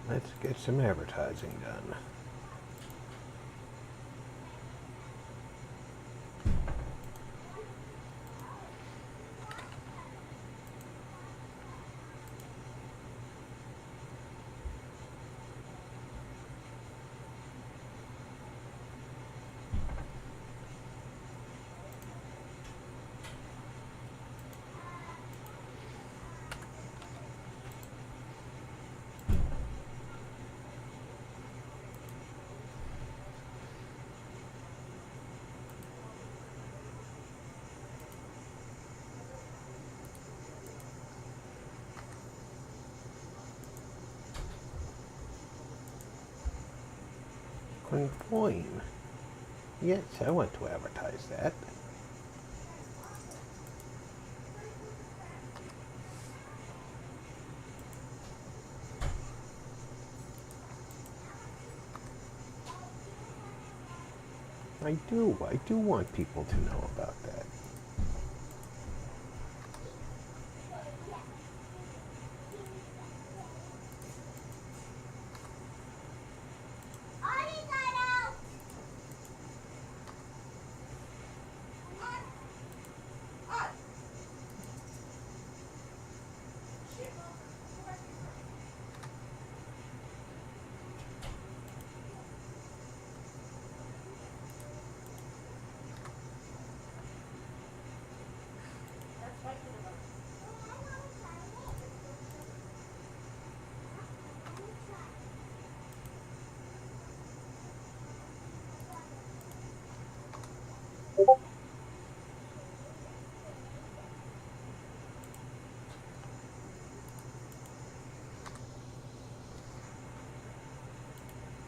Let's get some advertising done. Coin. Yes, I want to advertise that. I do want people to know about that.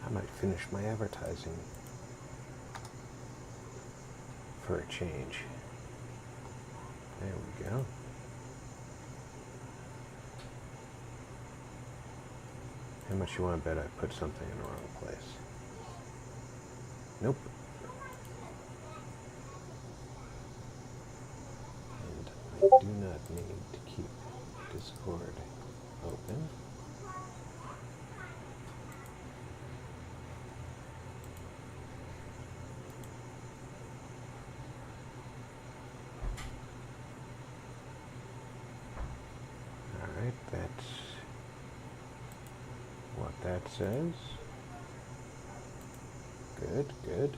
I might finish my advertising for a change. There we go. How much you want to bet I put something in the wrong place? Nope. And I do not need to keep Discord open. Alright, that's what that says. Good, good.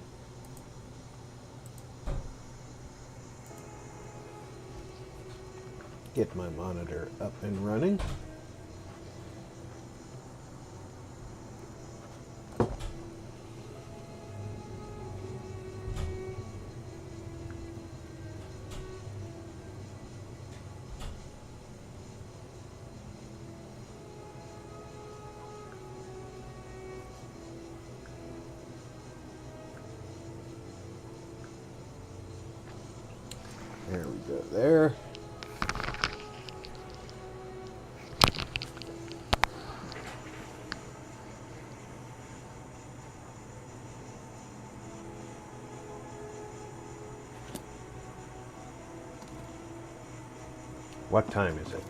Get my monitor up and running. There we go there. What time is it?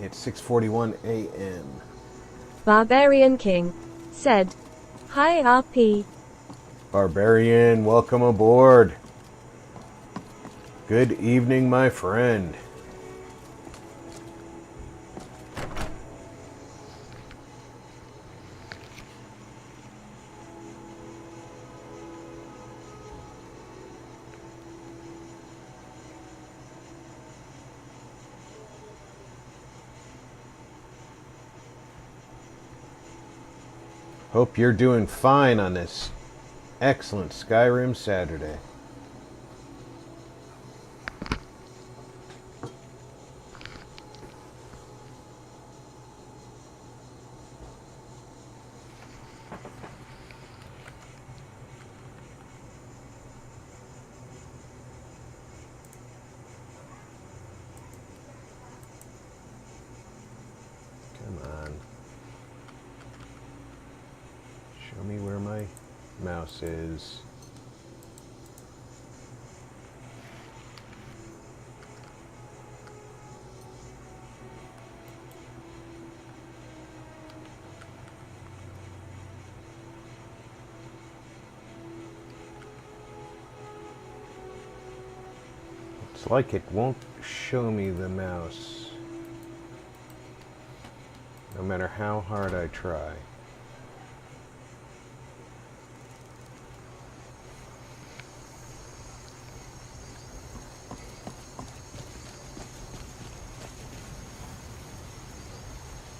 It's 6:41 a.m. Barbarian King said, "Hi RP." Barbarian, welcome aboard. Good evening, my friend. Hope you're doing fine on this excellent Skyrim Saturday. Come on. Show me where my mouse is. It's like it won't show me the mouse, no matter how hard I try.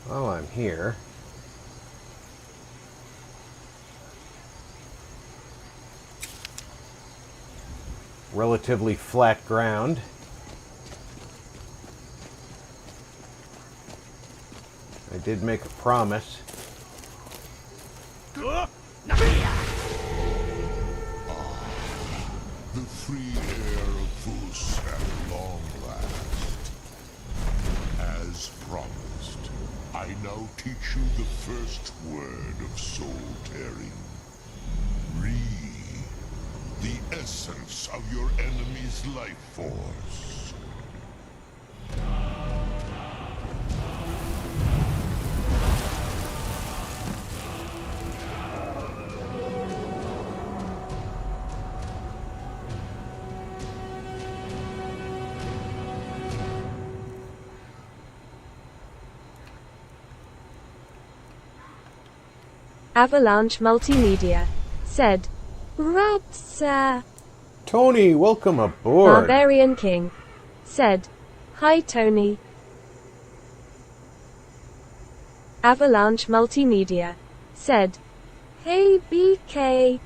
While I'm here, relatively flat ground. I did make a promise. The free air of Vus at long last. As promised, I now teach you the first word of soul tearing. Re, the essence of your enemy's life force. Avalanche Multimedia said, Rob, sir. Tony, welcome aboard. Barbarian King said, Hi, Tony. Avalanche Multimedia said, Hey, BK.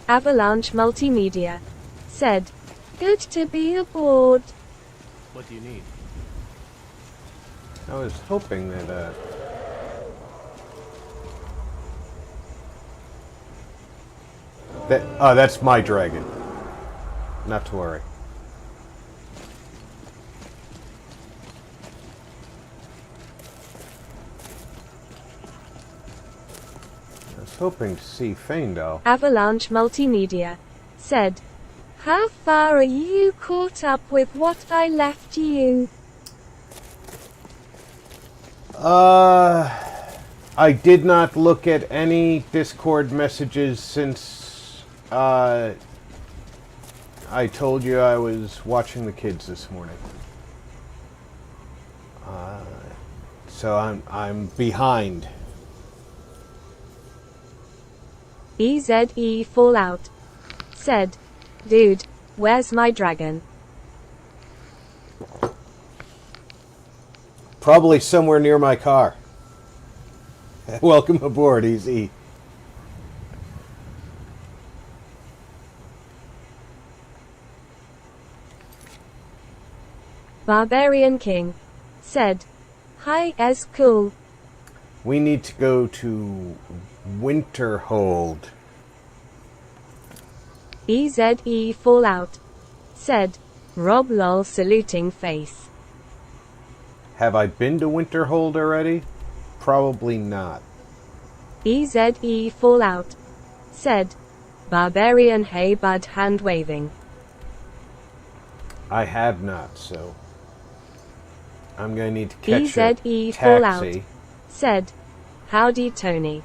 Avalanche Multimedia said, Good to be aboard. What do you need? I was hoping that, that's my dragon. Not to worry. I was hoping to see Faendal. Avalanche Multimedia said, How far are you caught up with what I left you? I did not look at any Discord messages since, I told you I was watching the kids this morning. So I'm behind. EZE Fallout said, Dude, where's my dragon? Probably somewhere near my car. Welcome aboard, EZ. Barbarian King said, Hi, Ez cool. We need to go to Winterhold. EZE Fallout said, Rob lol saluting face. Have I been to Winterhold already? Probably not. EZE Fallout said, Barbarian hey bud hand waving. I have not, so I'm gonna need to catch a EZE Fallout taxi. said, Howdy Tony.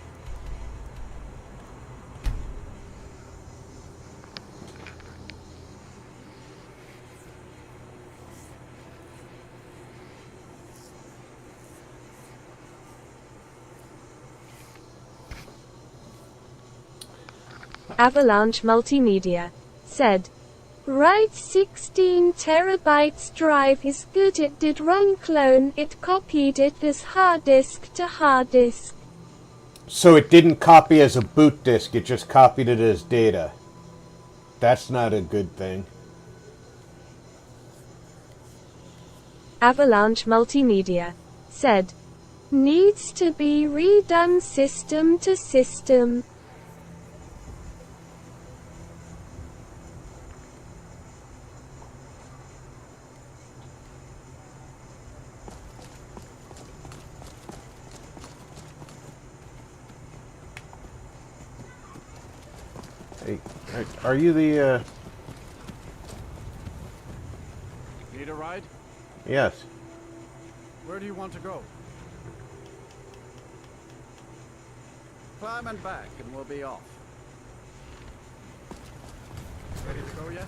Avalanche Multimedia said, Right 16 terabytes drive is good. It did run clone. It copied it as hard disk to hard disk. So it didn't copy as a boot disk, it just copied it as data. That's not a good thing. Avalanche Multimedia said, Needs to be redone system to system. Hey, are you the Yes. Where do you want to go? Climb and back, and we'll be off. Ready to go yet?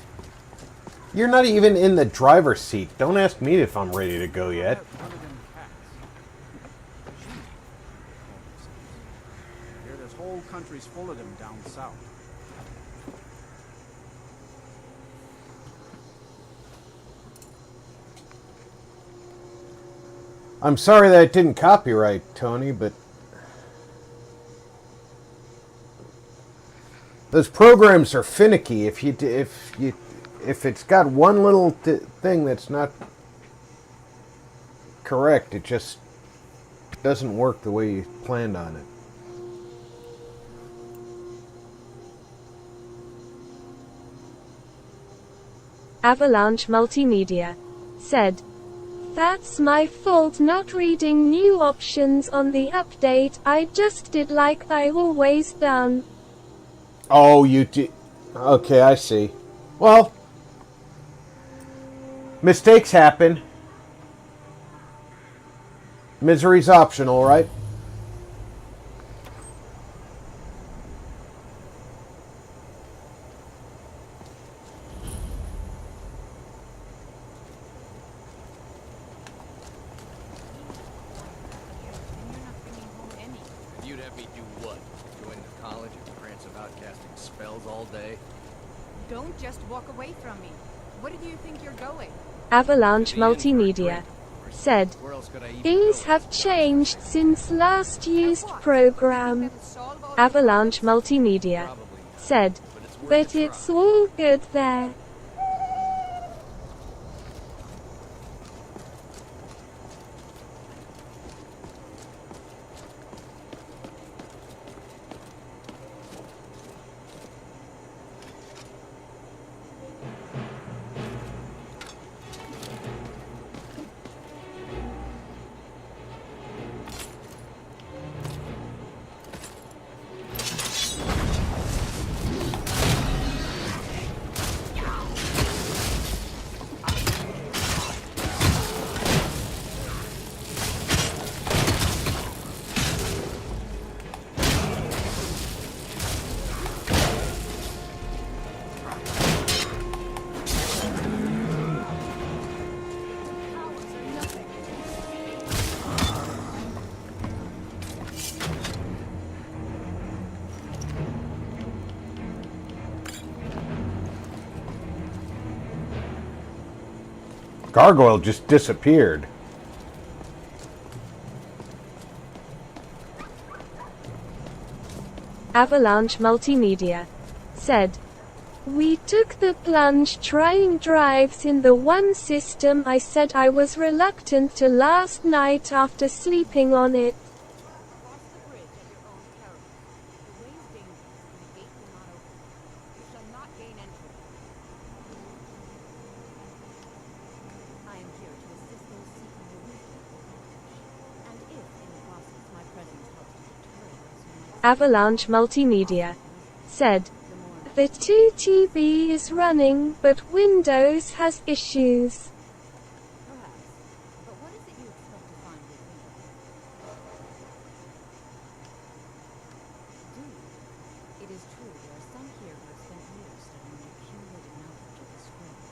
You're not even in the driver's seat. Don't ask me if I'm ready to go yet. Here, this whole country's full of them down south. I'm sorry that it didn't copyright, Tony, but those programs are finicky. If it's got one little thing that's not correct, it just doesn't work the way you planned on it. Avalanche Multimedia said, "That's my fault not reading new options on the update. I just did like I always done." Oh, you did. Okay, I see. Well, mistakes happen. Misery's optional, right? You'd have me do what? Join the college and prance about casting spells all day? Don't just walk away from me. Where do you think you're going? Avalanche Multimedia said, Where else could I even "Things go? have changed since last used program." Avalanche Multimedia Probably not, said, but "But it's all good there." Gargoyle just disappeared. Avalanche Multimedia said, "We took the plunge trying drives in the one system I said I was reluctant to last night after sleeping on it. Cross the bridge at your own peril. The way is dangerous, and the gate will not open. You shall not gain entry. I am here to assist those seeking the wisdom of knowledge. And if, in the process, my presence helps to deter those who might Avalanche Multimedia said, the more "The 2TB is running, but Windows has issues." perhaps. But what is it you expect to find within? Do you? It is true there are some here who have spent years studying the accumulated knowledge of the scrolls.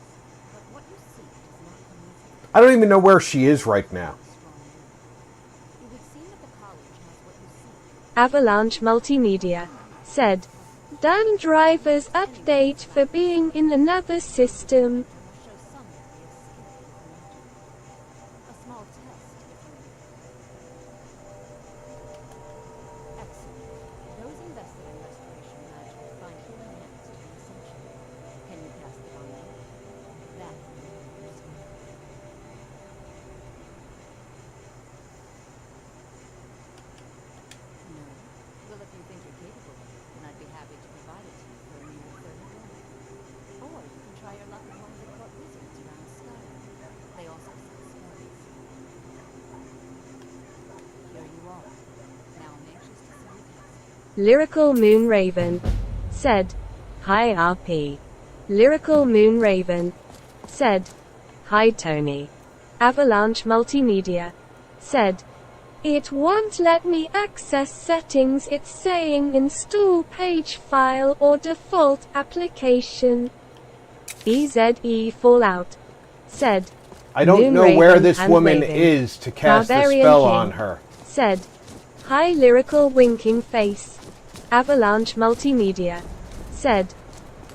But what you seek does not come easily. I don't even know where she is right now. Strong will. It would seem that the college has what you seek. Avalanche Multimedia said, "Done driver's update for being in another system." Will show some degree of skill with magic. A small test, if you will. Excellent. Those invested in restoration magic find healing hands to be essential. Can you cast it on them? That will be your skill. No. Well, if you think you're capable of it, then I'd be happy to provide it to you for a mere $30. Or you can try your luck with one of the court wizards around Skyrim. They also sell spells. Here you are. Now I'm anxious to see you cast. Lyrical Moon Raven said, "Hi RP." Lyrical Moon Raven said, "Hi Tony." Avalanche Multimedia said, "It won't let me access settings. It's saying install page file or default application." EZE Fallout said, I don't Moon know Raven where this and woman waving. is to cast a Barbarian spell King on her. said, "Hi Lyrical Winking Face." Avalanche Multimedia said,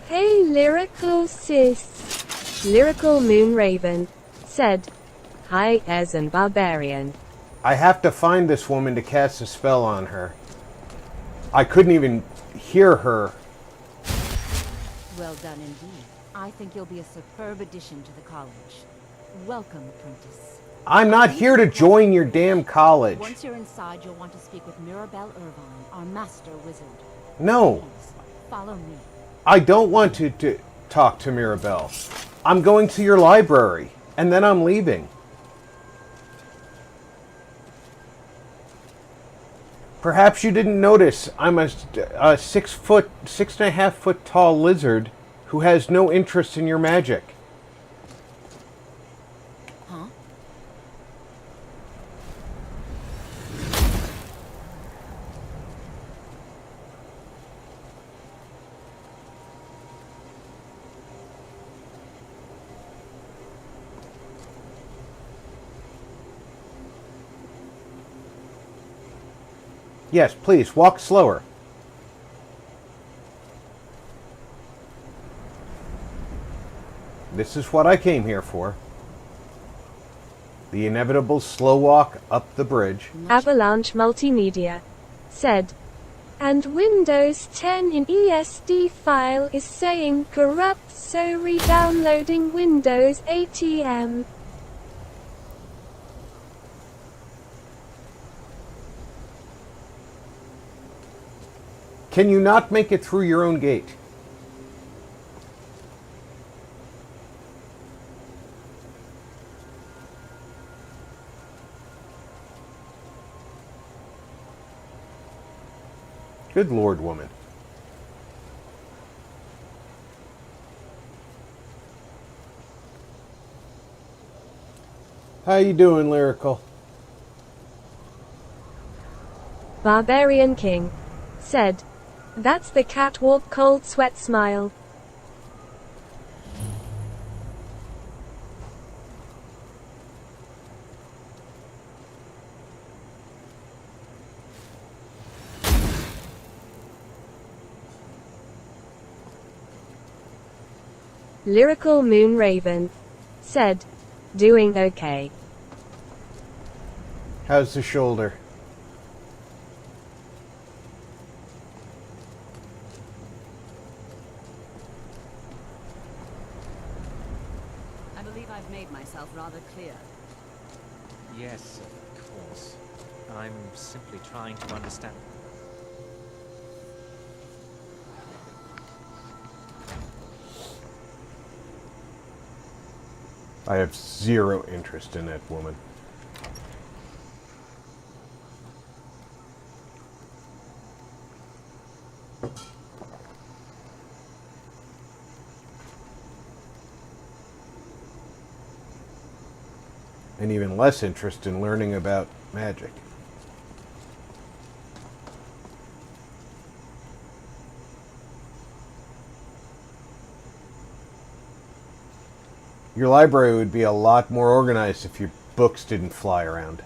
"Hey Lyrical Sis." Lyrical Moon Raven said, "Hi Ez and Barbarian." I have to find this woman to cast a spell on her. I couldn't even hear her. Well done indeed. I think you'll be a superb addition to the college. Welcome, apprentice. I'm not here to join your damn college. Once you're inside, you'll want to speak with Mirabelle Irvine, our master wizard. No, Please, follow me. I don't want to talk to Mirabelle. I'm going to your library, and then I'm leaving. Perhaps you didn't notice I'm a 6.5 foot tall lizard who has no interest in your magic. Huh? Yes, please, walk slower. This is what I came here for. The inevitable slow walk up the bridge. Avalanche Multimedia said, "And Windows 10 in ESD file is saying corrupt, so re-downloading Windows ATM." Can you not make it through your own gate? Good Lord, woman. How you doing, Lyrical? Barbarian King said, "That's the catwalk cold sweat smile." Lyrical Moon Raven said, "Doing okay." How's the shoulder? I believe I've made myself rather clear. Yes, of course. I'm simply trying to understand. I have zero interest in that woman. And even less interest in learning about magic. Your library would be a lot more organized if your books didn't fly around.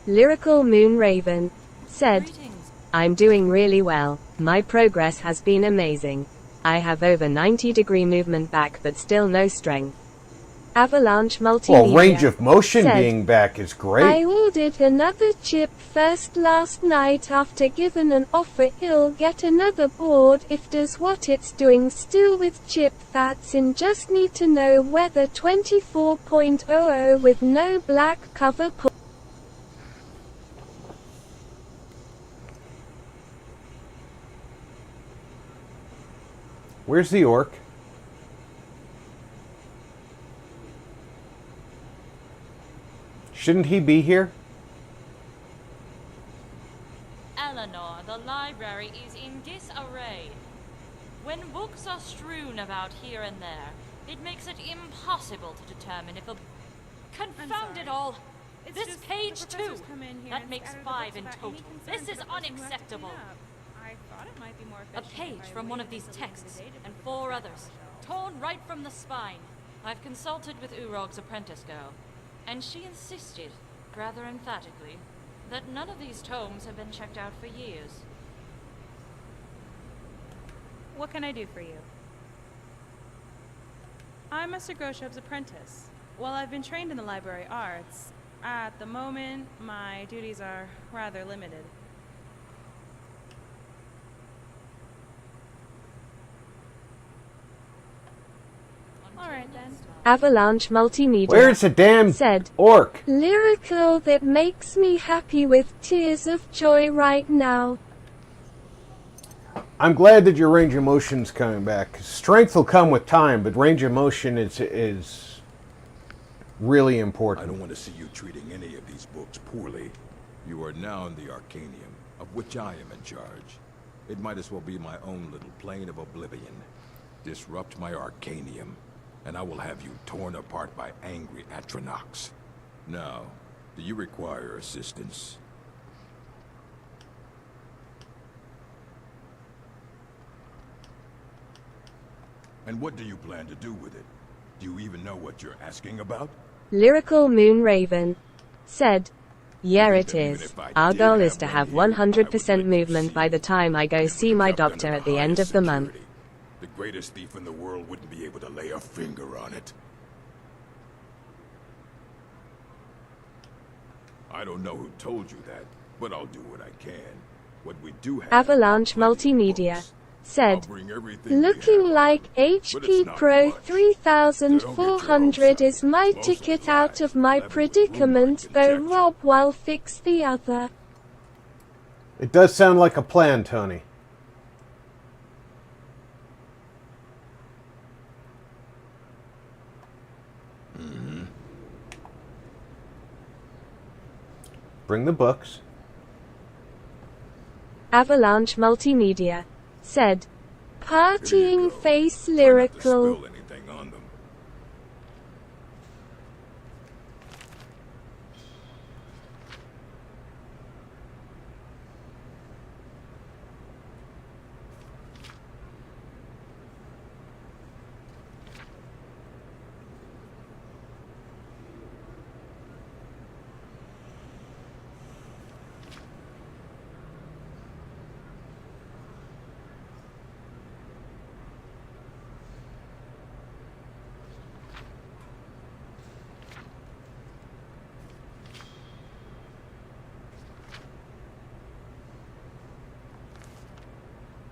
Lyrical Moon Raven said, Greetings. "I'm doing really well. My progress has been amazing. I have over 90-degree movement back but still no strength." Avalanche Multimedia Well, range of motion said, being back is great. "I ordered another chip first last night after given an offer. I'll get another board if does what it's doing still with chip fats in. Just need to know whether 24.00 with no black cover pull." Where's the orc? Shouldn't he be here? Eleanor, the library is in disarray. When books are strewn about here and there, it makes it impossible to determine if a... Confound it all! This page too! That makes 5 in total. This is unacceptable! I thought it might be more A page from one of these texts, and 4 others, torn right from the spine. I've consulted with Urog's apprentice girl, and she insisted, rather emphatically, that none of these tomes have been checked out for years. What can I do for you? I'm Mr. Groshov's apprentice. While I've been trained in the library arts, at the moment, my duties are rather limited. Alright then. Avalanche Multimedia Where's the damn said, orc? lyrical that makes me happy with tears of joy right now. I'm glad that your range of motion's coming back. Strength will come with time, but range of motion is really I important. don't want to see you treating any of these books poorly. You are now in the Arcanium, of which I am in charge. It might as well be my own little plane of oblivion. Disrupt my Arcanium, and I will have you torn apart by angry Atronachs. Now, do you require assistance? And what do you plan to do with it? Do you even know what you're asking about? Lyrical Moon Raven said, yeah it is. Our goal is to have 100% movement by the time I go see my doctor at the end of the month. The greatest thief in the world wouldn't be able to lay a finger on it. I don't know who told you that, but I'll do what I can. What we do have... Avalanche Multimedia said, looking like HP Pro 3400 is my ticket out of my predicament, though Rob will fix the other. It does sound like a plan, Tony. Bring the books. Avalanche Multimedia said, partying face lyrical. Spill anything on them.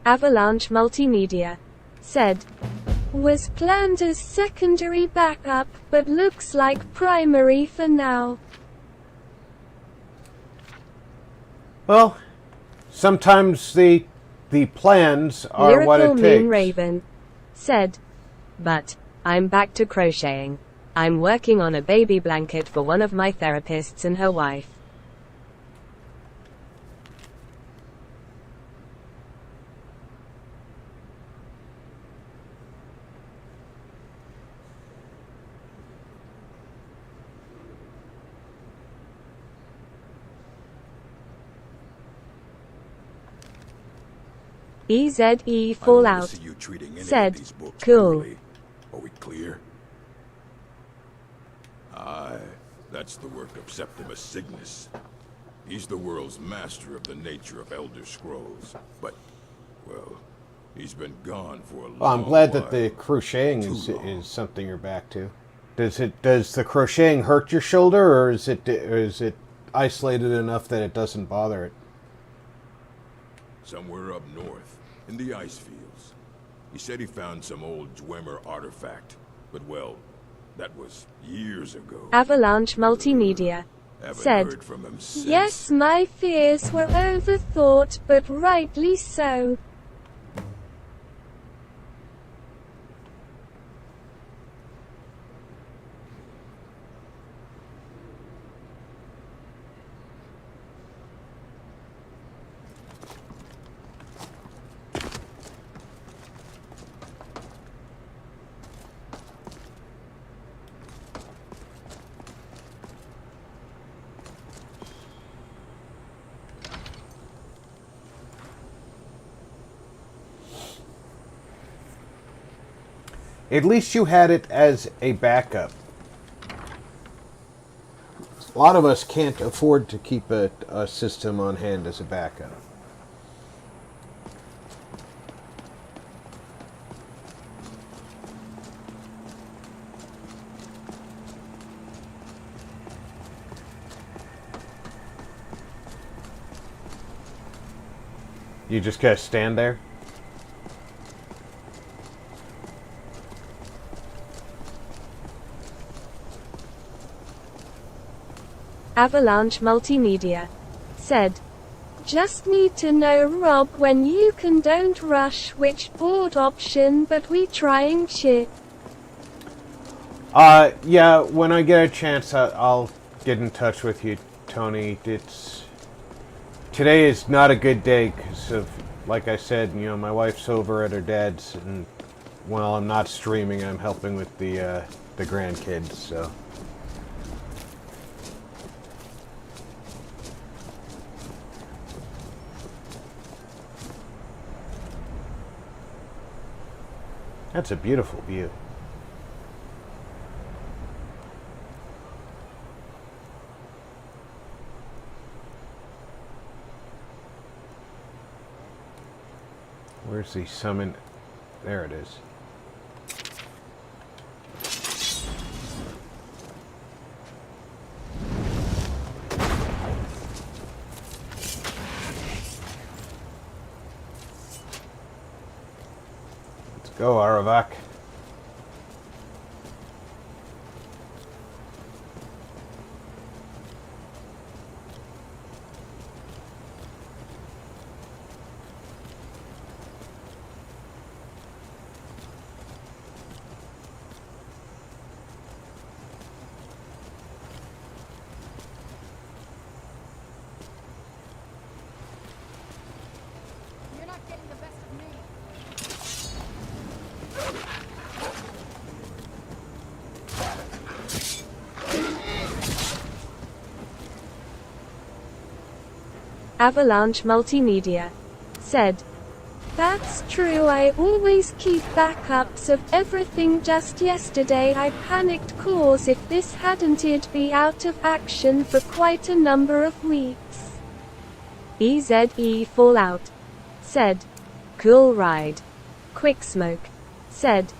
Avalanche Multimedia said, was planned as secondary backup, but looks like primary for now. Well, sometimes the plans are Lyrical what it Moon takes. Raven said, but I'm back to crocheting. I'm working on a baby blanket for one of my therapists and her wife. EZE Fallout said, cool. Are we clear? Aye, that's the work of Septimus Cygnus. He's the world's master of the nature of Elder Scrolls, but, well, he's been gone for a long Well, I'm glad while. that the crocheting is something you're back to. Does the crocheting hurt your shoulder, or is it isolated enough that it doesn't bother it? Somewhere up north, in the ice fields. He said he found some old Dwemer artifact, but well, that was years ago. Avalanche Multimedia Haven't said, heard from him since. yes, my fears were overthought, but rightly so. At least you had it as a backup. A lot of us can't afford to keep a system on hand as a backup. You just gotta stand there? Avalanche Multimedia said, "Just need to know, Rob, when you can don't rush which board option, but we trying shit." Yeah, when I get a chance, I'll get in touch with you, Tony. Today is not a good day because of, like I said, you know, my wife's over at her dad's, and while I'm not streaming, I'm helping with the grandkids, so. That's a beautiful view. Where's the summon? There it is. Let's go, Aravak. Avalanche Multimedia said, "That's true, I always keep backups of everything. Just yesterday I panicked cause if this hadn't it'd be out of action for quite a number of weeks." EZE Fallout said, "Cool ride." Quick Smoke said,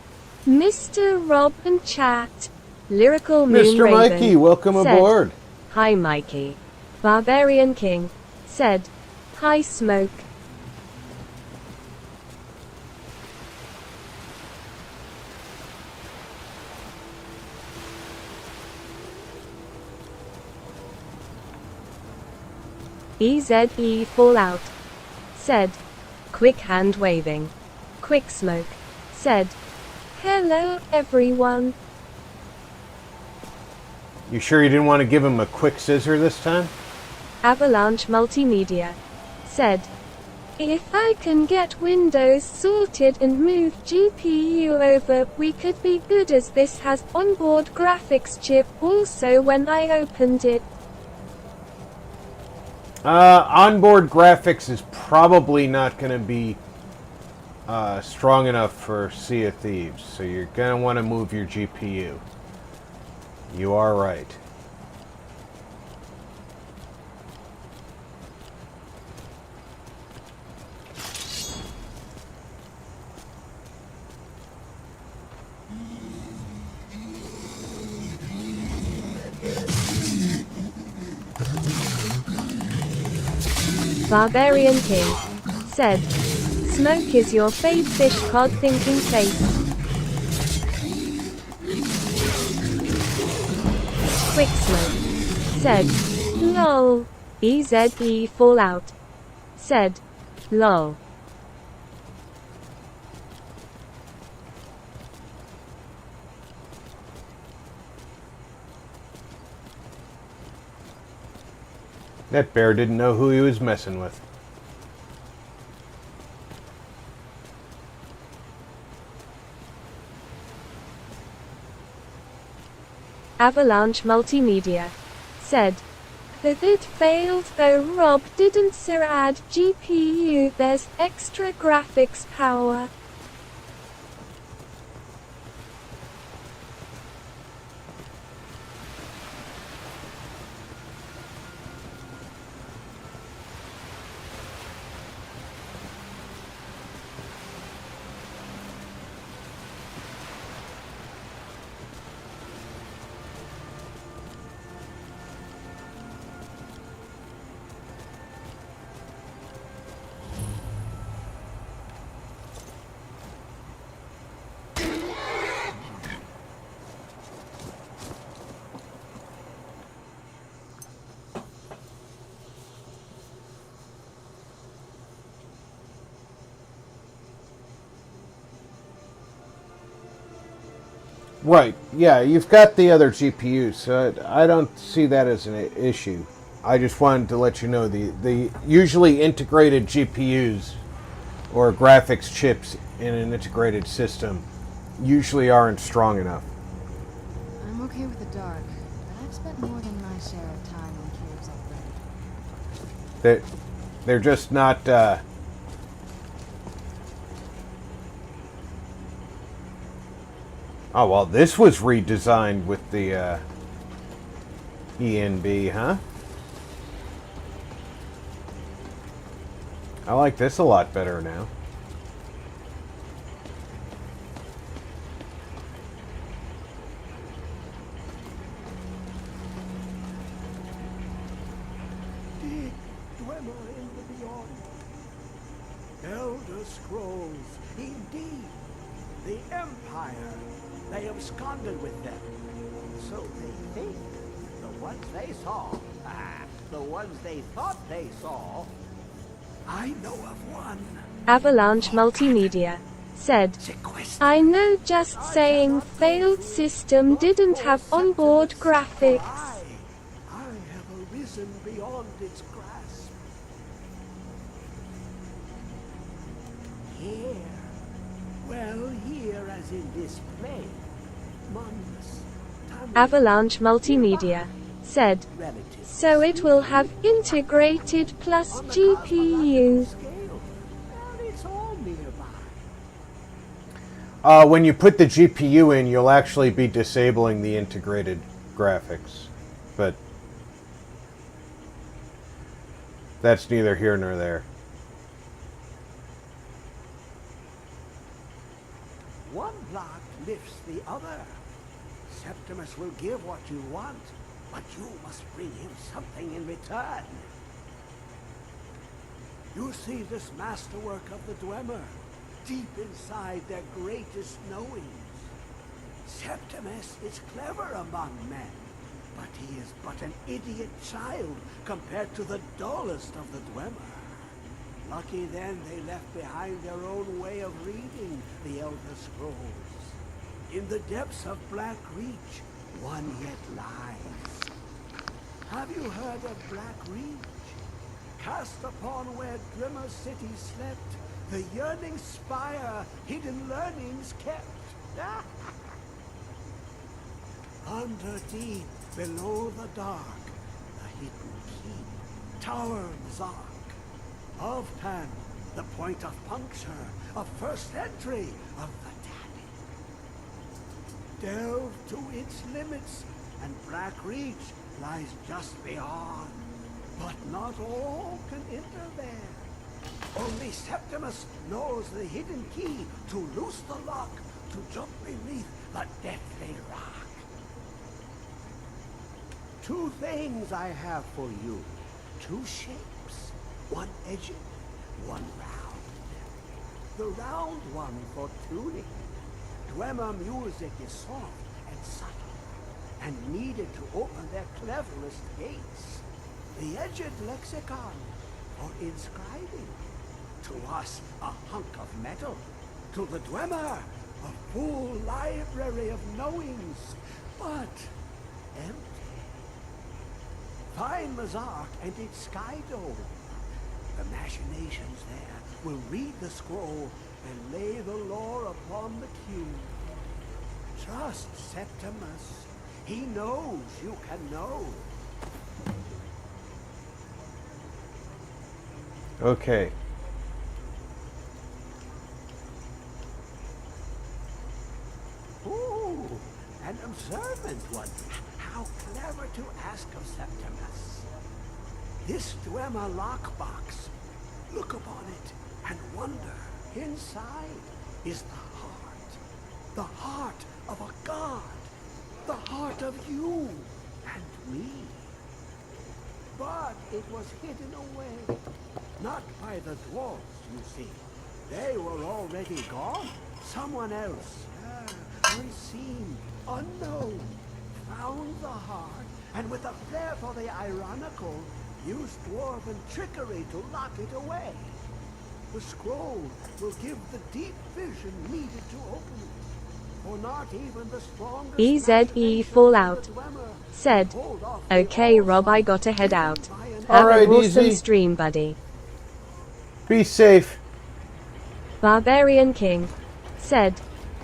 "Mr. Rob and chat." Lyrical Moon Mr. Raven Mikey, welcome said, aboard. "Hi Mikey." Barbarian King said, "Hi Smoke." EZE Fallout said, "Quick hand waving." Quick Smoke said, "Hello everyone." You sure you didn't want to give him a quick scissor this time? Avalanche Multimedia said, "If I can get Windows sorted and move GPU over, we could be good, as this has onboard graphics chip also when I opened it." Onboard graphics is probably not going to be strong enough for Sea of Thieves, so you're going to want to move your GPU. You are right. Barbarian King said, "Smoke is your fave fish cod thinking face." Quick Smoke said, "Lol." EZE Fallout said, "Lol." That bear didn't know who he was messing with. Avalanche Multimedia said, "It failed though, Rob. Didn't Sir add GPU? There's extra graphics power." Right, yeah, you've got the other GPUs, so I don't see that as an issue. I just wanted to let you know the usually integrated GPUs or graphics chips in an integrated system usually aren't strong enough. I'm okay with the dark, but I've spent more than my share of time in caves already. They're just not. Oh well, this was redesigned with the ENB, huh? I like this a lot better now. Dig Dwemer in the beyond. Elder Scrolls, indeed. The Empire. They absconded with them. So they think. The ones they saw. The ones they thought they saw. I know of one. Avalanche Multimedia said, I know just saying failed system didn't have onboard graphics. I have arisen beyond its grasp. Here. Well, here as in this plane. Mundus. Avalanche Multimedia said, so it will have integrated plus GPU. When you put the GPU in, you'll actually be disabling the integrated graphics. But that's neither here nor there. One block lifts the other. Septimus will give what you want, but you must bring him something in return. You see this masterwork of the Dwemer, deep inside their greatest knowings. Septimus is clever among men, but he is but an idiot child compared to the dullest of the Dwemer. Lucky then they left behind their own way of reading the Elder Scrolls. In the depths of Black Reach, one yet lies. Have you heard of Black Reach? Cast upon where Dwemer City slept, the yearning spire, hidden learnings kept. Under deep, below the dark, the hidden keep, Tower Zark. Of Pan, the point of puncture, of first entry of the Tannin. Delve to its limits, and Black Reach lies just beyond. But not all can enter there. Only Septimus knows the hidden key to loose the lock, to jump beneath the deathly rock. Two things I have for you. Two shapes. One edged, one round. The round one for tuning. Dwemer music is soft and subtle, and needed to open their cleverest gates. The edged lexicon for inscribing. To us, a hunk of metal. To the Dwemer, a full library of knowings, but empty. Find Mazark and its sky dome. The machinations there will read the scroll and lay the lore upon the cube. Trust Septimus. He knows you can know. Okay. Ooh, an observant one. How clever to ask of Septimus. This Dwemer lockbox. Look upon it and wonder. Inside is the heart. The heart of a god. The heart of you and me. But it was hidden away. Not by the dwarves, you see. They were already gone. Someone else, unseen, unknown, found the heart, and with a flair for the ironical, used dwarven trickery to lock it away. The scroll will give the deep vision needed to open it. For not even the strongest EZE machination Fallout of the Dwemer said, can hold off "Okay, the Rob, I onslaught gotta head out. by an Have Alright, an awesome easy. stream, buddy." Be safe. Barbarian King said,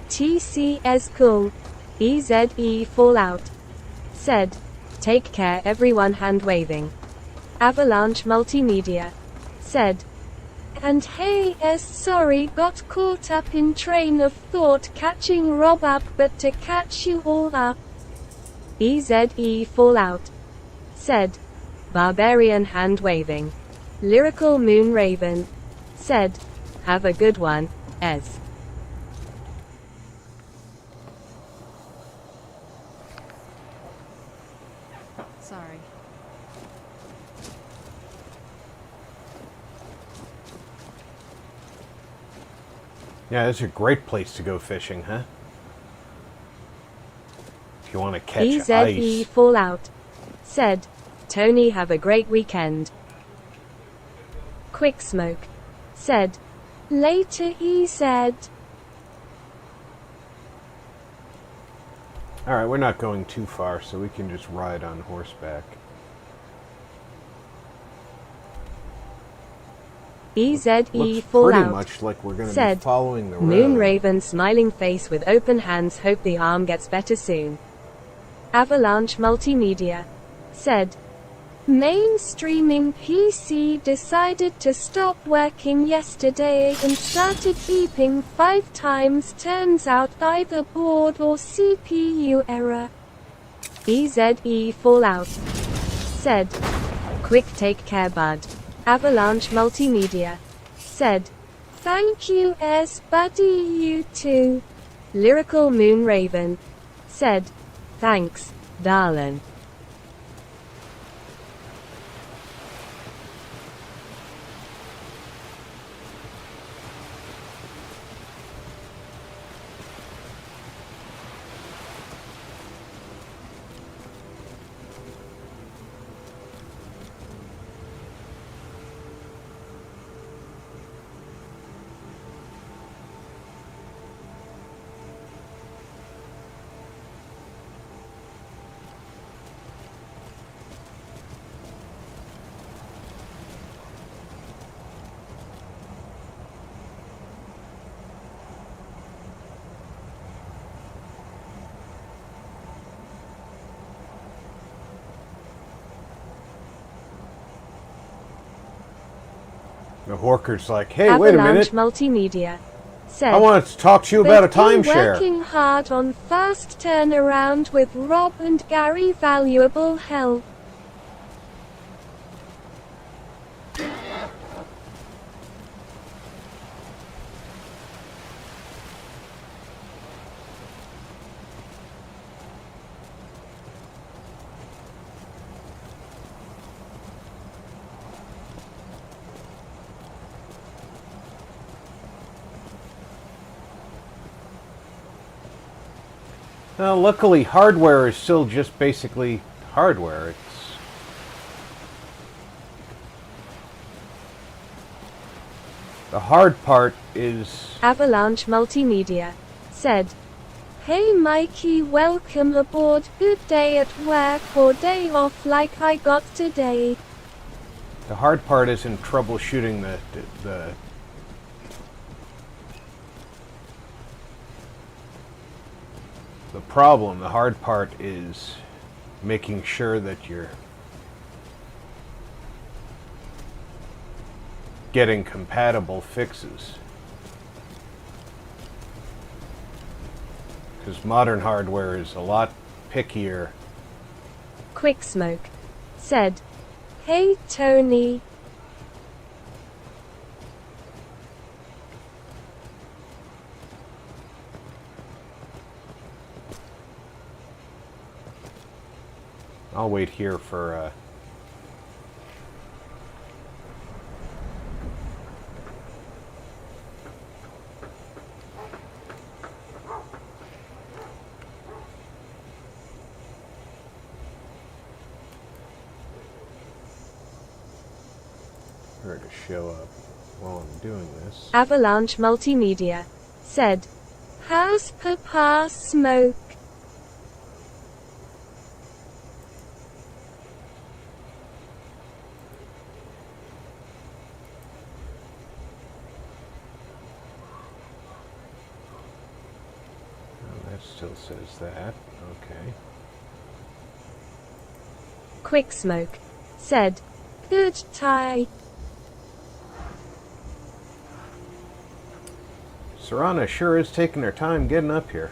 "TCS cool." EZE Fallout said, "Take care, everyone." Hand waving. Avalanche Multimedia said, "And hey, sorry, got caught up in train of thought catching Rob up, but to catch you all up." EZE Fallout said, "Barbarian." Hand waving. Lyrical Moon Raven said, "Have a good one, Ez." Sorry. Yeah, it's a great place to go fishing, huh? If you want to catch EZE ice. Fallout said, "Tony, have a great weekend." Quick Smoke said, "Later, EZ." Alright, we're not going too far, so we can just ride on horseback. EZE Looks pretty Fallout much like we're going to be said, following the road. "Moon Raven smiling face with open hands, hope the arm gets better soon." Avalanche Multimedia said, "Mainstreaming PC decided to stop working yesterday and started beeping 5 times. Turns out either board or CPU error." EZE Fallout said, "Quick, take care, bud." Avalanche Multimedia said, "Thank you, buddy, you too." Lyrical Moon Raven said, "Thanks, darlin'." The Horker's like, "Hey, wait a minute. Avalanche Multimedia said, I want to talk to you about a "They've been timeshare." working hard on fast turnaround with Rob and Gary. Valuable help." Well, luckily, hardware is still just basically hardware. The hard part is... Avalanche Multimedia said, "Hey Mikey, welcome aboard. Good day at work or day off like I got today." The hard part isn't troubleshooting the problem. The hard part is making sure that you're getting compatible fixes. Because modern hardware is a lot pickier. Quick Smoke said, "Hey Tony." I'll wait here for her to show up while I'm doing this. Avalanche Multimedia said, How's Papa Smoke? Oh, that still says that. Okay. Quick Smoke said, "Good tie." Serana sure is taking her time getting up here.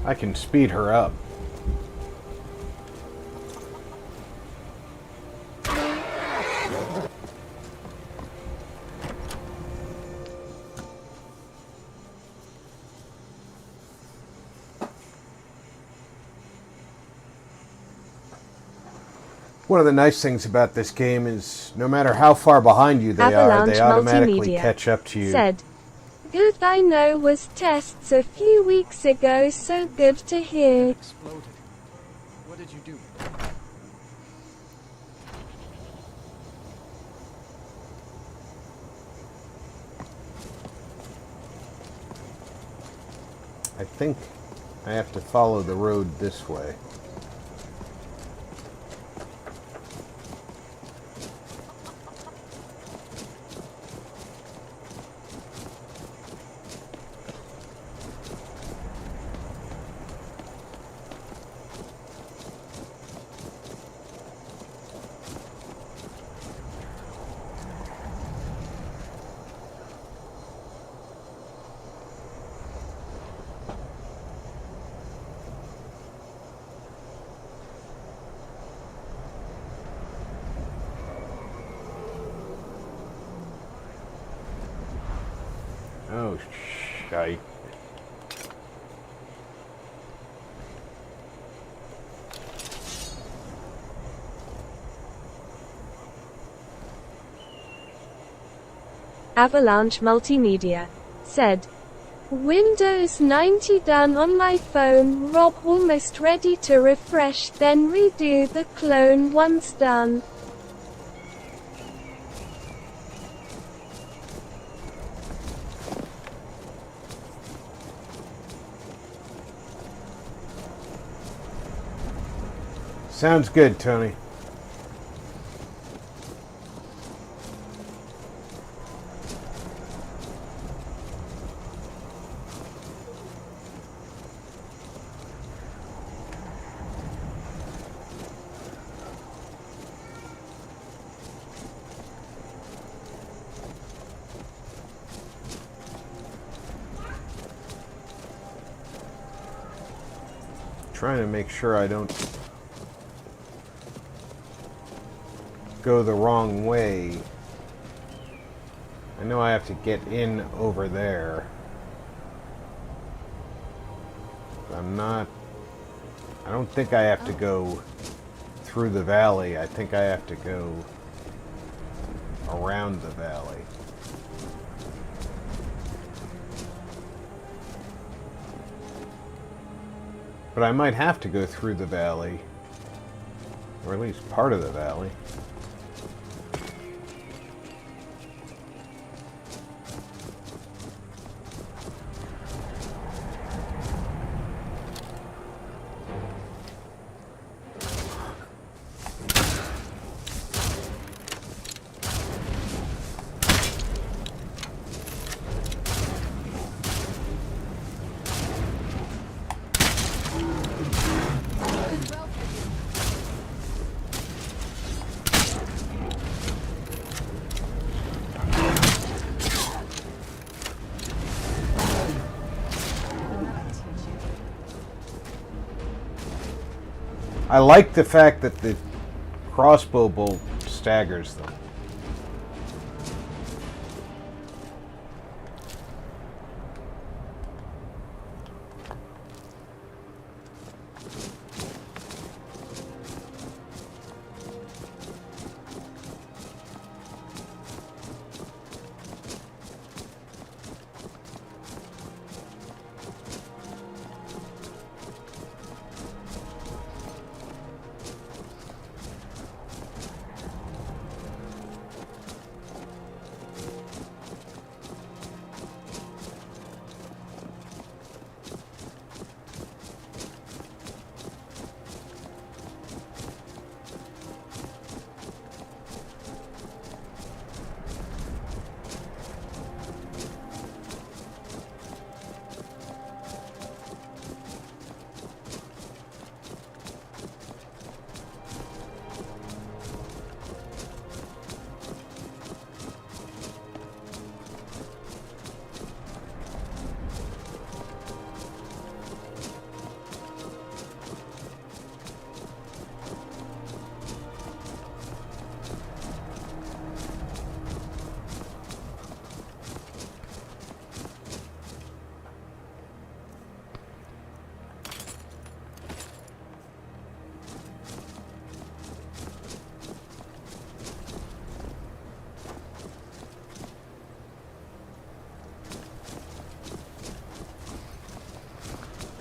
I can speed her up. One of the nice things about this game is no matter how far behind you they are, they automatically catch up to you. Said, "Good, I know was tests a few weeks ago, so good to hear." Exploded. What did you do? I think I have to follow the road this way. Oh, shite. Avalanche Multimedia said, "Windows 90 done on my phone. Rob almost ready to refresh, then redo the clone once done." Sounds good, Tony. Trying to make sure I don't go the wrong way. I know I have to get in over there. But I don't think I have to go through the valley. I think I have to go around the valley. But I might have to go through the valley, or at least part of the valley. I like the fact that the crossbow bolt staggers them.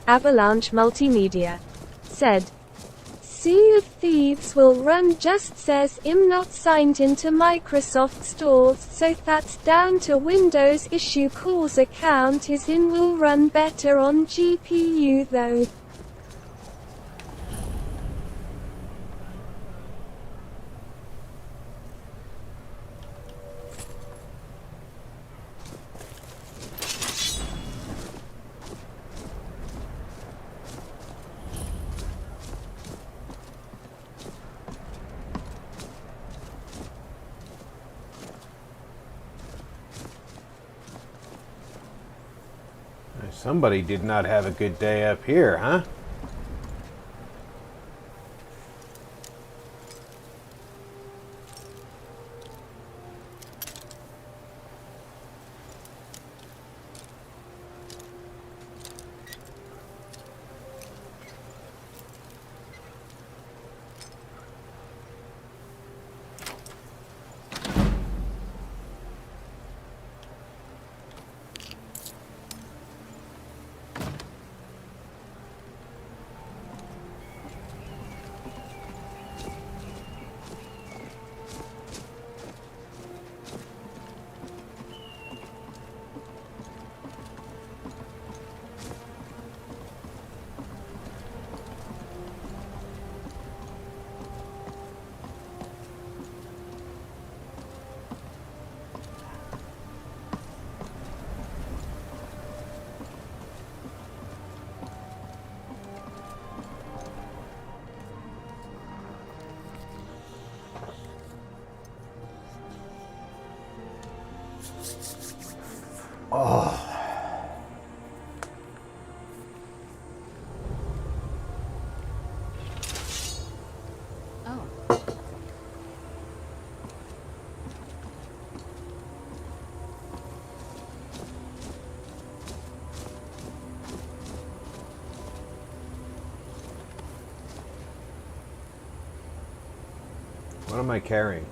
Avalanche Multimedia said, Sea of Thieves will run just says I'm not signed into Microsoft stores, so that's down to Windows issue calls account is in will run better on GPU though. Somebody did not have a good day up here, huh? Oh. What am I carrying?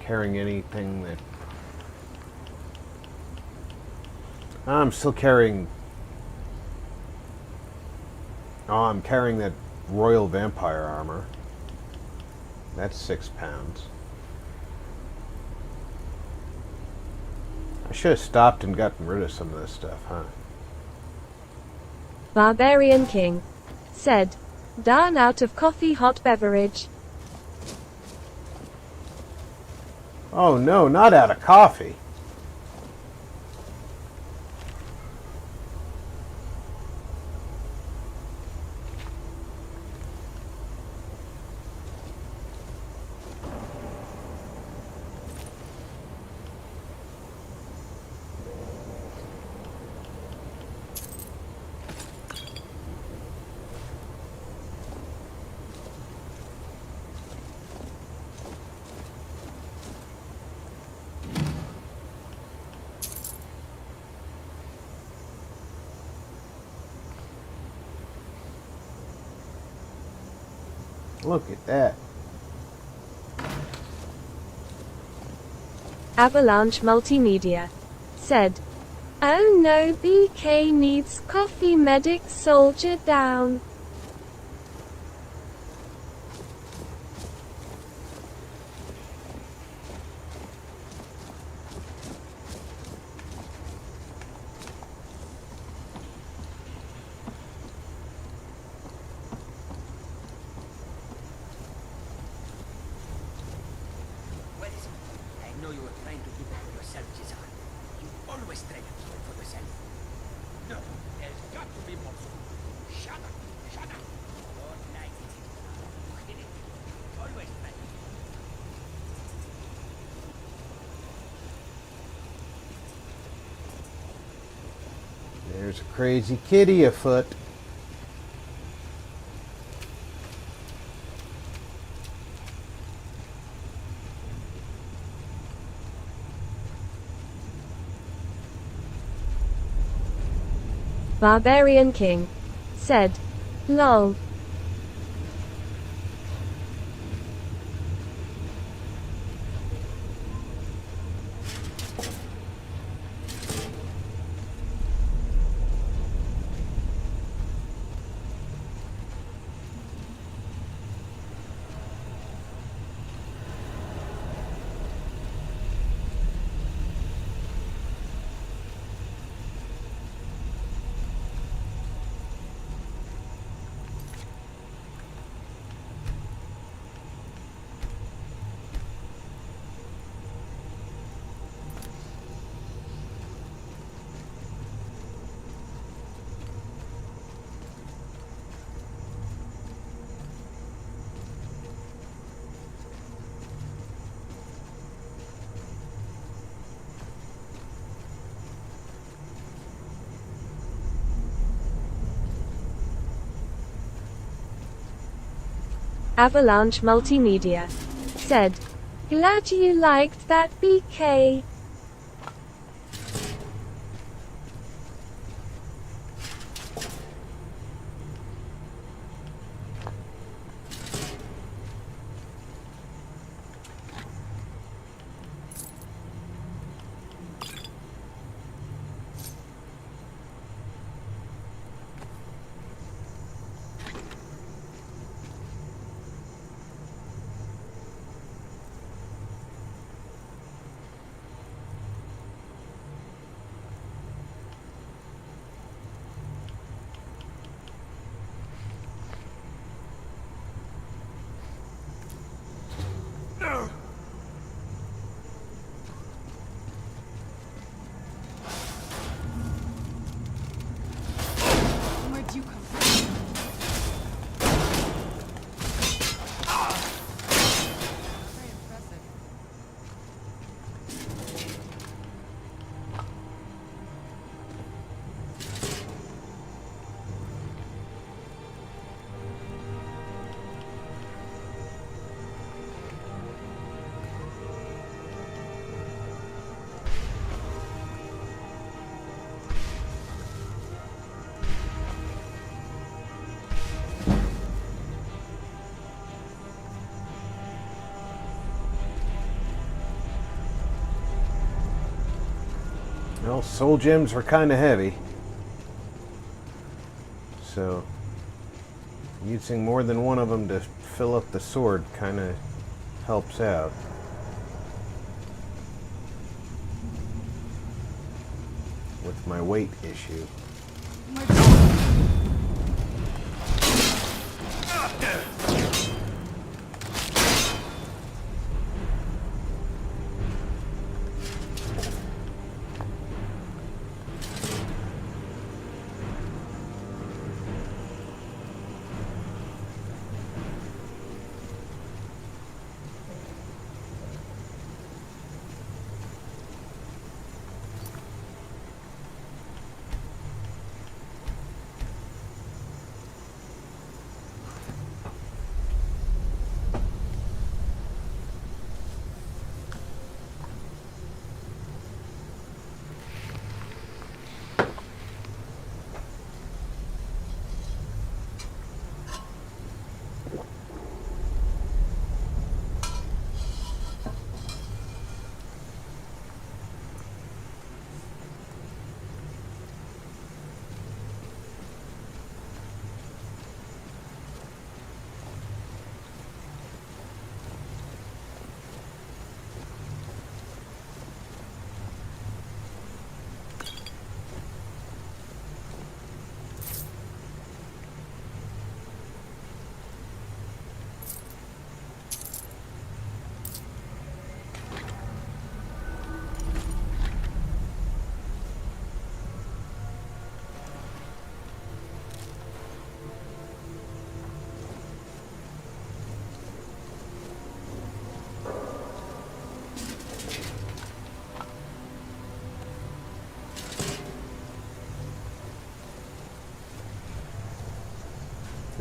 Carrying anything that... I'm still carrying... Oh, I'm carrying that Royal Vampire armor. That's 6 pounds. I should have stopped and gotten rid of some of this stuff, huh? Barbarian King said, "Down out of coffee hot beverage." Oh no, not out of coffee. Look at that. Avalanche Multimedia said, "Oh no, BK needs coffee, medic soldier down." know you were trying to keep it for yourself, Cesar. You always try to keep it for yourself. No, there's got to be more. Shut up. Shut up. Don't like it. You hit it. Always try. There's a crazy kitty afoot. Barbarian King said, "Lol." Avalanche Multimedia said, "Glad you liked that, BK." Where'd you come from? Very impressive. Well, soul gems are kind of heavy, so using more than one of them to fill up the sword kind of helps out. With my weight issue.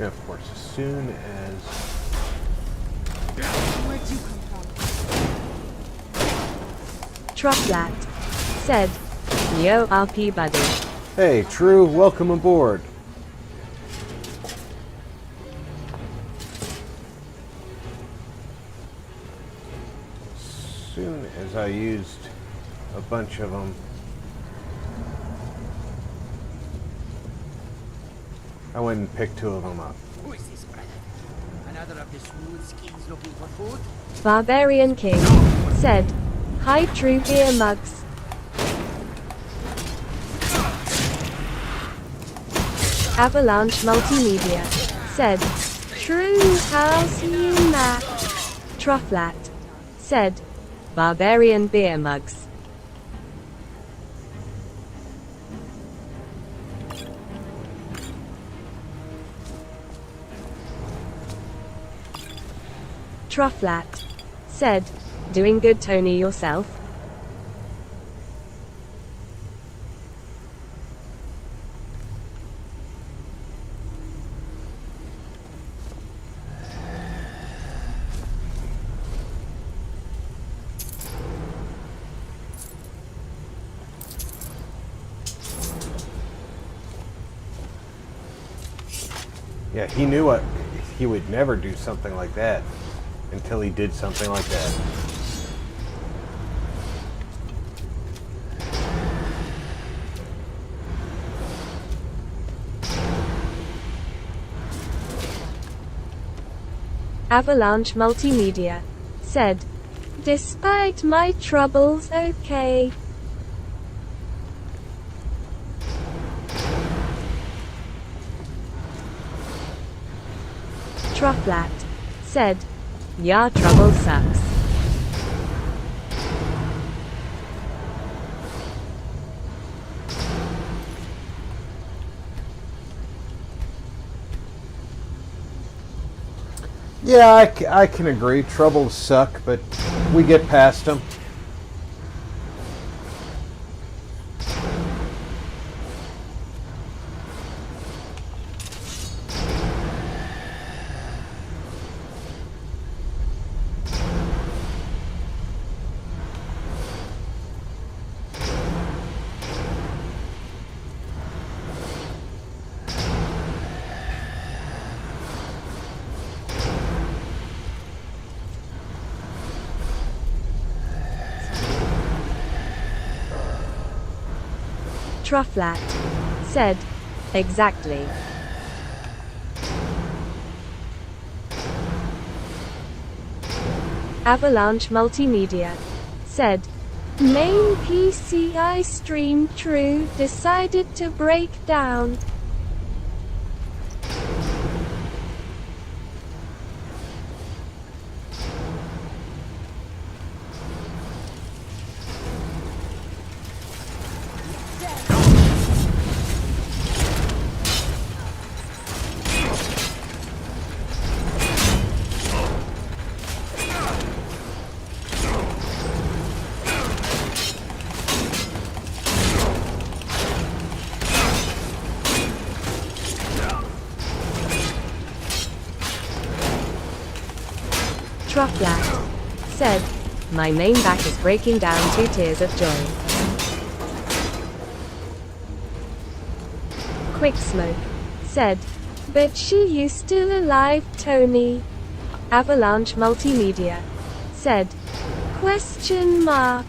Yeah, of course, as soon as... Where'd you come from? Trufflat said, "Yo, RP buddy." Hey, True, welcome aboard. As soon as I used a bunch of them, I went and picked 2 of them up. Who is this, brother? Another of the smooth skins looking for food? Barbarian King said, "Hi, True beer mugs." Avalanche Multimedia said, "True, how's you, Matt?" Trufflat said, "Barbarian beer mugs." Trufflat said, "Doing good, Tony, yourself?" Yeah, he knew he would never do something like that until he did something like that. Avalanche Multimedia said, "Despite my troubles, okay." Trufflat said, "Yeah, trouble sucks." Yeah, I can agree. Troubles suck, but we get past them. Trufflat said, "Exactly." Avalanche Multimedia said, "Main PCI stream True decided to break down." Trufflat said, "My main back is breaking down 2 tears of joy." Quick Smoke said, "But you still alive, Tony?" Avalanche Multimedia said, "Question mark."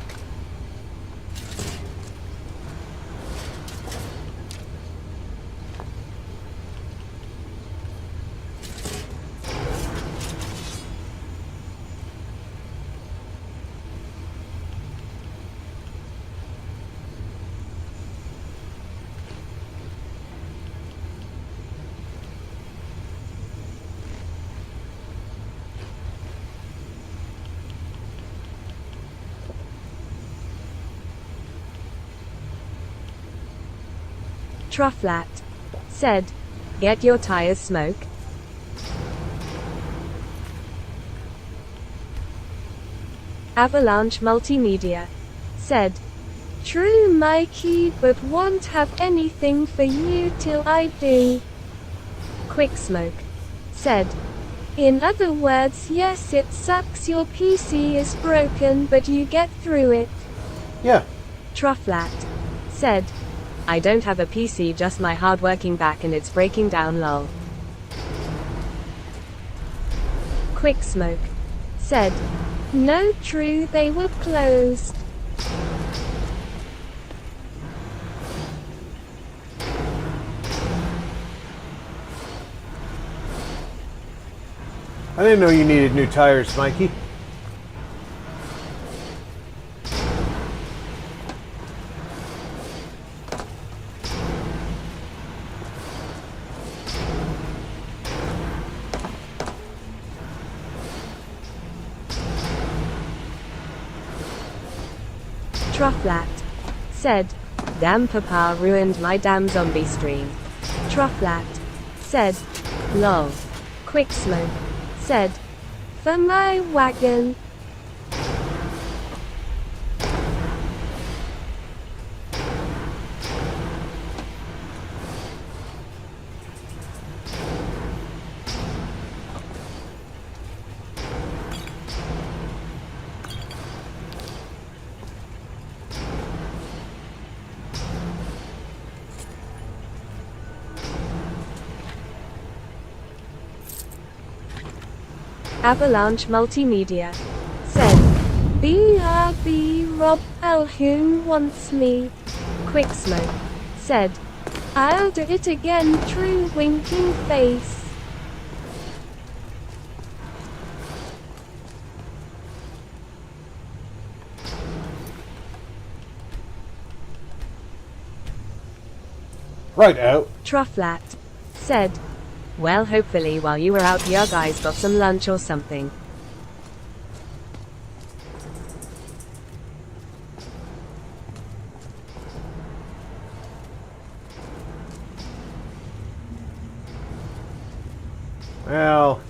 Trufflat said, "Get your tires smoke." Avalanche Multimedia said, "True, Mikey, but won't have anything for you till I do." Quick Smoke said. In other words, yes, it sucks your PC is broken, but you get through it. Yeah. Trufflat said. I don't have a PC, just my hard-working back, and it's breaking down, lol. Quicksmoke said. No, true, they were closed. I didn't know you needed new tires, Mikey. Trufflat said. Damn, Papa ruined my damn zombie stream. Trufflat said. Lol. Quicksmoke said. For my wagon. Avalanche Multimedia said. BRB Rob Alhoon wants me. Quicksmoke said. I'll do it again, true winking face. Right out. Trufflat said. Well, hopefully while you were out, your guys got some lunch or something. Well,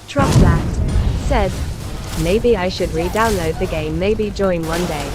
Trufflat said. Maybe I should re-download the game, maybe join one day.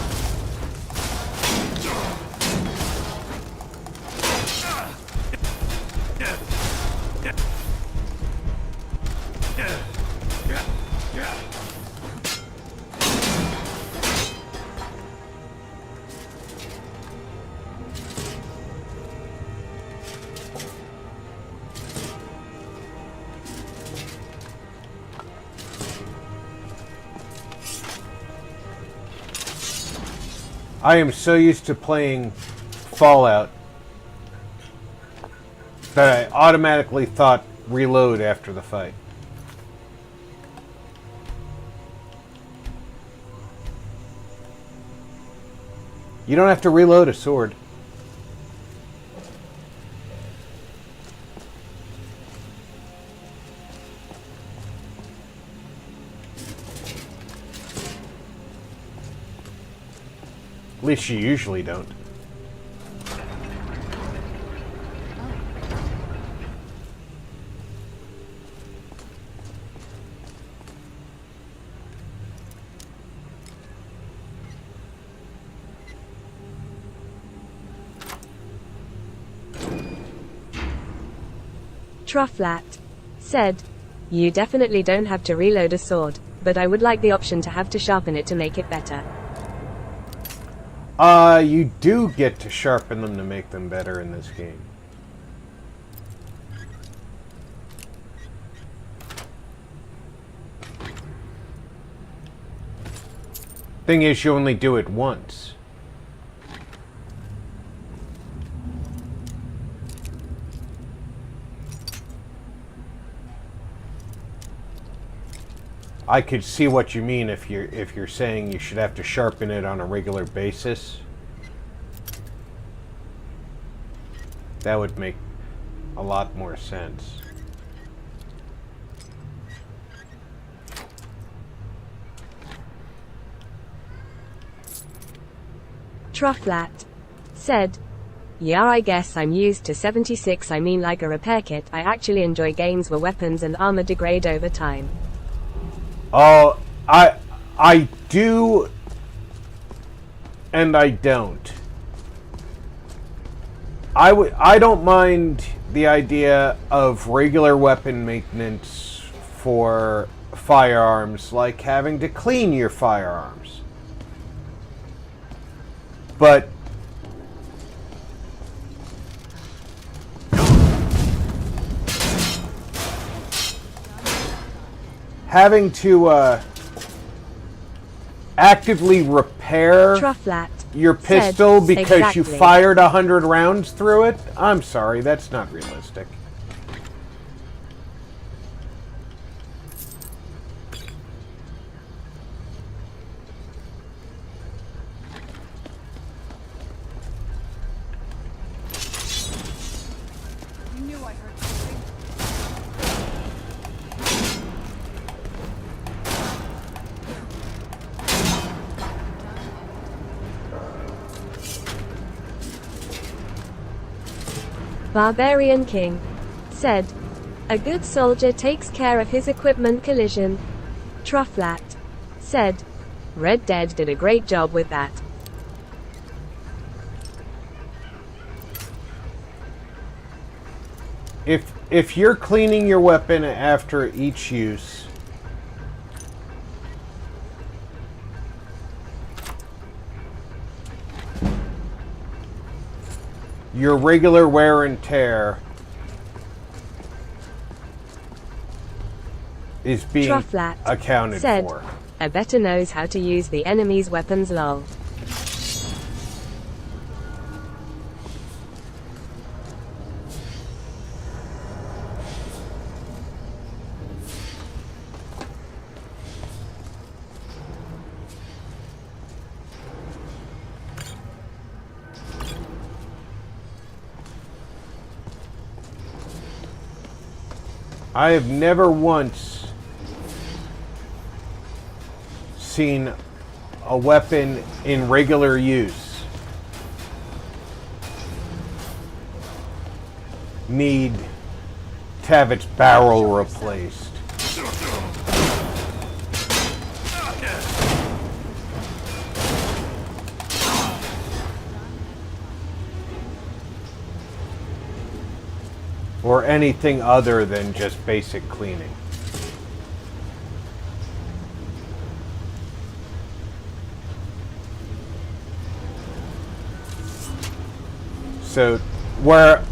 I am so used to playing Fallout that I automatically thought reload after the fight. You don't have to reload a sword. At least you usually don't. Trufflat said. You definitely don't have to reload a sword, but I would like the option to have to sharpen it to make it better. You do get to sharpen them to make them better in this game. Thing is, you only do it once. I could see what you mean if you're saying you should have to sharpen it on a regular basis. That would make a lot more sense. Trufflat said. Yeah, I guess I'm used to 76. I mean, like a repair kit. I actually enjoy games where weapons and armor degrade over time. Oh, I do and I don't. I don't mind the idea of regular weapon maintenance for firearms, like having to clean your firearms. But having to actively repair your pistol because you fired 100 rounds through it? I'm sorry, that's not realistic. You knew I heard something. Barbarian King said, "A good soldier takes care of his equipment." Collision. Trufflat said, "Red Dead did a great job with that." If you're cleaning your weapon after each use, your regular wear and tear is being accounted said, for. "I better knows how to use the enemy's weapons." Lol. I have never once seen a weapon in regular use need to have its barrel replaced. Or anything other than just basic cleaning. So, where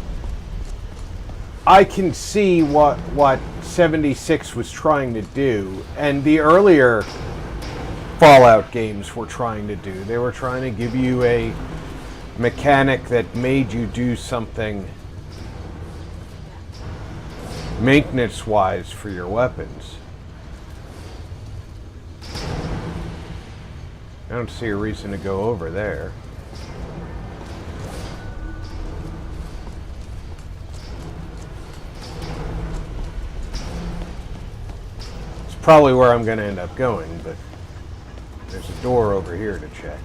I can see what 76 was trying to do, and the earlier Fallout games were trying to do. They were trying to give you a mechanic that made you do something maintenance-wise for your weapons. I don't see a reason to go over there. It's probably where I'm going to end up going, but there's a door over here to check.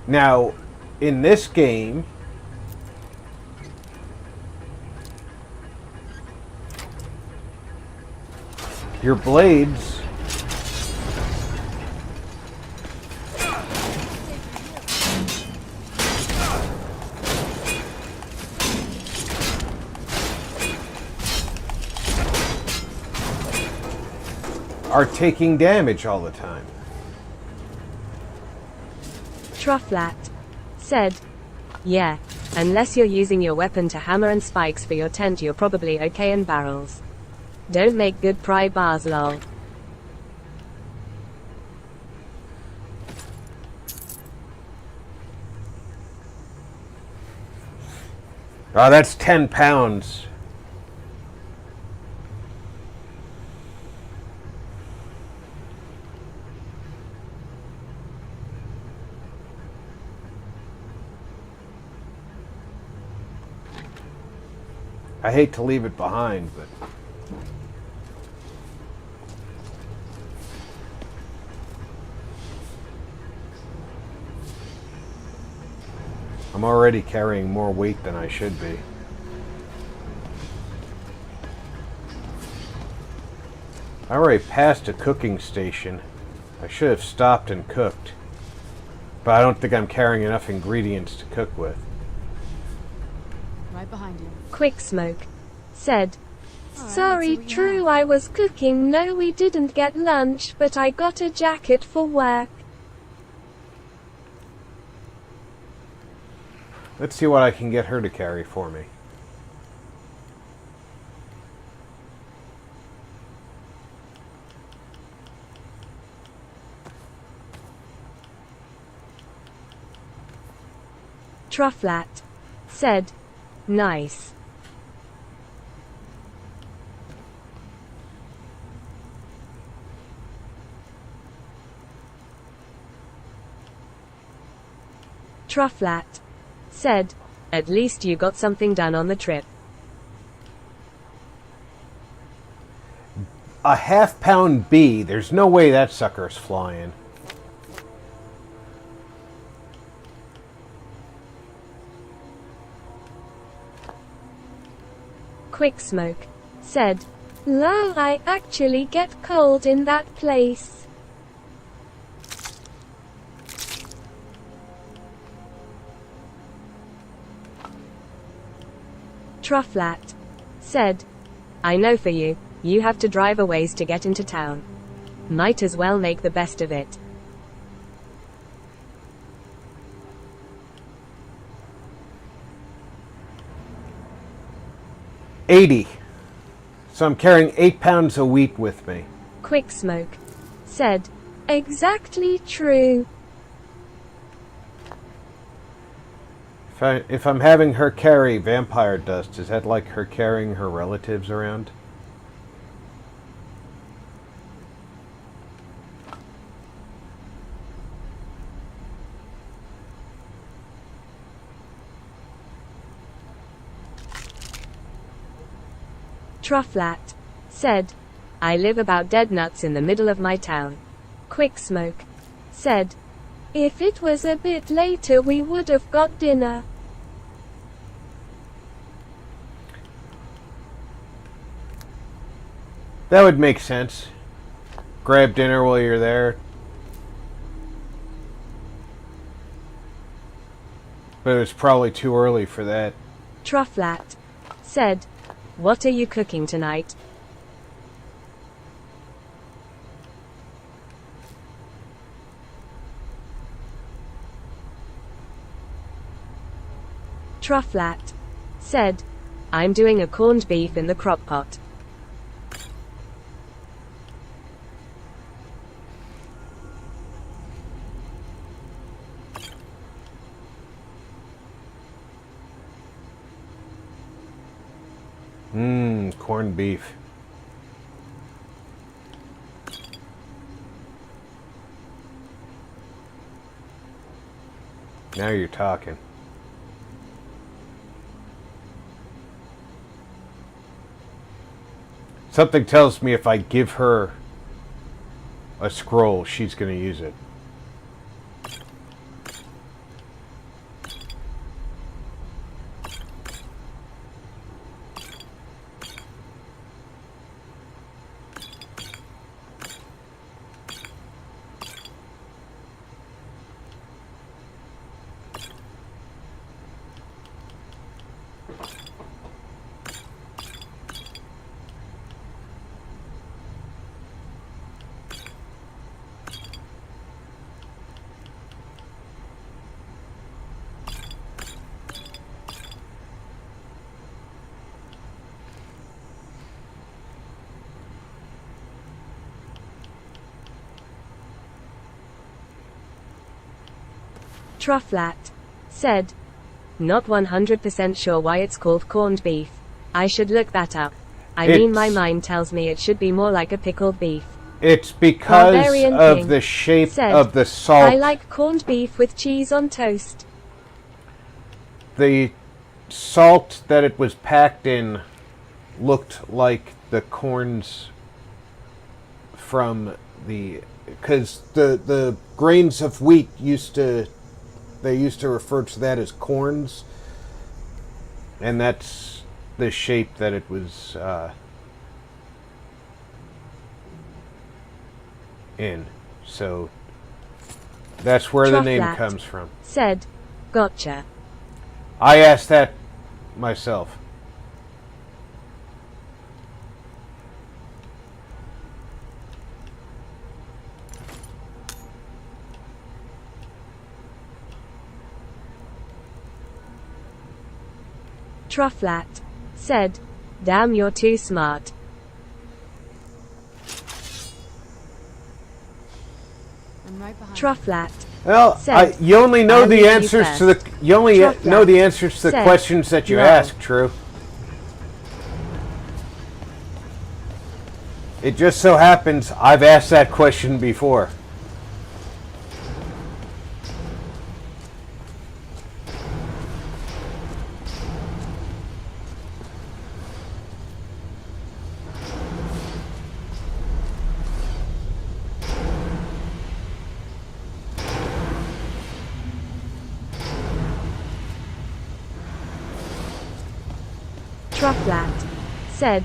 Now, in this game, your blades are taking damage all the time. Trufflat said, "Yeah, unless you're using your weapon to hammer and spikes for your tent, you're probably okay in barrels. Don't make good pry bars, lol." Oh, that's 10 pounds. I hate to leave it behind, but I'm I'm already carrying more weight than I should be. I already passed a cooking station. I should have stopped and cooked. But I don't think I'm carrying enough ingredients to cook with. Right behind you. Quick Smoke said, "Sorry, true, I was cooking. No, we didn't get lunch, but I got a jacket for work." Let's see what I can get her to carry for me. Trufflat said, "Nice." Trufflat said, "At least you got something done on the trip." A half-pound bee? There's no way that sucker's flying. Quick Smoke said, "Lol, I actually get cold in that place." Trufflat said, "I know for you, you have to drive a ways to get into town. Might as well make the best of it." $80. So I'm carrying 8 pounds of wheat with me. Quick Smoke said, "Exactly true." If I'm having her carry vampire dust, is that like her carrying her relatives around? Trufflat said, "I live about dead nuts in the middle of my town." Quick Smoke said, "If it was a bit later we would have got dinner." That would make sense. Grab dinner while you're there. But it was probably too early for that. Trufflat said, "What are you cooking tonight?" Trufflat said, "I'm doing a corned beef in the crock pot." Corned beef. Now you're talking. Something tells me if I give her a scroll, she's going to use it. Trufflat said, "Not 100% sure why it's called corned beef. I should look that up. I mean, my mind tells me it should be more like a pickled beef." It's because Barbarian of King the shape said, of the salt. "I like corned beef with cheese on toast." The salt that it was packed in looked like the corns from the... Because the grains of wheat used to they used to refer to that as corns. And that's the shape that it was in. So that's where the name comes from. Said, gotcha. I asked that myself. Trufflat said, damn, you're too smart. I'm right behind Trufflat. Well, said, you only know I'll the leave you answers to first. the you only Trufflat know the answers to the said, questions that you no. ask, True. It just so happens I've asked that question before. Trufflat said,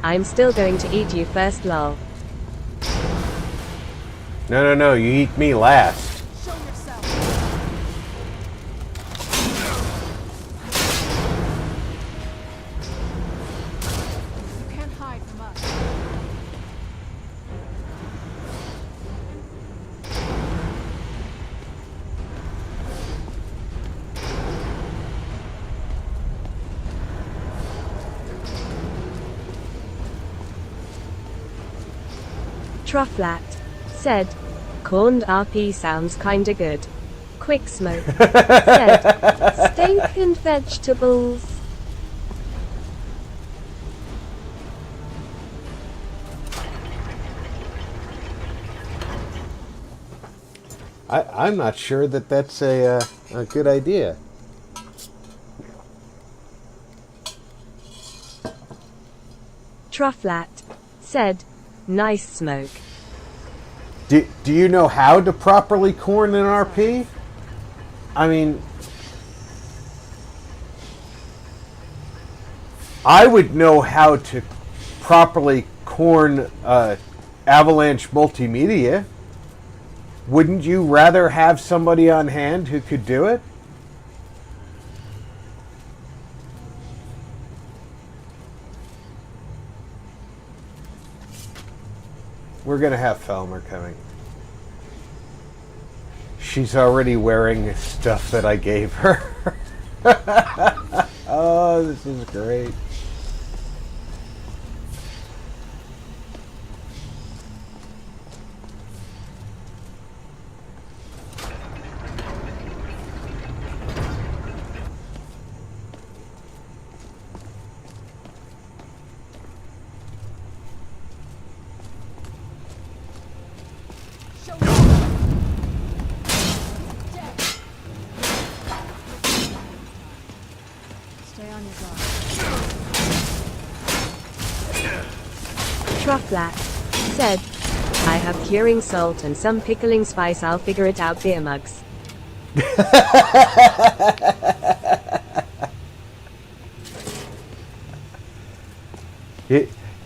I'm still going to eat you first, lol. No, you eat me last. Show yourself. You can't hide from us. Trufflat said, corned RP sounds kinda good. Quick Smoke said, steak and vegetables. I'm not sure that that's a good idea. Trufflat said, nice smoke. Do you know how to properly corn an RP? I mean, I would know how to properly corn Avalanche Multimedia. Wouldn't you rather have somebody on hand who could do it? We're going to have Felmer coming. She's already wearing stuff that I gave her. Oh, this is great. Stay on your guard. Trufflat said, I have curing salt and some pickling spice, I'll figure it out, beer mugs.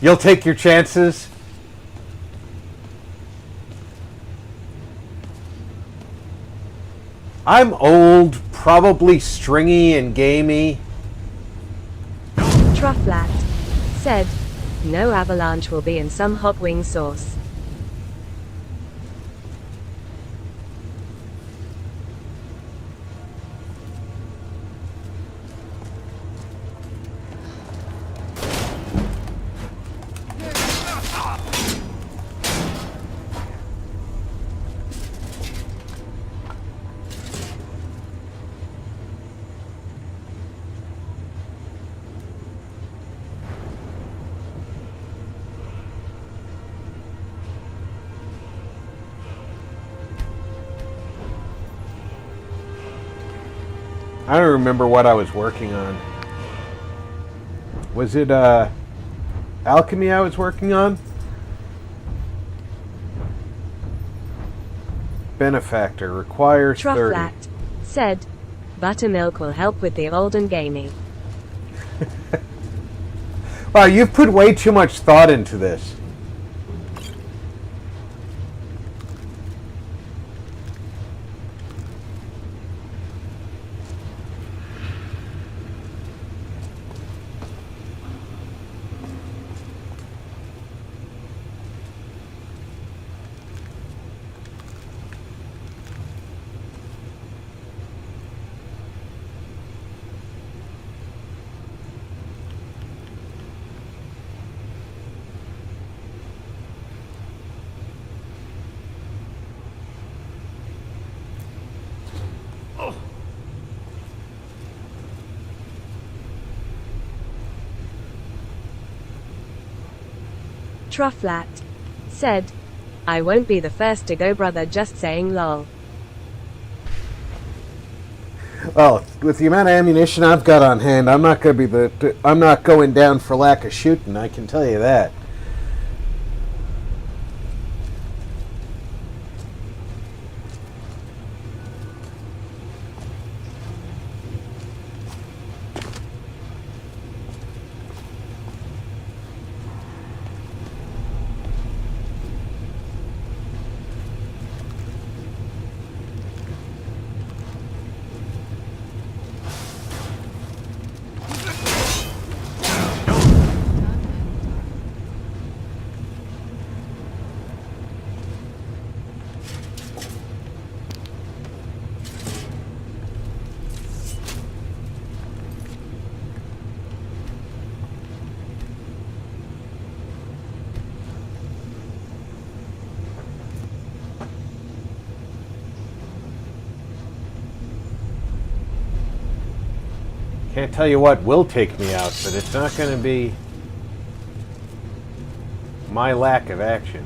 You'll take your chances? I'm old, probably stringy and gamey. Trufflat said, no, avalanche will be in some hot wing sauce. I don't remember what I was working on. Was it alchemy I was working on? Benefactor requires 30. Trufflat said, "Buttermilk will help with the old and gamey." Wow, you've put way too much thought into this. Trufflat said, "I won't be the first to go, brother, just saying lol." Well, with the amount of ammunition I've got on hand, I'm not going down for lack of shooting, I can tell you that. Can't tell you what will take me out, but it's not going to be my lack of action.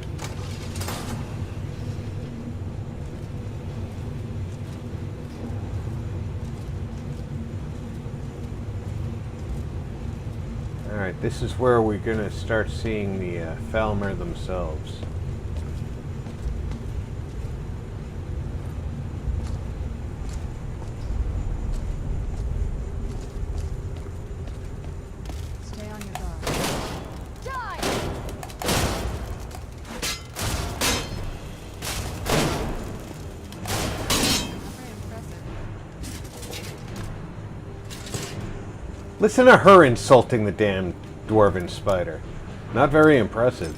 Alright, this is where we're going to start seeing the Falmer themselves. Listen to her insulting the damn dwarven spider. Not very impressive.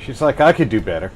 She's like, I could do better.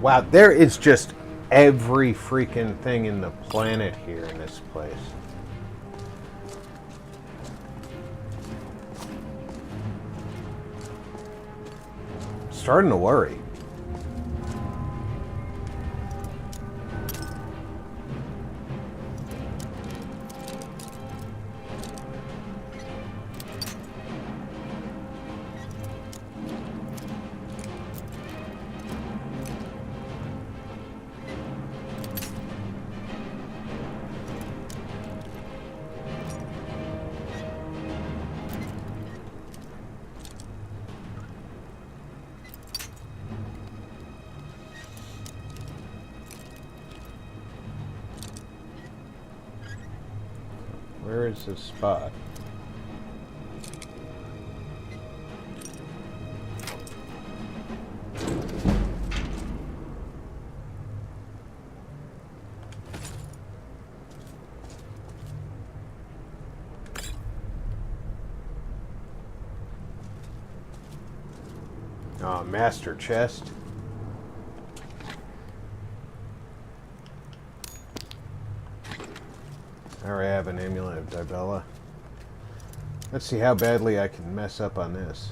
Wow, there is just every freaking thing in the planet here in this place. Starting to worry. Where is this spot? Oh, master chest. I already have an amulet of Dibella. Let's see how badly I can mess up on this.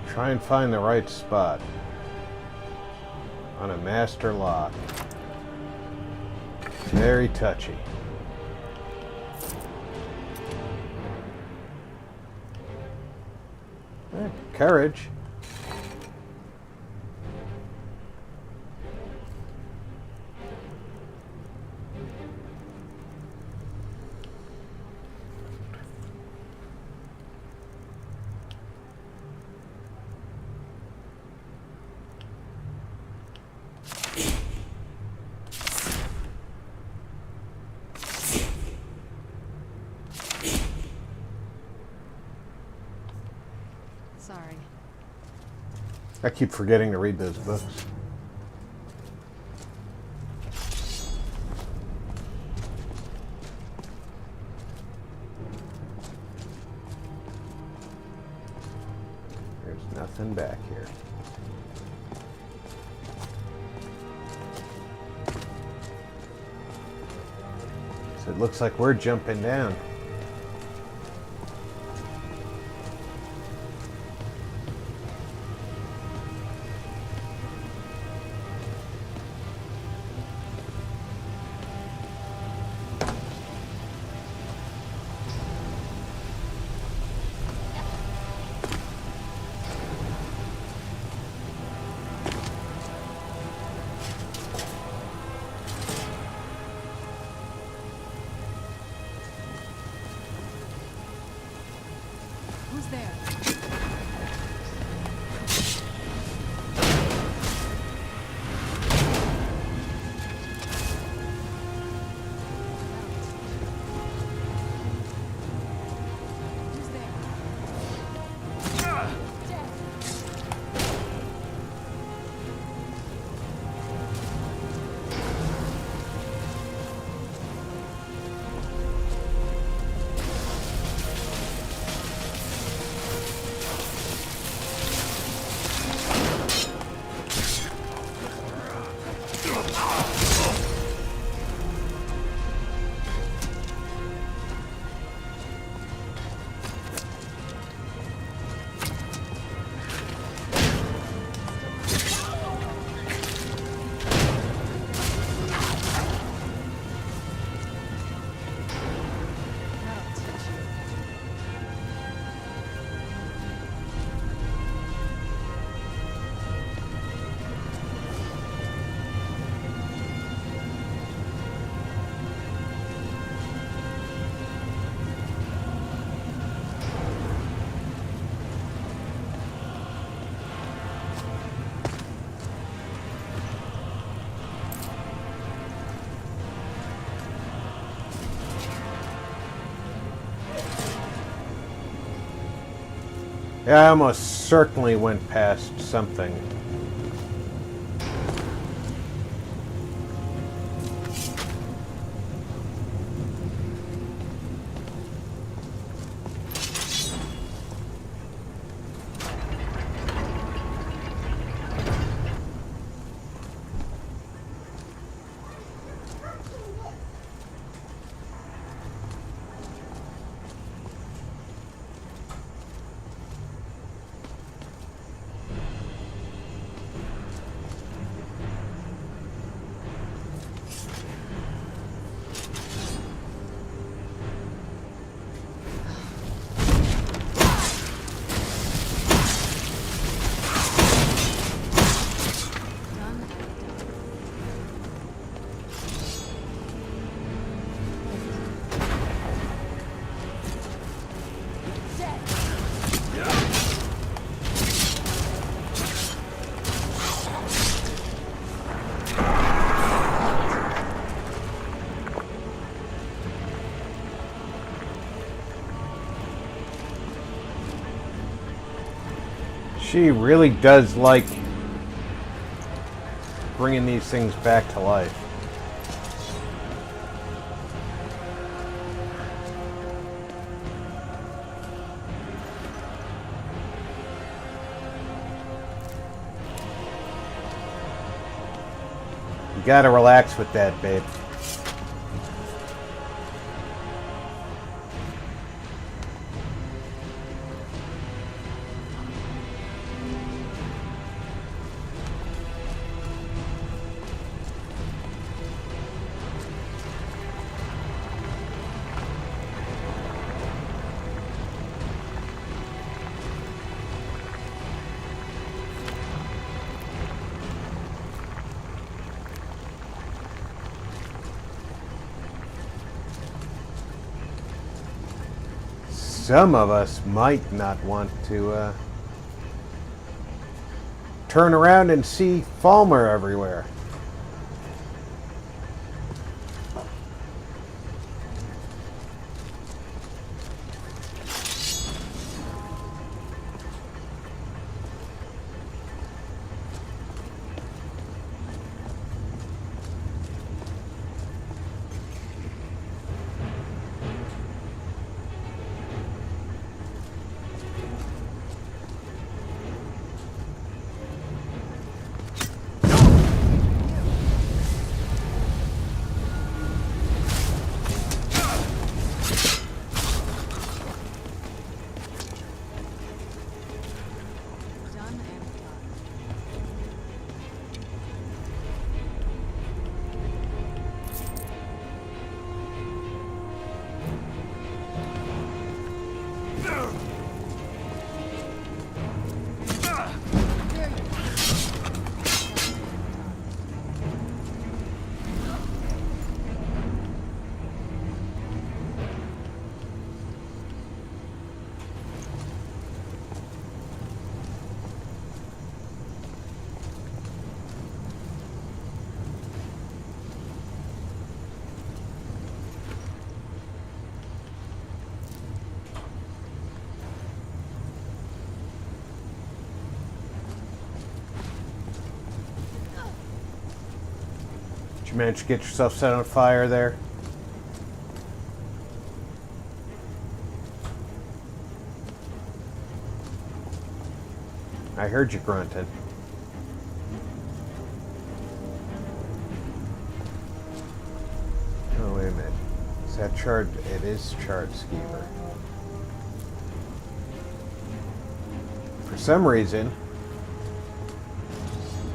Try and find the right spot on a master lock. Very touchy. Courage. Sorry. I keep forgetting to read those books. There's nothing back here. So it looks like we're jumping down. Who's there? Yeah, I almost certainly went past something. She really does like bringing these things back to life. You gotta relax with that, babe. Some of us might not want to turn around and see Falmer everywhere. Did you manage to get yourself set on fire there? I heard you grunting. Oh, wait a minute. Is that charred? It is charred skeever. For some reason,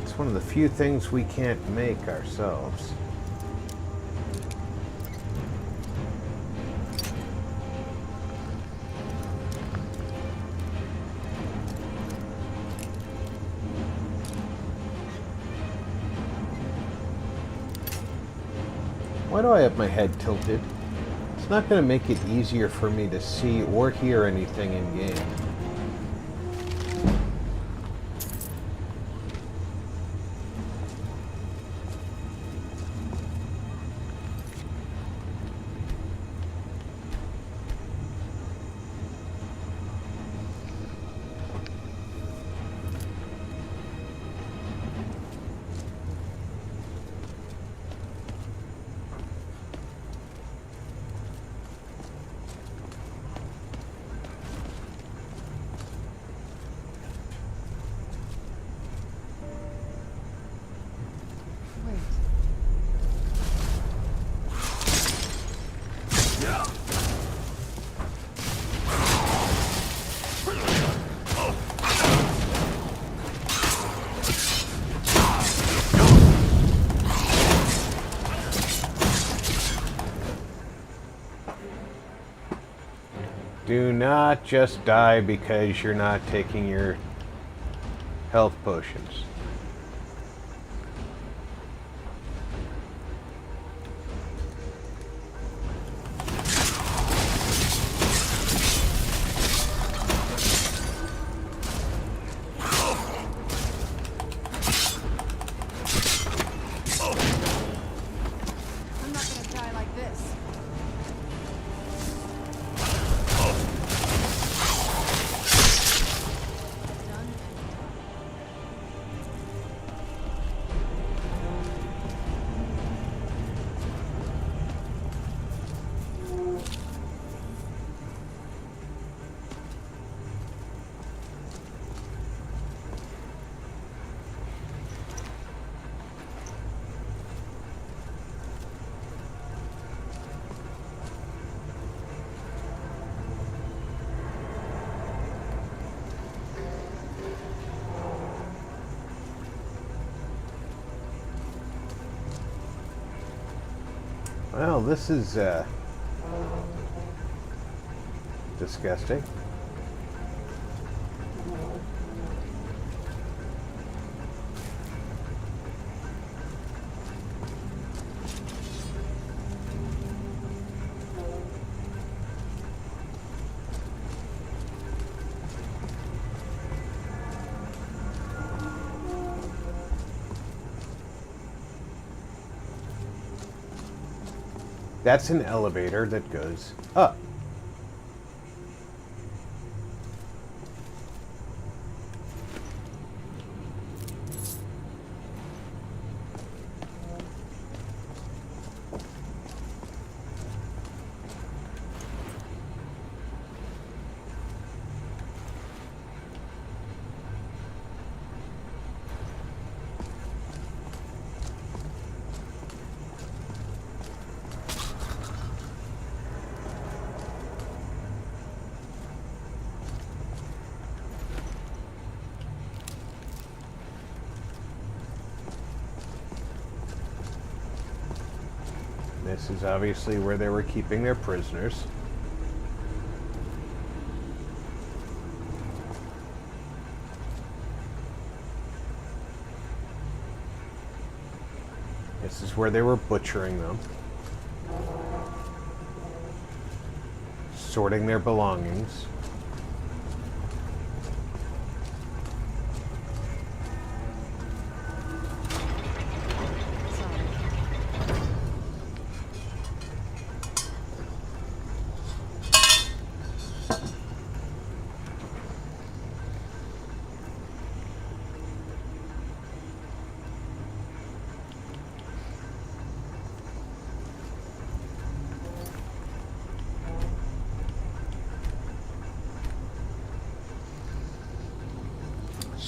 it's one of the few things we can't make ourselves. Why do I have my head tilted? It's not going to make it easier for me to see or hear anything in game. Do not just die because you're not taking your health potions. I'm not gonna die like this. Well, this is disgusting. That's an elevator that goes up. This is obviously where they were keeping their prisoners. This is where they were butchering them. Sorting their belongings.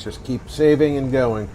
Just keep saving and going.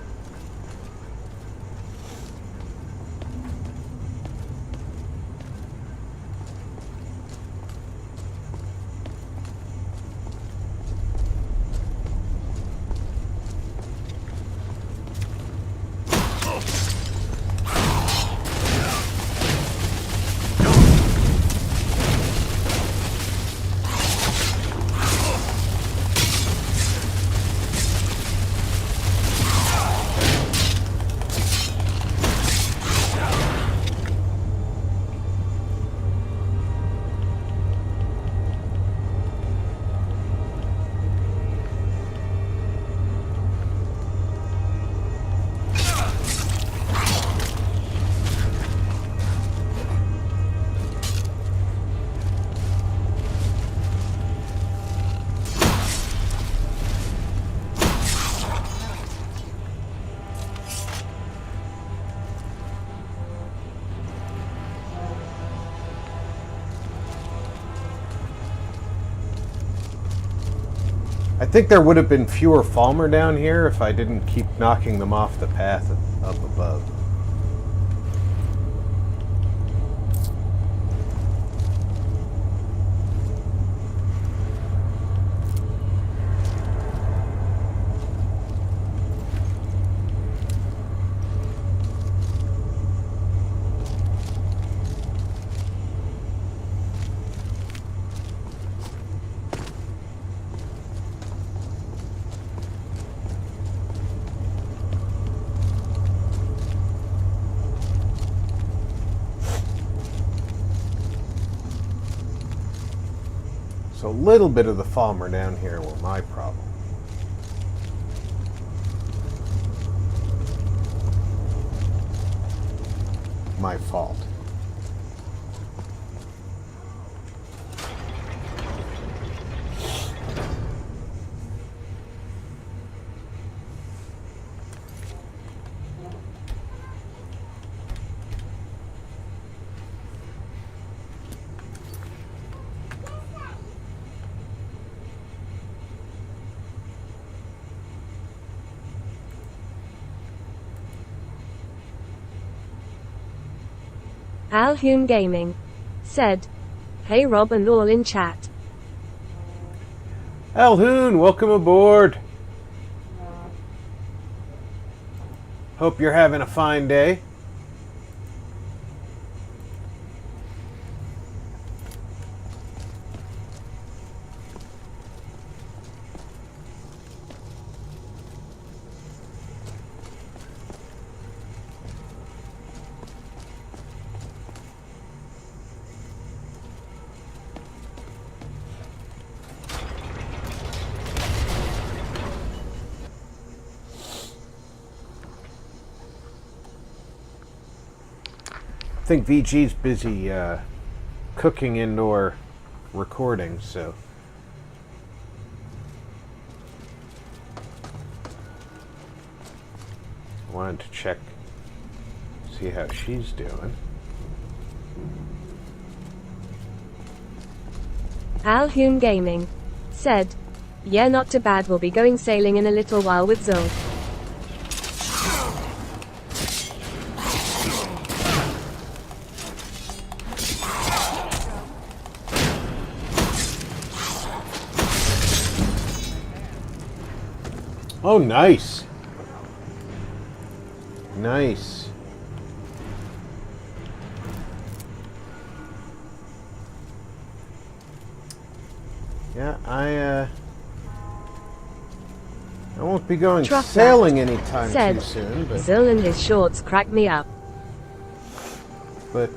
I think there would have been fewer Falmer down here if I didn't keep knocking them off the path up above. So a little bit of the Falmer down here were my problem. My fault. Alhune Gaming said, "Hey Rob and all in chat." Alhune, welcome aboard. Hope you're having a fine day. I think VG's busy cooking indoor recording, so I wanted to check, see how she's doing. Alhune Gaming said, "Yeah, not too bad. We'll be going sailing in a little while with Zul." Oh, nice. Nice. Yeah, I won't be going sailing anytime too soon, but Zul and his shorts crack me up. But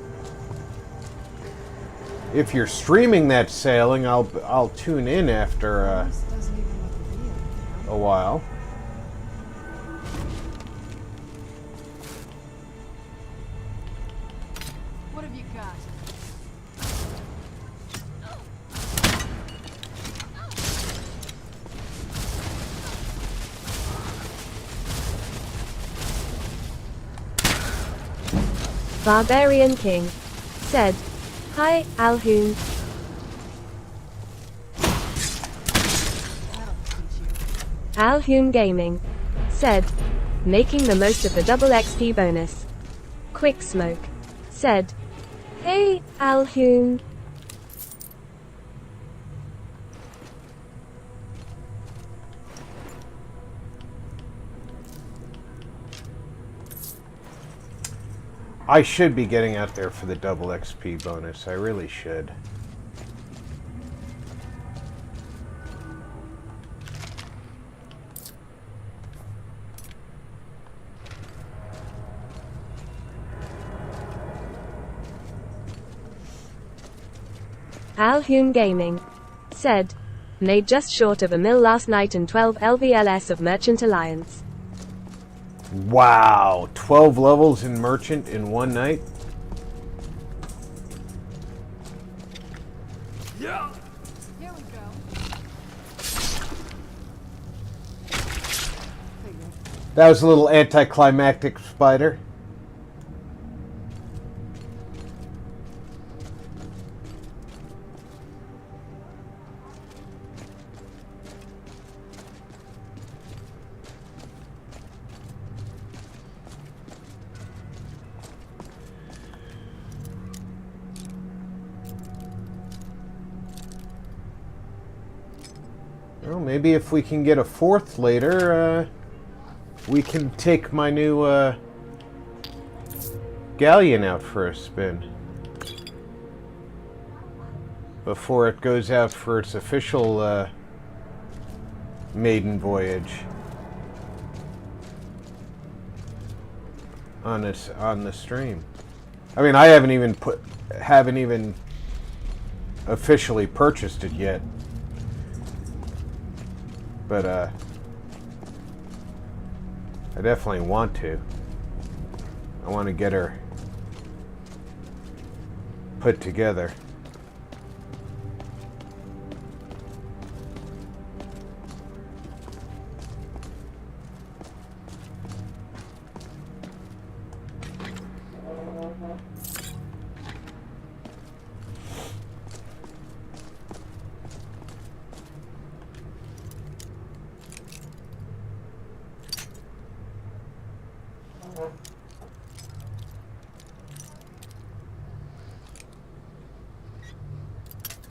if you're streaming that sailing, I'll tune in after a while. What have you got? Barbarian King said, "Hi, Alhune." Alhune Gaming said, "Making the most of the double XP bonus." Quick Smoke said, "Hey, Alhune." I should be getting out there for the double XP bonus. I really should. Alhune Gaming said, "Made just short of $1 million last night and 12 LVLS of Merchant Alliance." Wow, 12 levels in Merchant in one night? Yeah. Here we go. That was a little anticlimactic, Spider. Well, maybe if we can get a fourth later, we can take my new galleon out for a spin before it goes out for its official maiden voyage on the stream. I mean, I haven't even officially purchased it yet. but I definitely want to. I want to get her put together.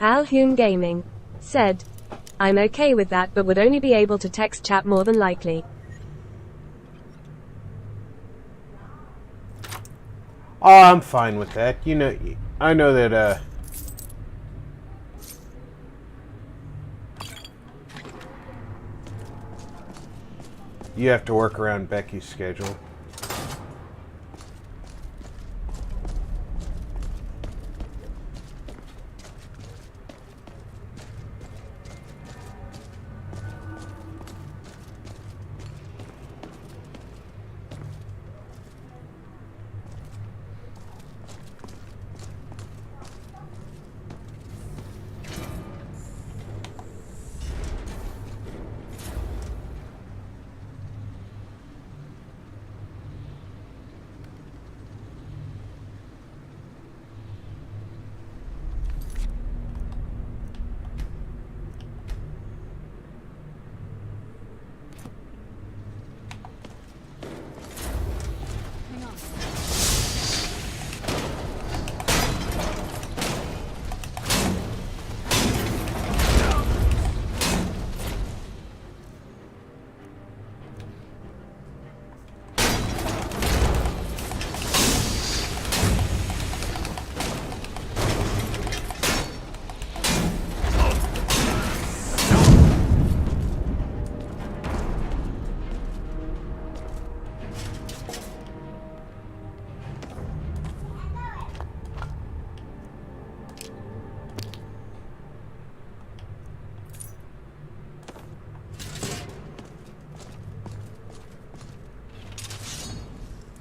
Alhune Gaming said, I'm okay with that, but would only be able to text chat more than likely. Oh, I'm fine with that. You know, I know that, you have to work around Becky's schedule.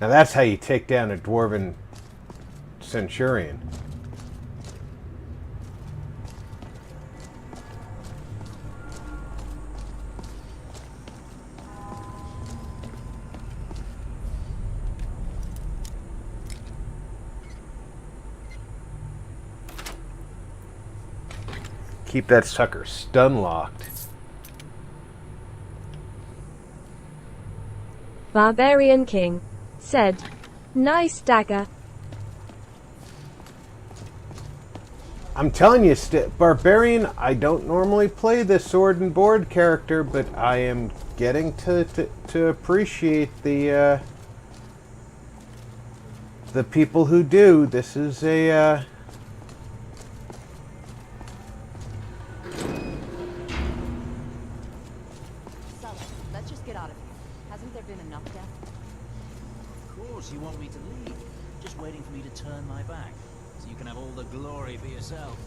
Now that's how you take down a dwarven centurion. Keep that sucker stun locked. Barbarian King said, nice dagger. I'm telling you, Barbarian, I don't normally play the sword and board character, but I am getting to appreciate the people who do. This is a Sully, let's just get out of here. Hasn't there been enough death? Of course you want me to leave. Just waiting for me to turn my back, so you can have all the glory for yourself.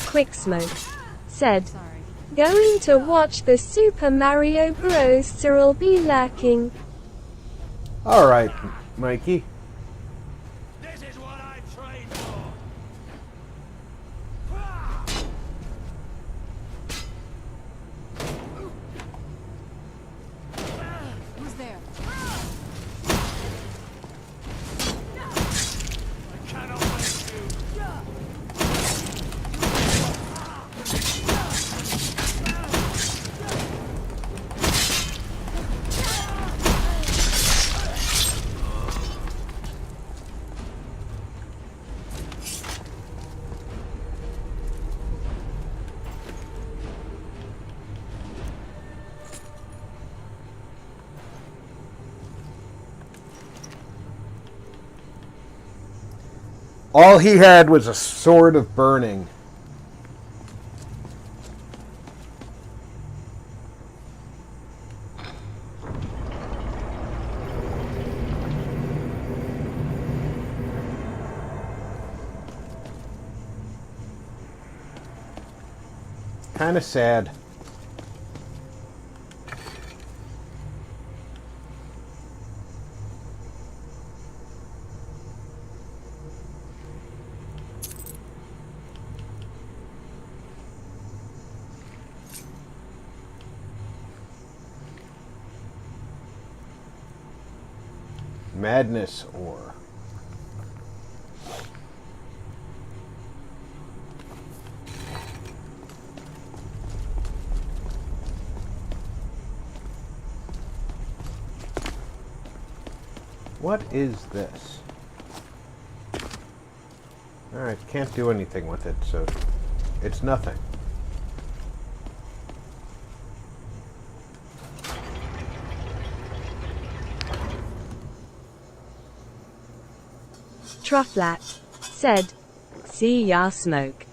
Quick Smoke said, going to watch the Super Mario Bros. Cyril be lurking. alright, Mikey. This is what I trained for. Who's there? I cannot let you. All he had was a sword of burning. Kind of sad. Madness ore. What is this? Alright, can't do anything with it, so it's nothing. Trufflat said, "See ya smoke."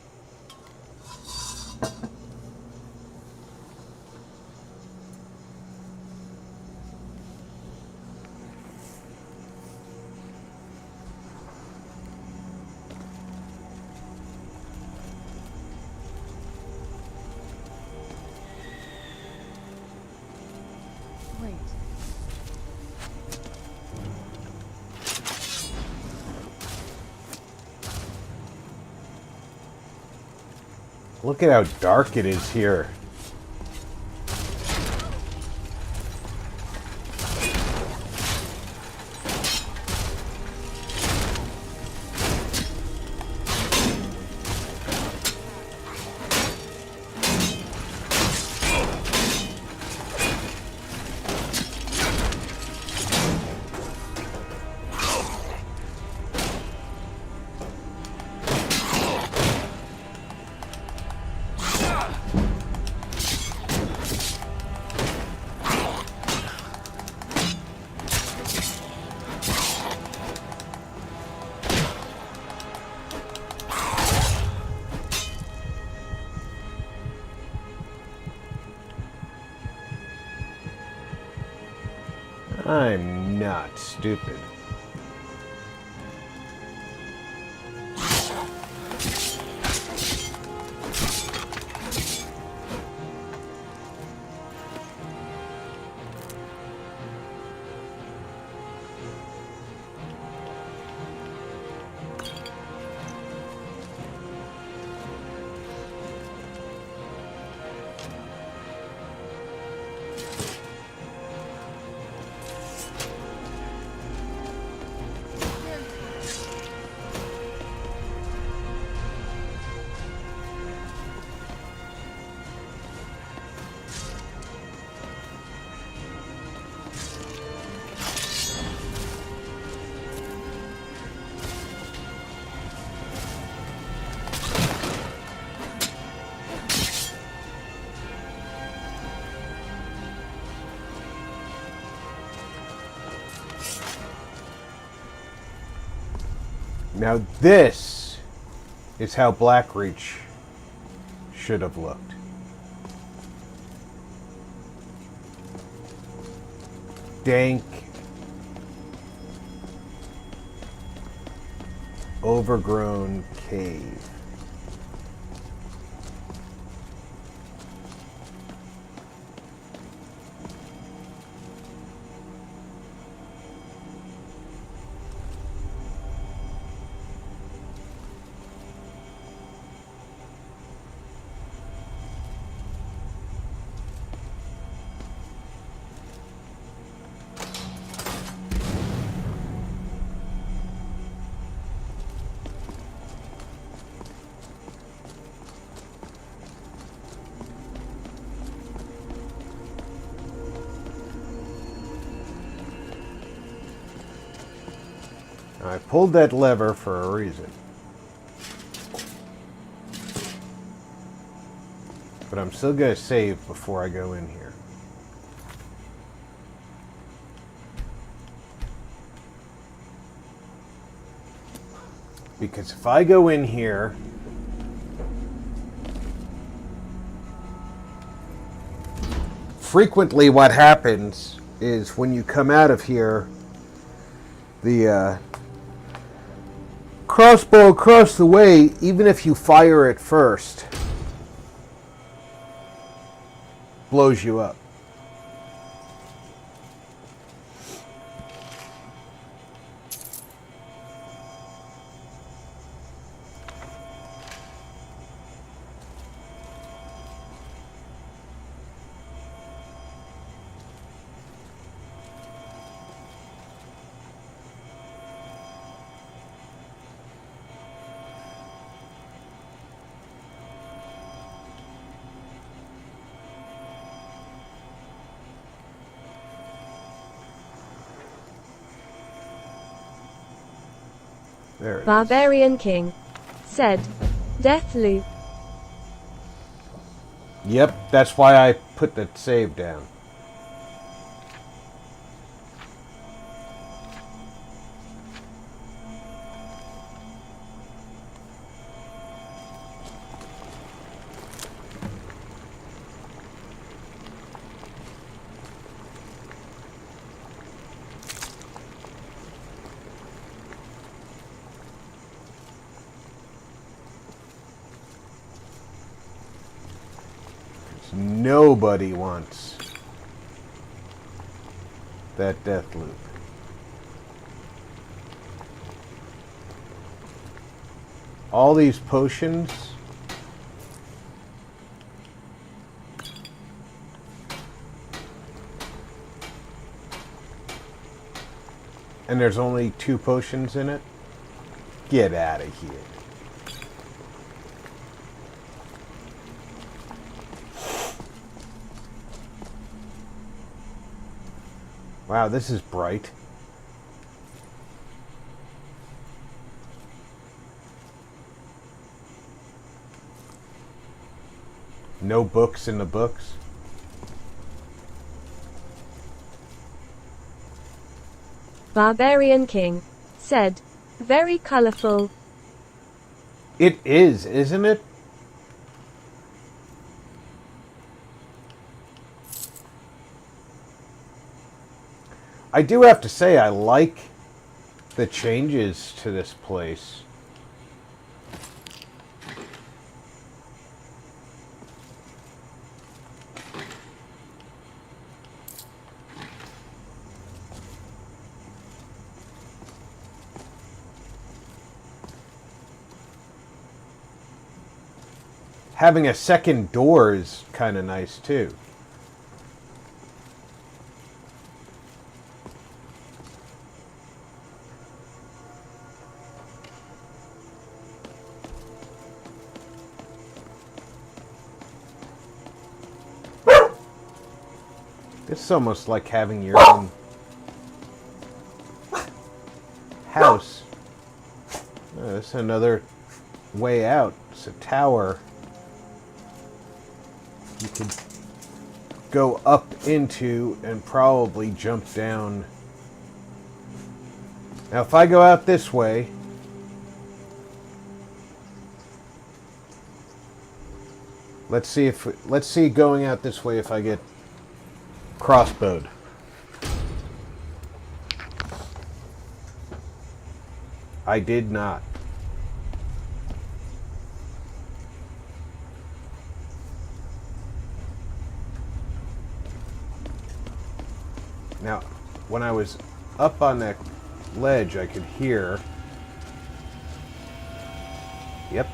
Wait. Look at how dark it is here. I'm not stupid. Now this is how Blackreach should have looked. Dank, overgrown cave. I pulled that lever for a reason. But I'm still going to save before I go in here. Because if I go in here, frequently what happens is when you come out of here, the crossbow across the way, even if you fire it first, blows you up. There it is. Barbarian King said, Death loop. Yep, that's why I put the save down. Nobody wants that death loop. All these potions. And there's only 2 potions in it? Get out of here. Wow, this is bright. No books in the books. Barbarian King said, very colorful. It is, isn't it? I do have to say, I like the changes to this place. Having a second door is kind of nice too. It's almost like having your own house. That's another way out. It's a tower. You could go up into and probably jump down. Now if I go out this way, let's see going out this way if I get crossbowed. I did not. Now, when I was up on that ledge, I could hear. Yep.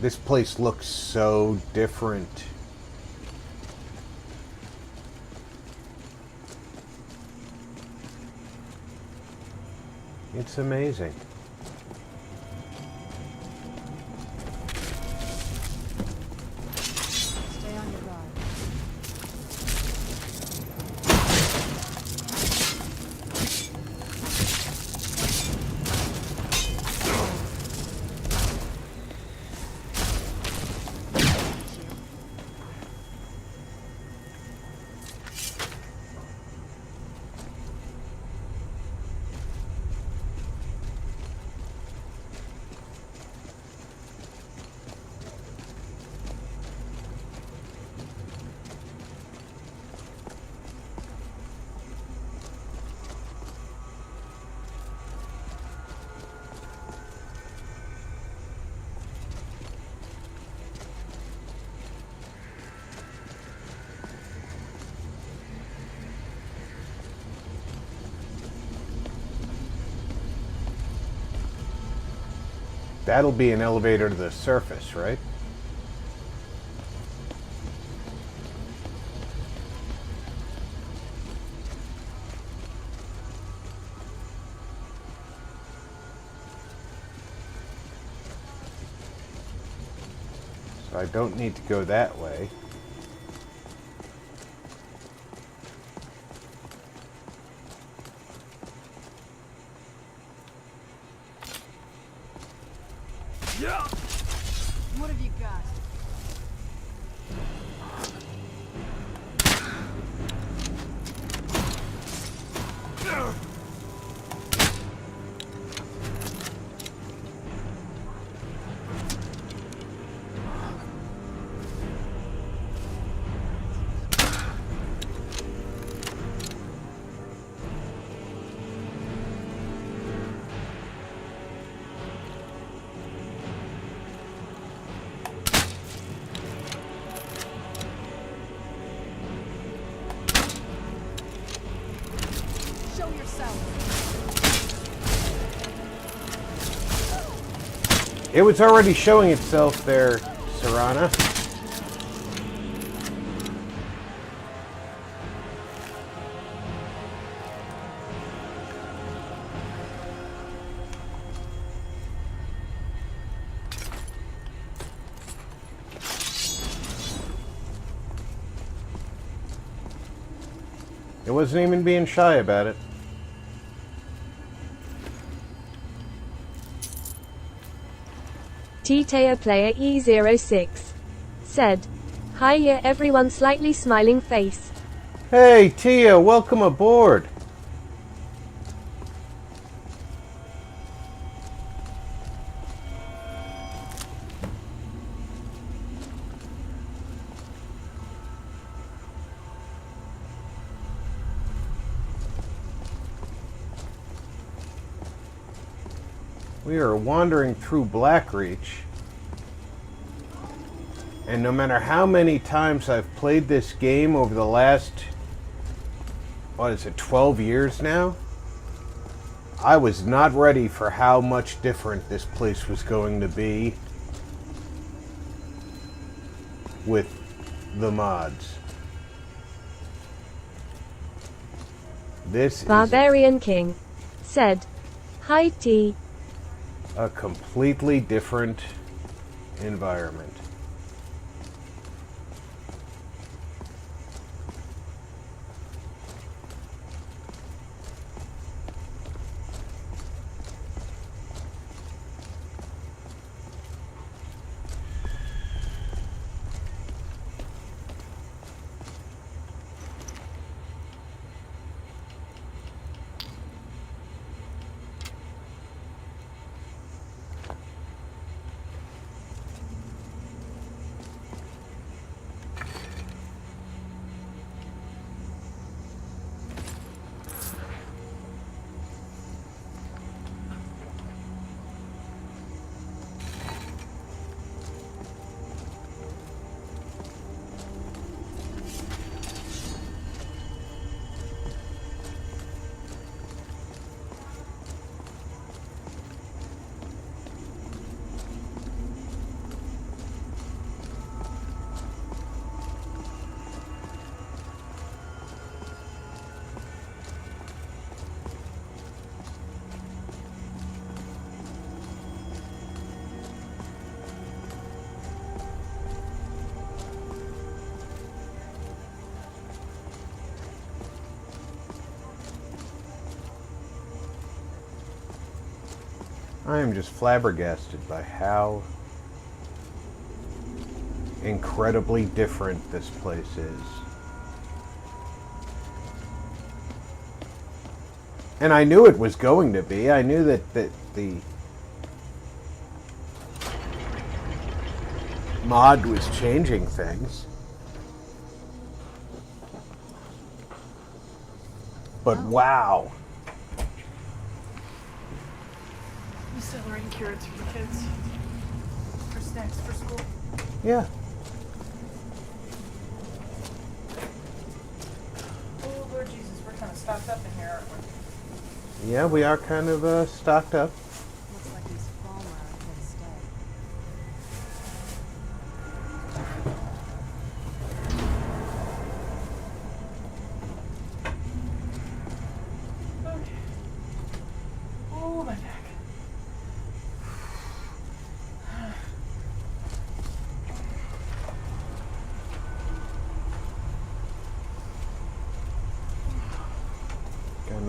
This place looks so different. It's amazing. Stay on your guard. That'll be an elevator to the surface, right? So I don't need to go that way. What have you got? Show yourself. It was already showing itself there, Serana. It wasn't even being shy about it. T-Taya player E06 said, "Hiya everyone, slightly smiling face." Hey, Tia, welcome aboard. We are wandering through Blackreach, and no matter how many times I've played this game over the last, 12 years now, I was not ready for how much different this place was going to be with the mods. This Barbarian King said, "Hi T." A completely different environment. I am just flabbergasted by how incredibly different this place is. And I knew it was going to be. I knew that the mod was changing things. But wow. You still writing carrots for the kids? For snacks for school? Yeah. Oh, Lord Jesus, we're kind of stocked up in here, aren't we? Yeah, we are kind of stocked up. Looks like these fall marathons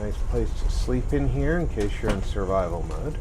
Nice place to sleep in here in case you're in survival mode.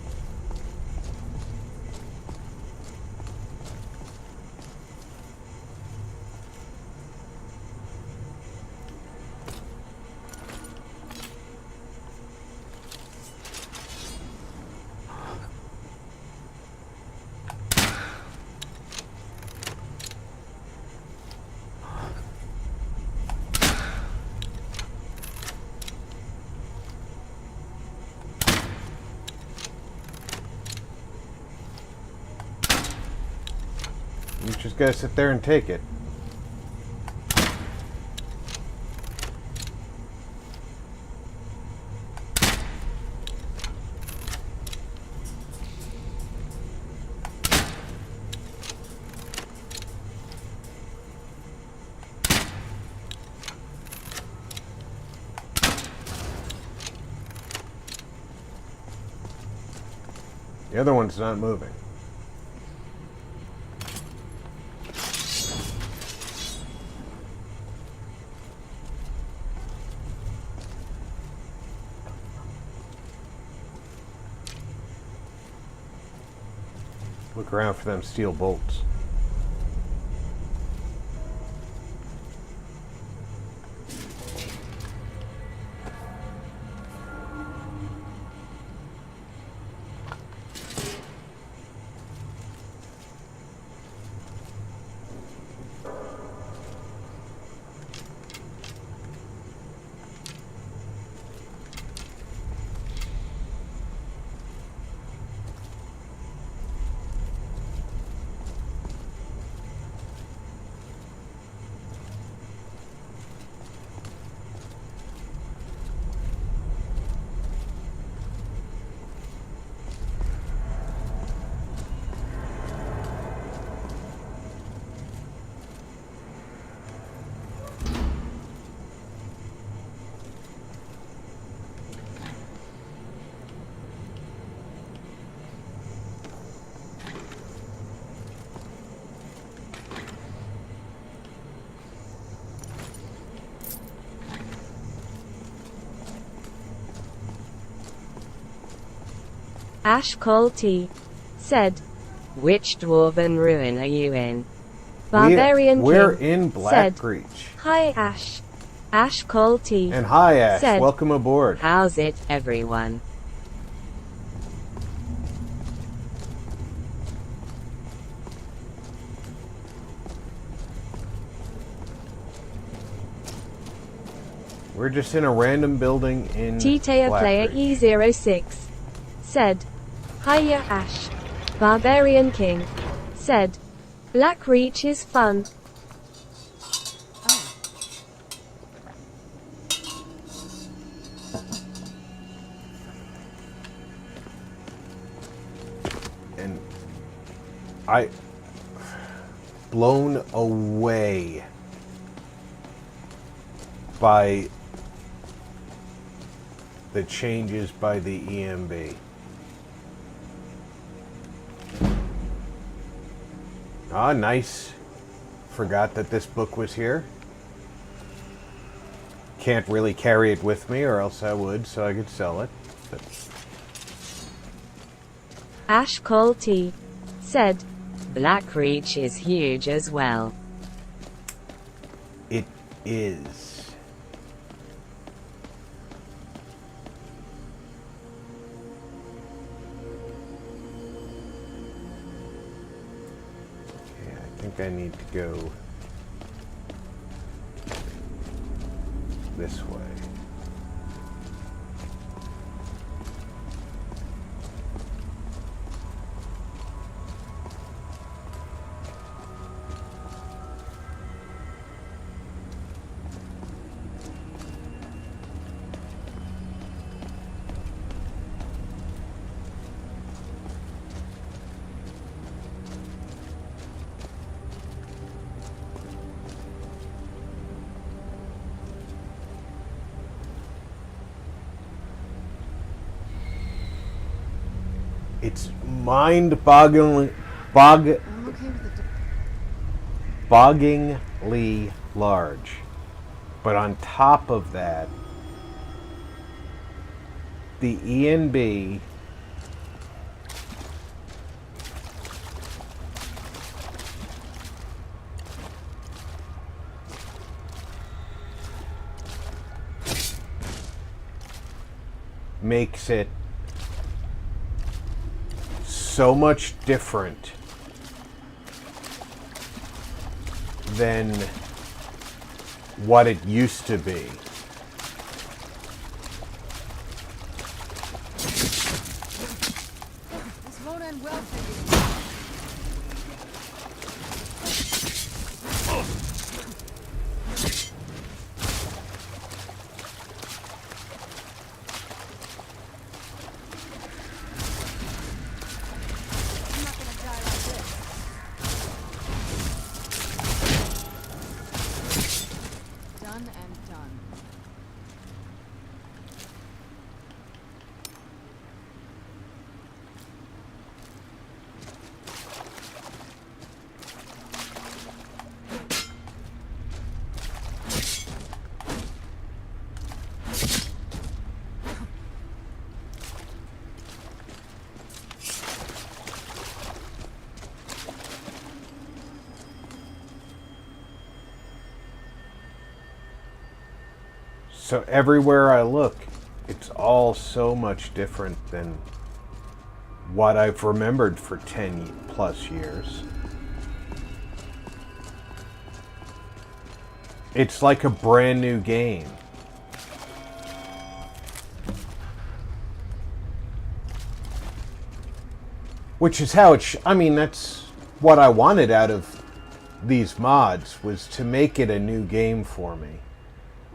You just gotta sit there and take it. The other one's not moving. Look around for them steel bolts. Ash Colty said, "Which dwarven ruin are you in?" Barbarian We're King in said, Blackreach. "Hi Ash." Ash Colty And hi Ash, said, welcome aboard. "How's it, everyone?" We're just in a random building in T-Tayer Player Blackreach. E06 said, "Hiya Ash." Barbarian King said, "Blackreach is fun." And blown away by the changes by the EMB. Ah, nice. Forgot that this book was here. Can't really carry it with me, or else I would, so I could sell it. But Ash Colty said, "Blackreach is huge as well." it is. I think I need to go this way. It's mind-bogglingly large. But on top of that, the ENB makes it so much different than what it used to be. This won't end well for you. I'm not gonna die like this. Done and done. So everywhere I look, it's all so much different than what I've remembered for 10 plus years. It's like a brand new game. Which is how it I mean, that's what I wanted out of these mods, was to make it a new game for me.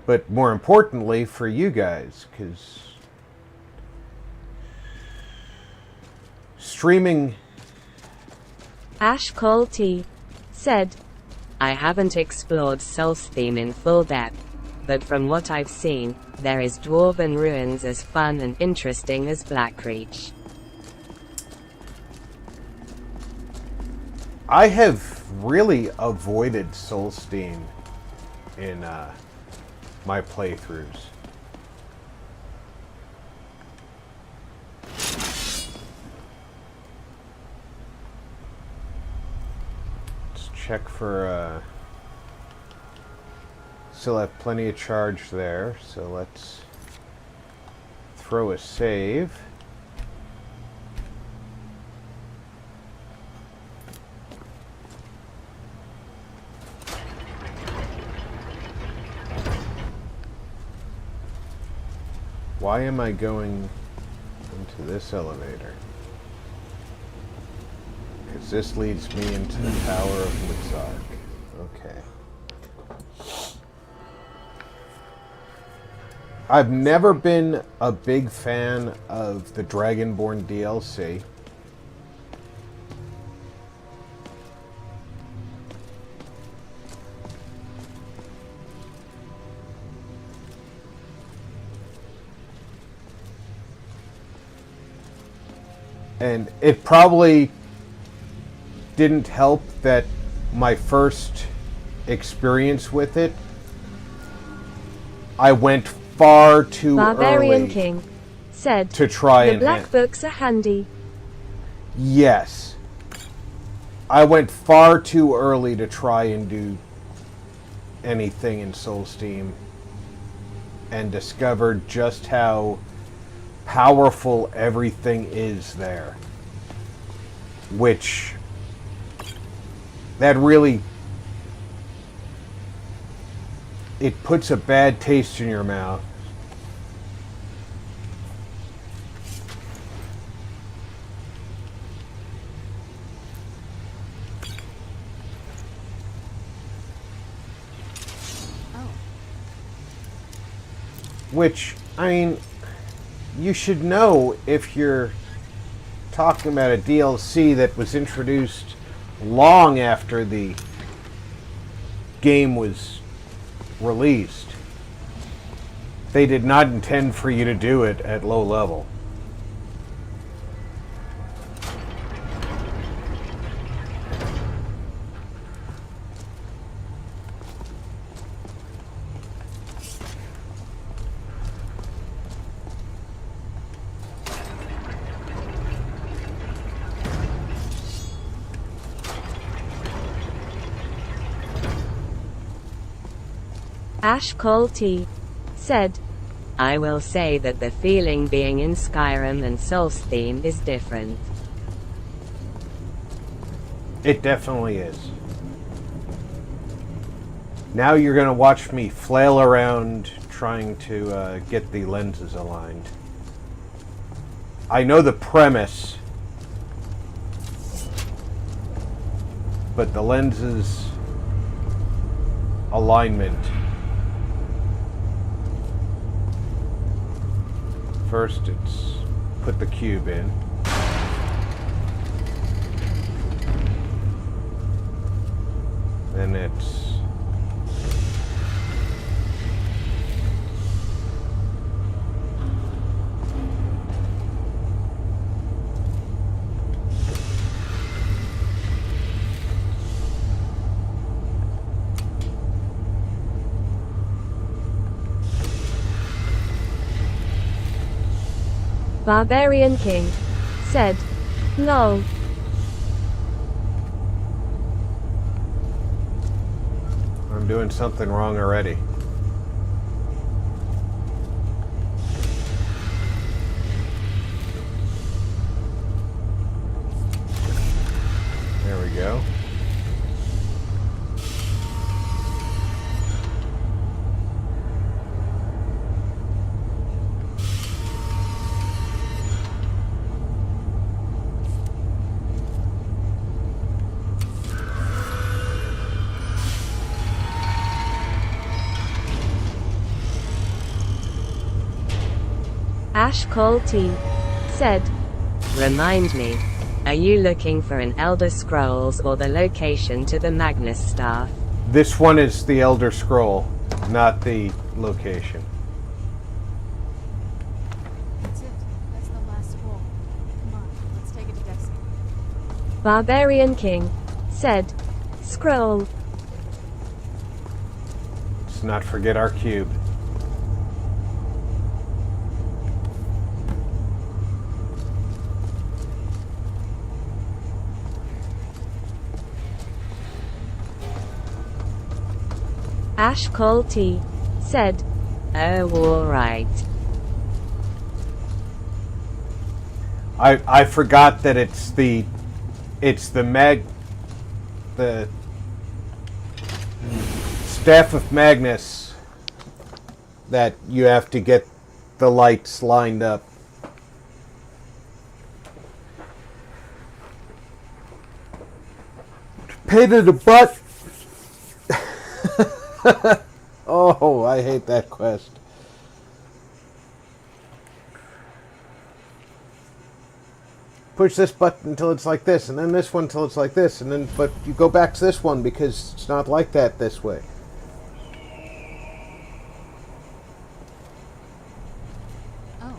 But more importantly, for you guys, because streaming... Ash Colty said, I haven't explored Solstheim in full depth, but from what I've seen, there is Dwarven Ruins as fun and interesting as Blackreach. I have really avoided Solstheim in my playthroughs. Let's check for still have plenty of charge there, so let's throw a save. Why am I going into this elevator? Because this leads me into the Tower of Mizark. Okay. I've never been a big fan of the Dragonborn DLC. And it probably didn't help that my first experience with it, I went far too Barbarian early King said, to try the and black books are handy. Yes. I went far too early to try and do anything in Solstheim, and discovered just how powerful everything is there. Which, that really, it puts a bad taste in your mouth. Which, I mean, you should know if you're talking about a DLC that was introduced long after the game was released. They did not intend for you to do it at low level. Ashkolti said, I will say that the feeling being in Skyrim and Solstheim is different. It definitely is. Now you're going to watch me flail around trying to get the lenses aligned. I know the premise, but the lenses alignment. First, it's put the cube in. Then it's Barbarian King said, lol. I'm doing something wrong already. There we go. Ashkolti said, Remind me, are you looking for an Elder Scrolls or the location to the Magnus Staff? This one is the Elder Scroll, not the location. That's it. That's the last scroll. Come on, let's take it to Dexter. Barbarian King said, scroll. Let's not forget our cube. Ashkolti said, oh, alright. I forgot that it's the Staff of Magnus that you have to get the lights lined up. Pain in the butt. Oh, I hate that quest. Push this button until it's like this, and then this one until it's like this, and then but you go back to this one because it's not like that this way. Oh.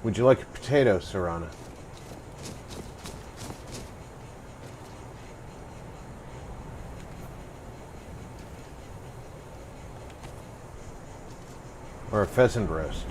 Would you like a potato, Serana? Or a pheasant roast?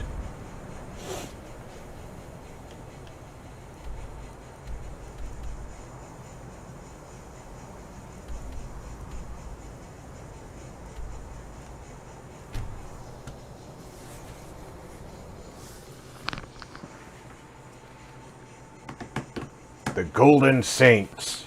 The Golden Saints.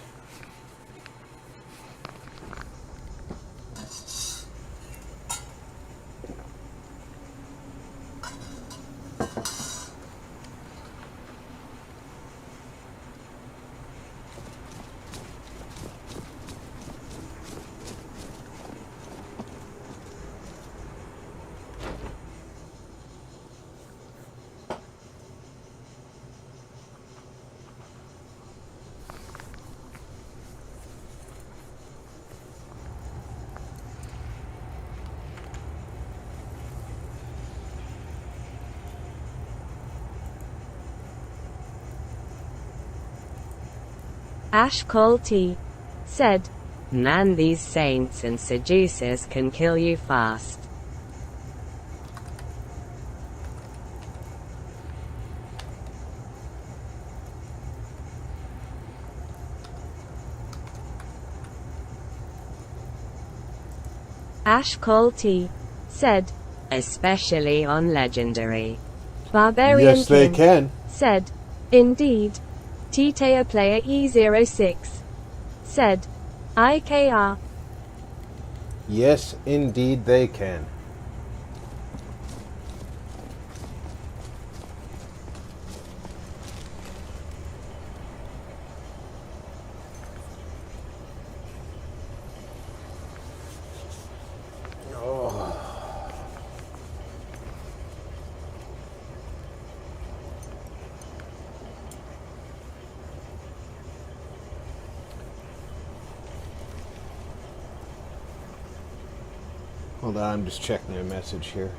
Ashkolti said, Man, these saints and seducers can kill you fast. Ash Cole T said, especially on Legendary. Barbarian Yes, they King can. said, indeed. T-Tayer Player E06 said, IKR. Yes, indeed they can. Hold on, I'm just checking a message here.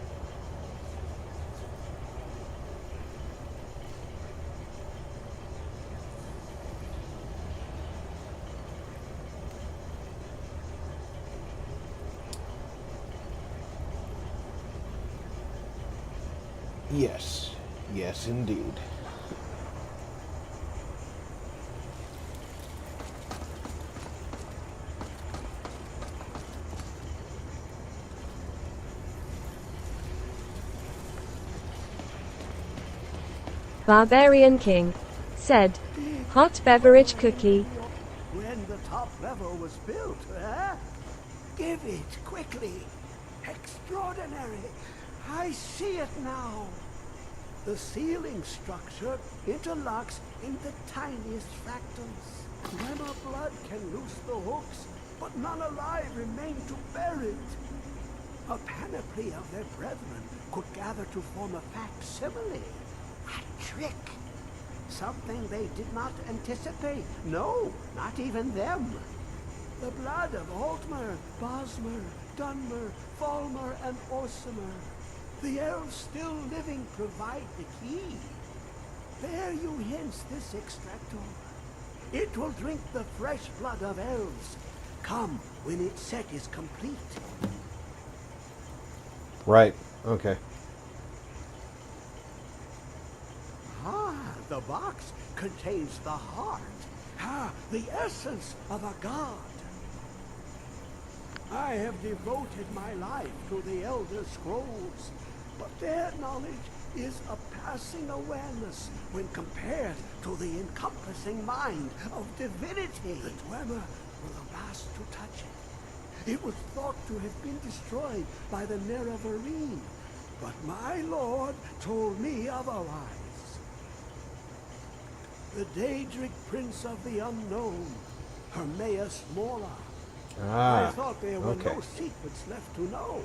Yes. Yes, indeed. Barbarian King said, hot beverage cookie. When the top level was built, Give it quickly. Extraordinary. I see it now. The ceiling structure interlocks in the tiniest fractals. Glimmer blood can loose the hooks, but none alive remain to bear it. A panoply of their brethren could gather to form a facsimile. A trick. Something they did not anticipate. No, not even them. The blood of Altmer, Bosmer, Dunmer, Falmer, and Orsimer. The elves still living provide the key. Bear you hence this extractor. It will drink the fresh blood of elves. Come when its set is complete. Right, okay. The box contains the heart. The essence of a god. I have devoted my life to the Elder Scrolls, but their knowledge is a passing awareness when compared to the encompassing mind of divinity. The Dwemer were the last to touch it. It was thought to have been destroyed by the Nerevarine, but my lord told me otherwise. The Daedric Prince of the Unknown, Hermaeus Mora. I thought there were no secrets left to know,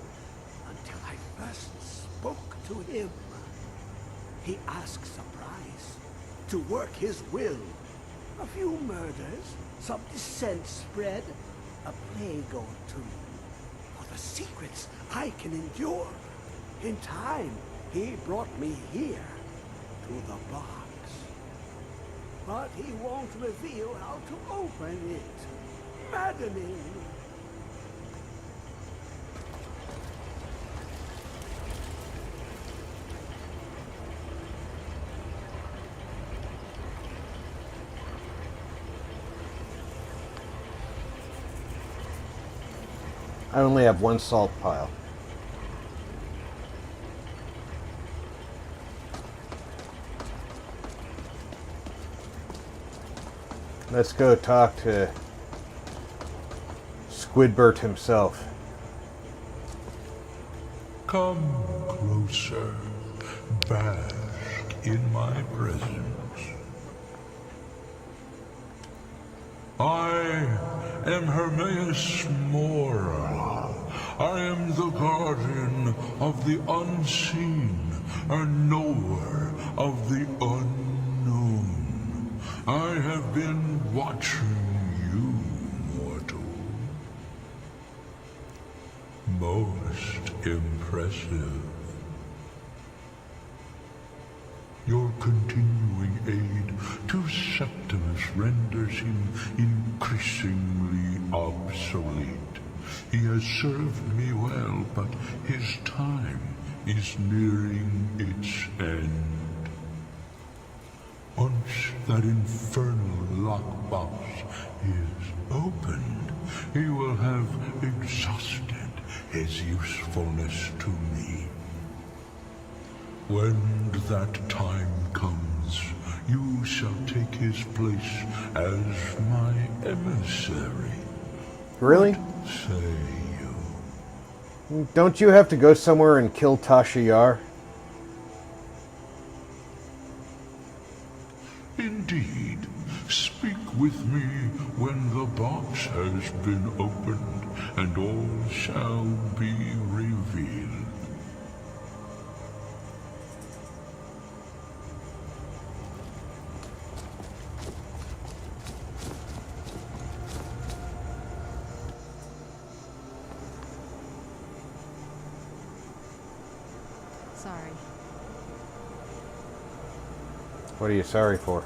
until I first spoke to him. He asks a price, to work his will. A few murders, some dissent spread, a plague or two. For the secrets I can endure. In time, he brought me here, to the box. But he won't reveal how to open it. Maddening. I only have one salt pile. Let's go talk to Squidbert himself. Come closer, bask in my presence. I am Hermaeus Mora. I am the guardian of the unseen, a knower of the unknown. I have been watching you, mortal. Most impressive. Your continuing aid to Septimus renders him increasingly obsolete. He has served me well, but his time is nearing its end. Once that infernal lockbox is opened, he will have exhausted his usefulness to me. When that time comes, you shall take his place as my emissary. Really? What say you? Don't you have to go somewhere and kill Tasha Yar? Indeed. Speak with me when the box has been opened, and all shall be revealed. Sorry. What are you sorry for?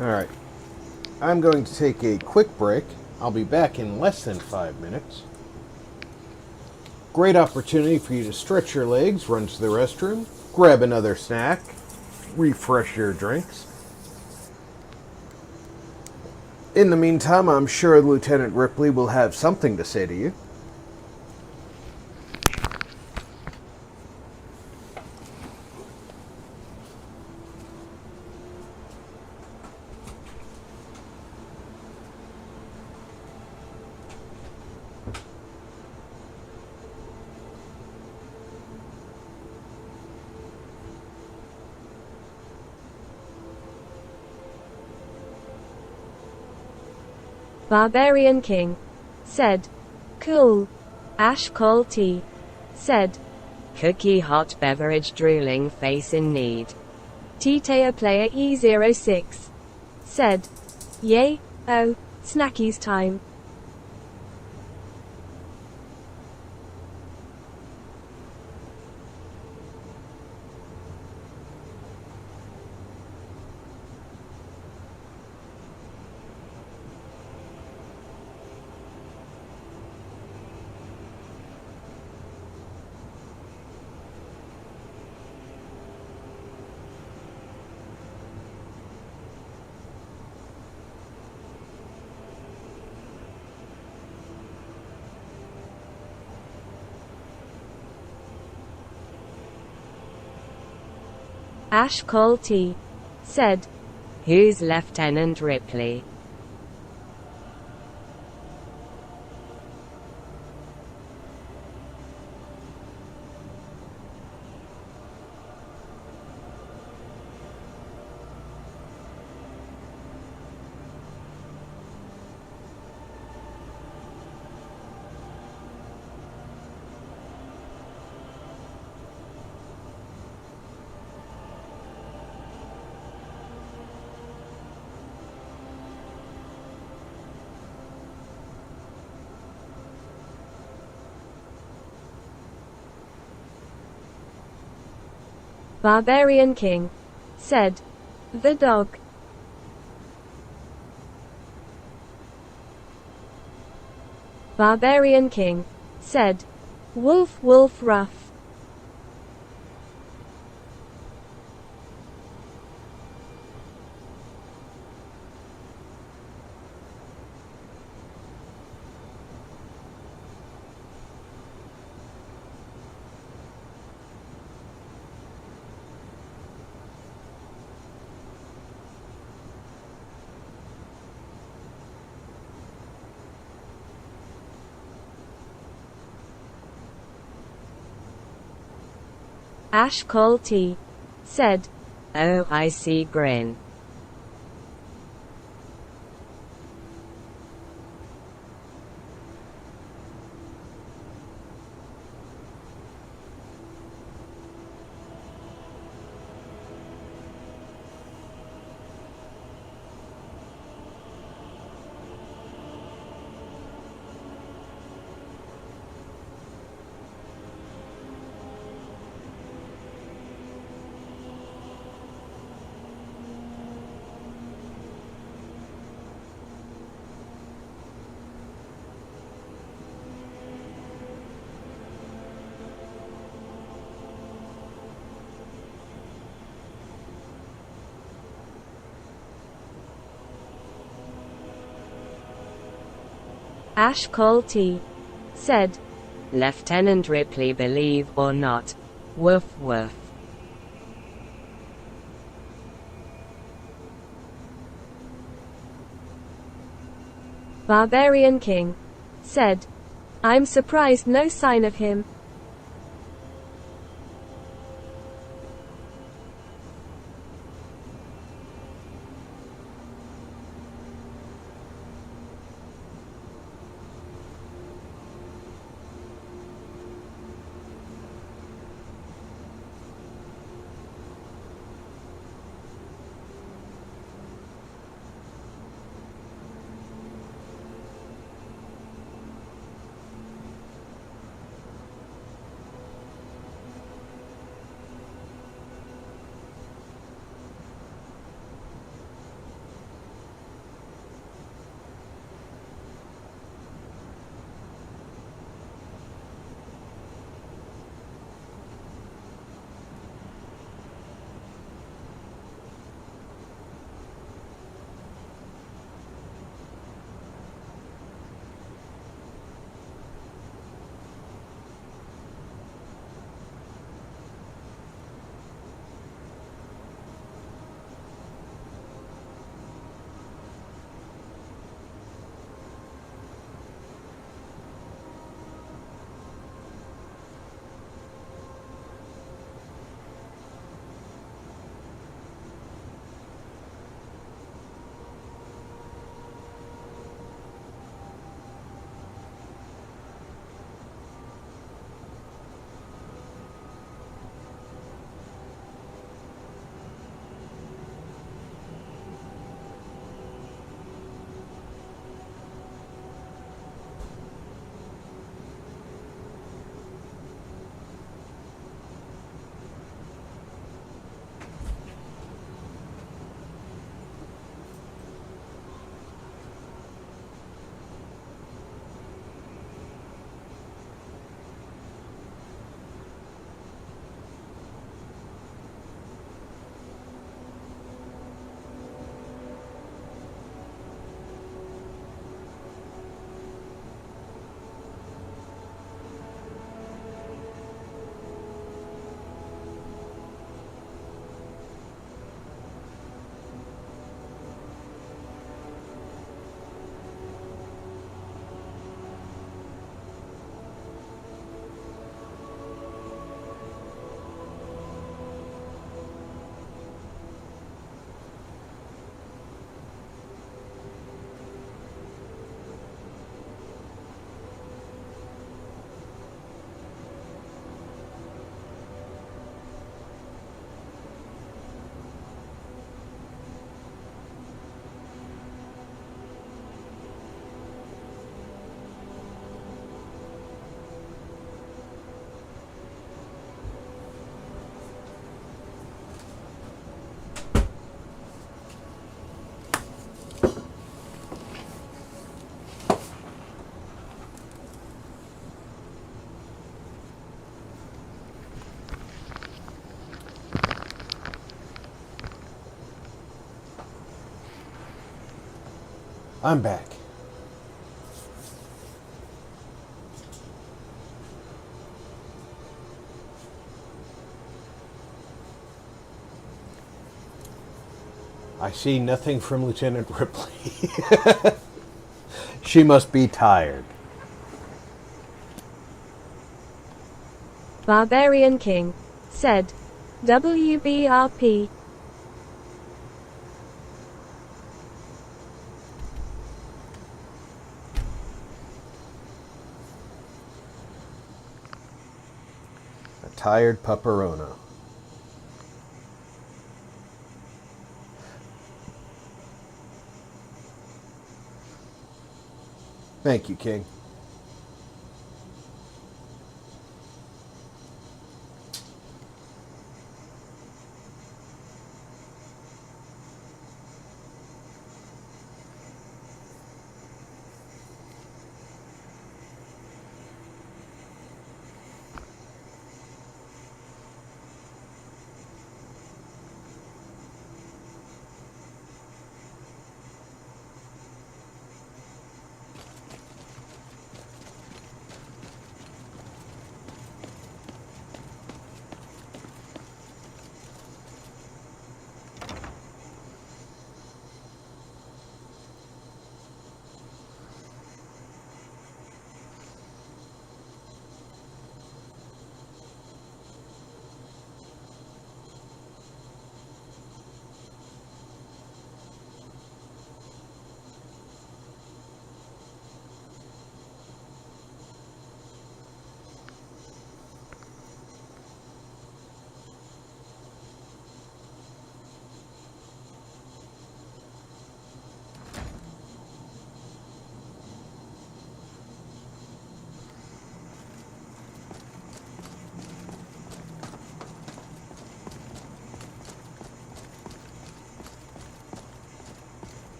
Alright, I'm going to take a quick break. I'll be back in less than 5 minutes. Great opportunity for you to stretch your legs, run to the restroom, grab another snack, refresh your drinks. In the meantime, I'm sure Lieutenant Ripley will have something to say to you. Barbarian King said, "Cool." Ash Call Tea said, Cookie hot beverage drooling face in need. T-Tayer Player E06 said, "Yay, oh, snackies time." Ash Call Tea said, Who's Lieutenant Ripley? Barbarian King said, "The dog." Barbarian King said, "Wolf, wolf, rough." Ash Call Tea said, Oh, I see grin. Ash Colty said, Lieutenant Ripley, believe or not. Woof woof. Barbarian King said, I'm surprised no sign of him. I'm back. I see nothing from Lieutenant Ripley. She must be tired. Barbarian King said, WBRP. A tired pupperona. Thank you, King.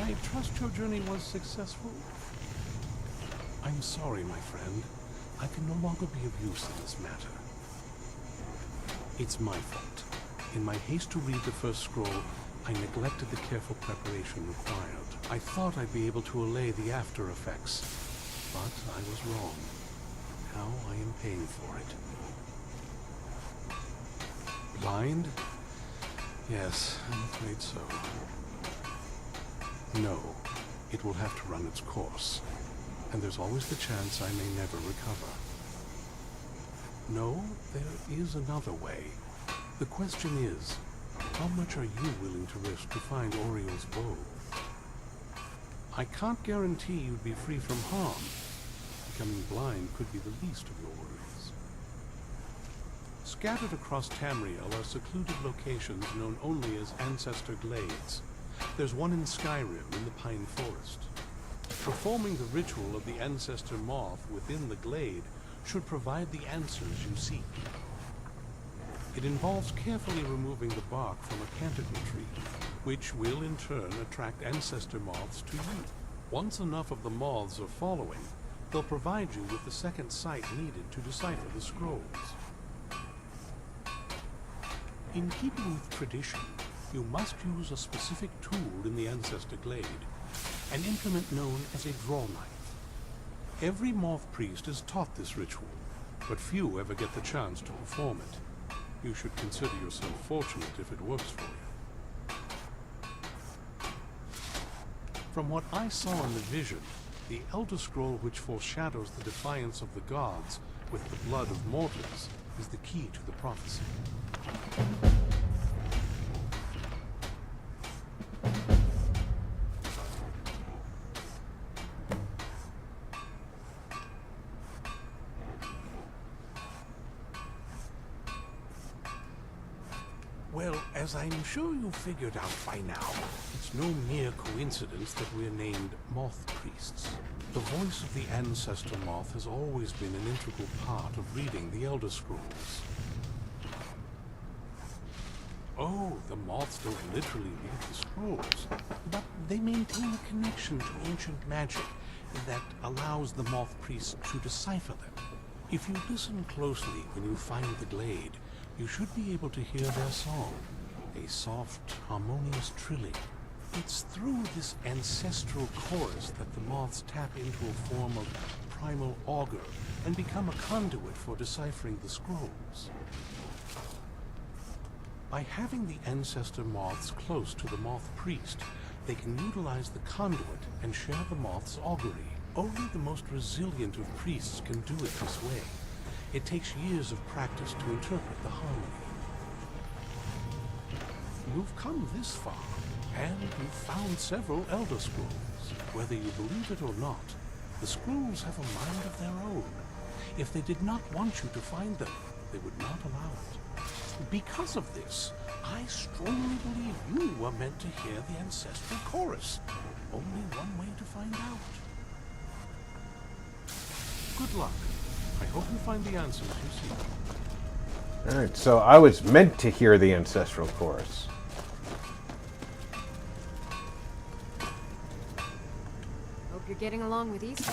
I trust your journey was successful? I'm sorry, my friend. I can no longer be of use in this matter. It's my fault. In my haste to read the first scroll, I neglected the careful preparation required. I thought I'd be able to allay the after effects, but I was wrong. Now I am paying for it. Blind? Yes, I'm afraid so. No, it will have to run its course, and there's always the chance I may never recover. No, there is another way. The question is, how much are you willing to risk to find Oriel's bow? I can't guarantee you'd be free from harm. Becoming blind could be the least of your worries. Scattered across Tamriel are secluded locations known only as Ancestor Glades. There's one in Skyrim in the Pine Forest. Performing the ritual of the Ancestor Moth within the glade should provide the answers you seek. It involves carefully removing the bark from a canticle tree, which will in turn attract ancestor moths to you. Once enough of the moths are following, they'll provide you with the second sight needed to decipher the scrolls. In keeping with tradition, you must use a specific tool in the Ancestor Glade, an implement known as a draw knife. Every moth priest is taught this ritual, but few ever get the chance to perform it. You should consider yourself fortunate if it works for you. From what I saw in the vision, the Elder Scroll which foreshadows the defiance of the gods with the blood of mortals is the key to the prophecy. Well, as I'm sure you figured out by now, it's no mere coincidence that we're named Moth Priests. The voice of the Ancestor Moth has always been an integral part of reading the Elder Scrolls. Oh, the moths don't literally read the scrolls, but they maintain a connection to ancient magic that allows the Moth Priests to decipher them. If you listen closely when you find the glade, you should be able to hear their song, a soft, harmonious trilling. It's through this ancestral chorus that the moths tap into a form of primal augur and become a conduit for deciphering the scrolls. By having the ancestor moths close to the moth priest, they can utilize the conduit and share the moth's augury. Only the most resilient of priests can do it this way. It takes years of practice to interpret the harmony. You've come this far, and you've found several Elder Scrolls. Whether you believe it or not, the scrolls have a mind of their own. If they did not want you to find them, they would not allow it. Because of this, I strongly believe you were meant to hear the ancestral chorus. Only one way to find out. Good luck. I hope you find the answers you seek. Alright, so I was meant to hear the ancestral chorus. Hope you're getting along with Easter.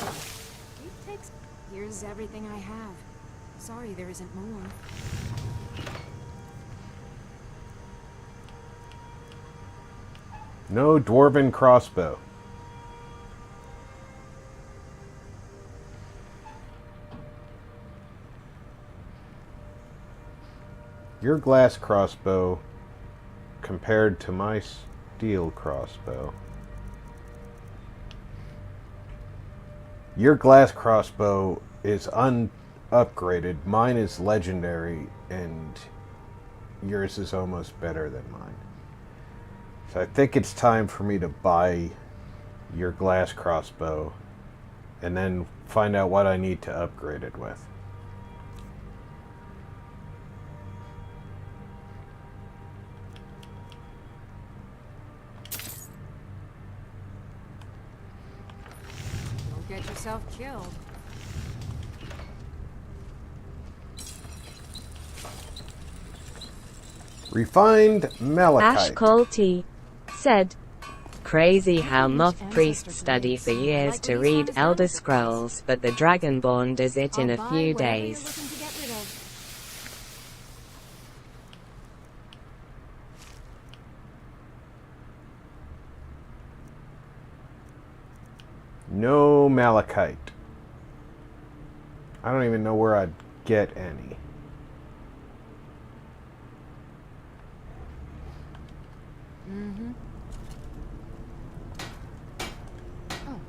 It takes... Here's everything I have. Sorry there isn't more. No dwarven crossbow. Your glass crossbow compared to my steel crossbow. Your glass crossbow is unupgraded. Mine is legendary, and yours is almost better than mine. So I think it's time for me to buy your glass crossbow and then find out what I need to upgrade it with. Don't get yourself killed. Refined malachite. Ash Colty said, crazy how Moth priests study for years to read Elder Scrolls, but the Dragonborn does it in a few days. No malachite. I don't even know where I'd get any.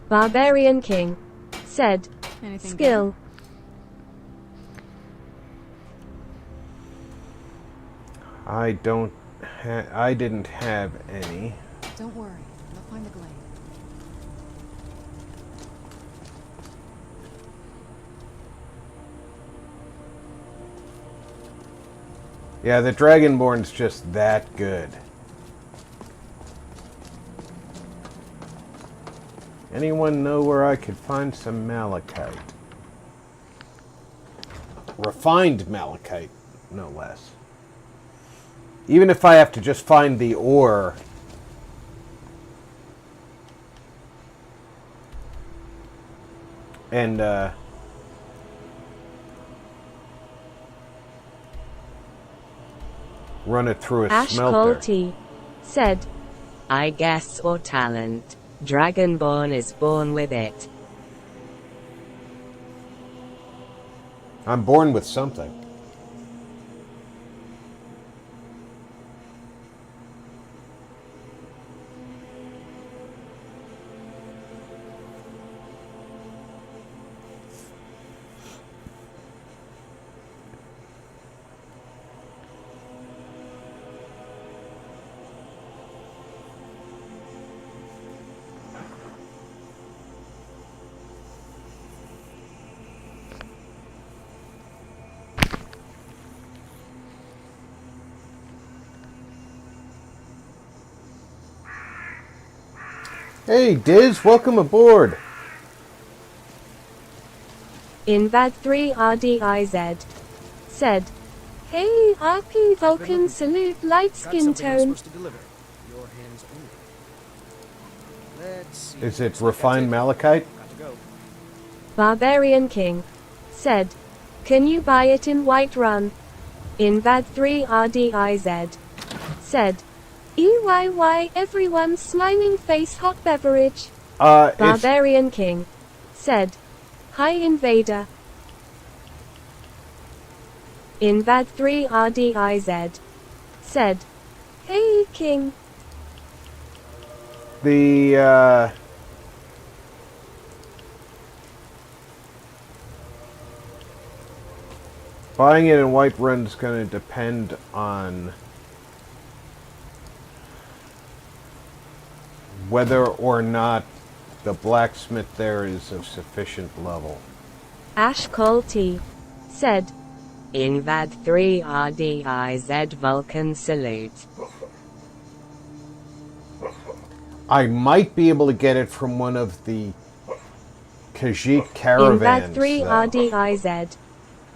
Barbarian King said, Anything skill. I didn't have any. Don't worry, we'll find the glade. Yeah, the Dragonborn's just that good. Anyone know where I could find some malachite? Refined malachite, no less. Even if I have to just find the ore. And, run it through a smelter. Ashkolty said, I guess or talent. Dragonborn is born with it. I'm born with something. Hey, Diz, welcome aboard. Invad3RDIZ said, hey, RP Vulcan salute light skin tone. Is it refined malachite? Barbarian King said, can you buy it in Whiterun? Invad3RDIZ said, EYY everyone smiling face hot beverage. Barbarian King said, hi Invader. Invad3RDIZ said, hey King. The buying it in Whiterun is going to depend on whether or not the blacksmith there is of sufficient level. Ashkolty said, Invad3RDIZ Vulcan salute. I might be able to get it from one of the Khajiit caravans. Invad3RDIZ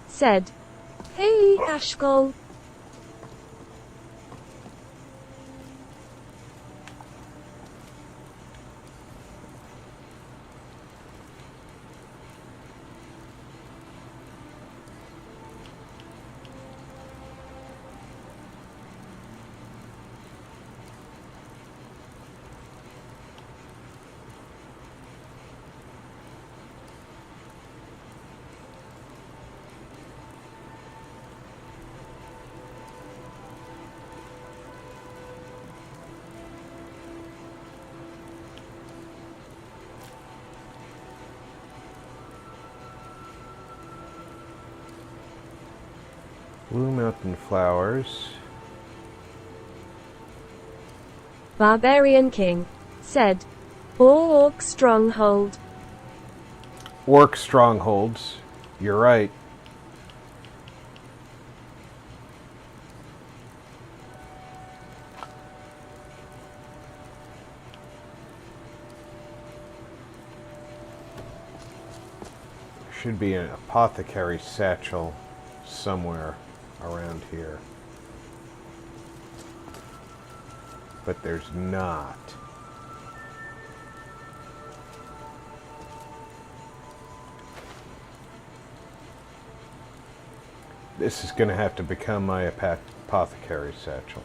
said, hey Ashkol. Blue Mountain Flowers. Barbarian King said, Orc Stronghold. Orc strongholds. You're right. Should be an apothecary satchel somewhere around here. But there's not. This is going to have to become my apothecary satchel.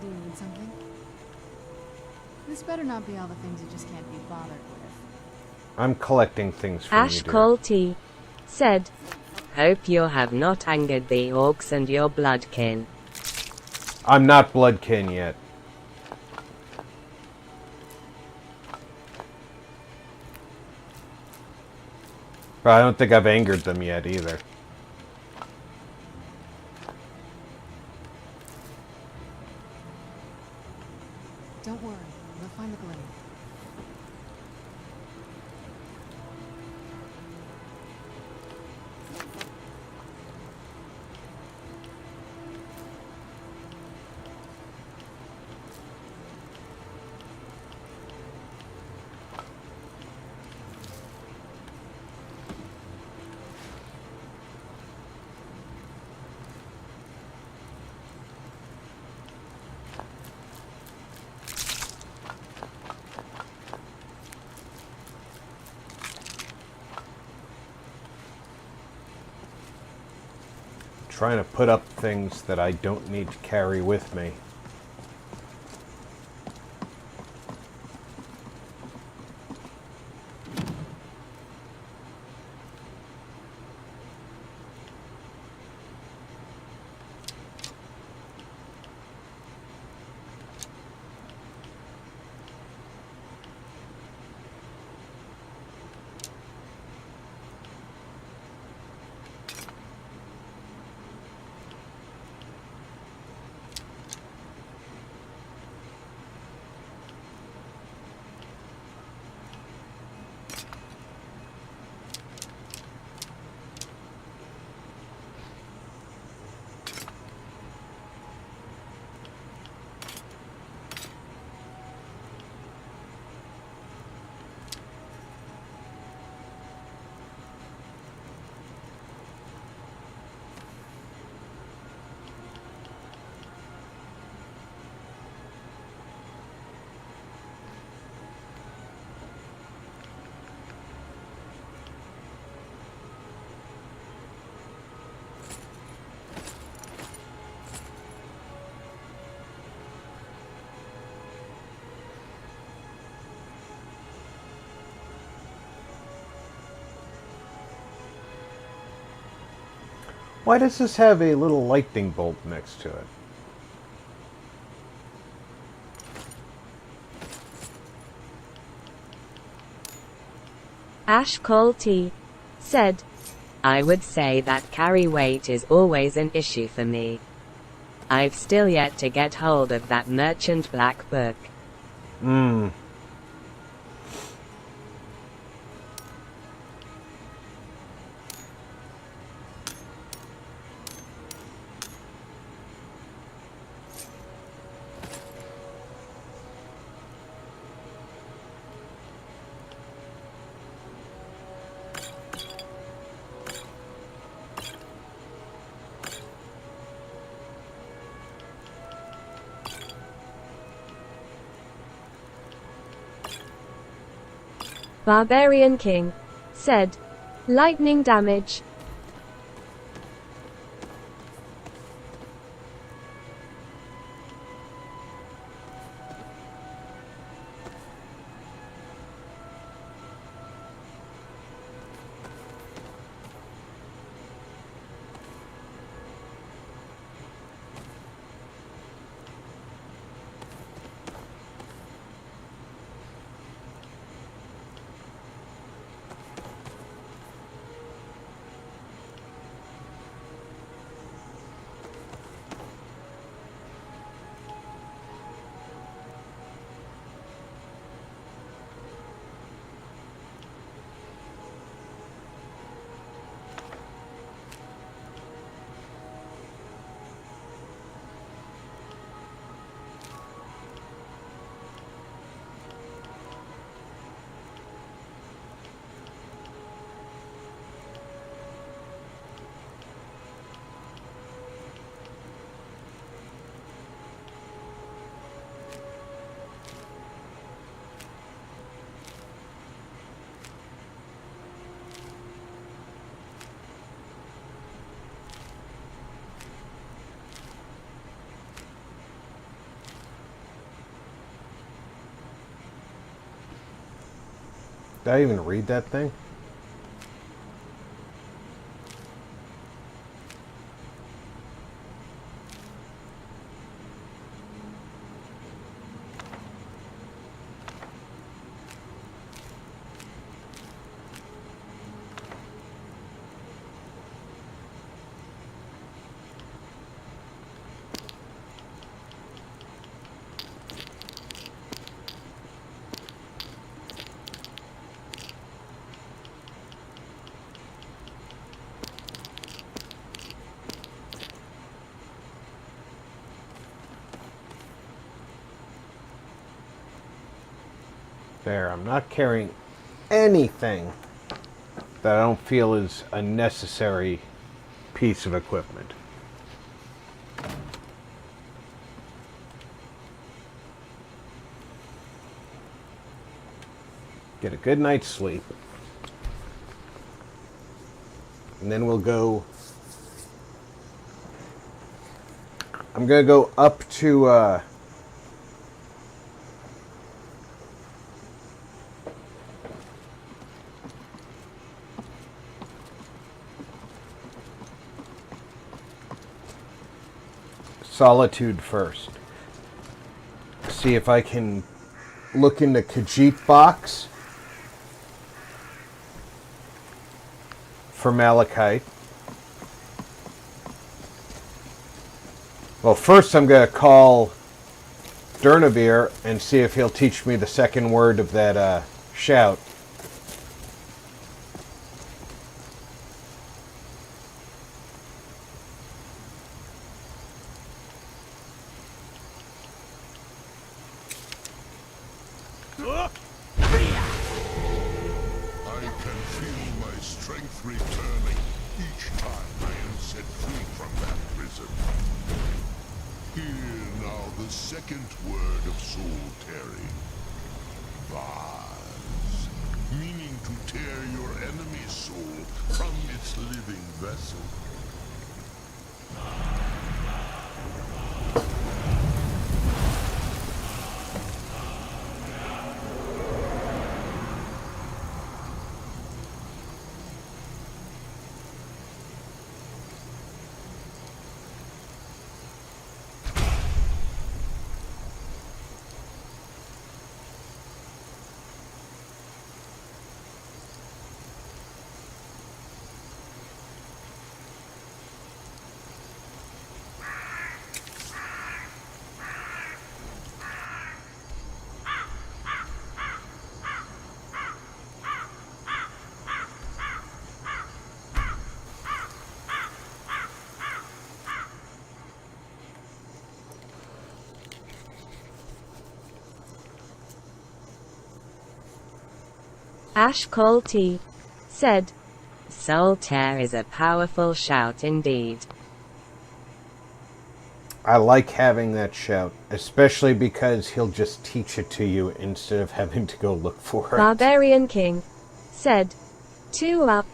Do you need something? This better not be all the things you just can't be bothered with. I'm collecting things from Ash you, dear. Colty said, "Hope you have not angered the orcs and your bloodkin." I'm not bloodkin yet. But I don't think I've angered them yet either. Don't worry, we'll find the glade. Trying to put up things that I don't need to carry with me. Why does this have a little lightning bolt next to it? Ash Colty said, "I would say that carry weight is always an issue for me. I've still yet to get hold of that Merchant Black book." Barbarian King said, "Lightning damage." Did I even read that thing? There, I'm not carrying anything that I don't feel is a necessary piece of equipment. Get a good night's sleep. And then we'll go... I'm going to go up to... Solitude first. See if I can look into Khajiit box for malachite. Well, first I'm going to call Durnavir and see if he'll teach me the second word of that shout. Second word of soul tearing. Vase. Meaning to tear your enemy's soul from its living vessel. Ashkolti said, Soul Tear is a powerful shout indeed. I like having that shout, especially because he'll just teach it to you instead of having to go look for it. Barbarian King said, 2 up.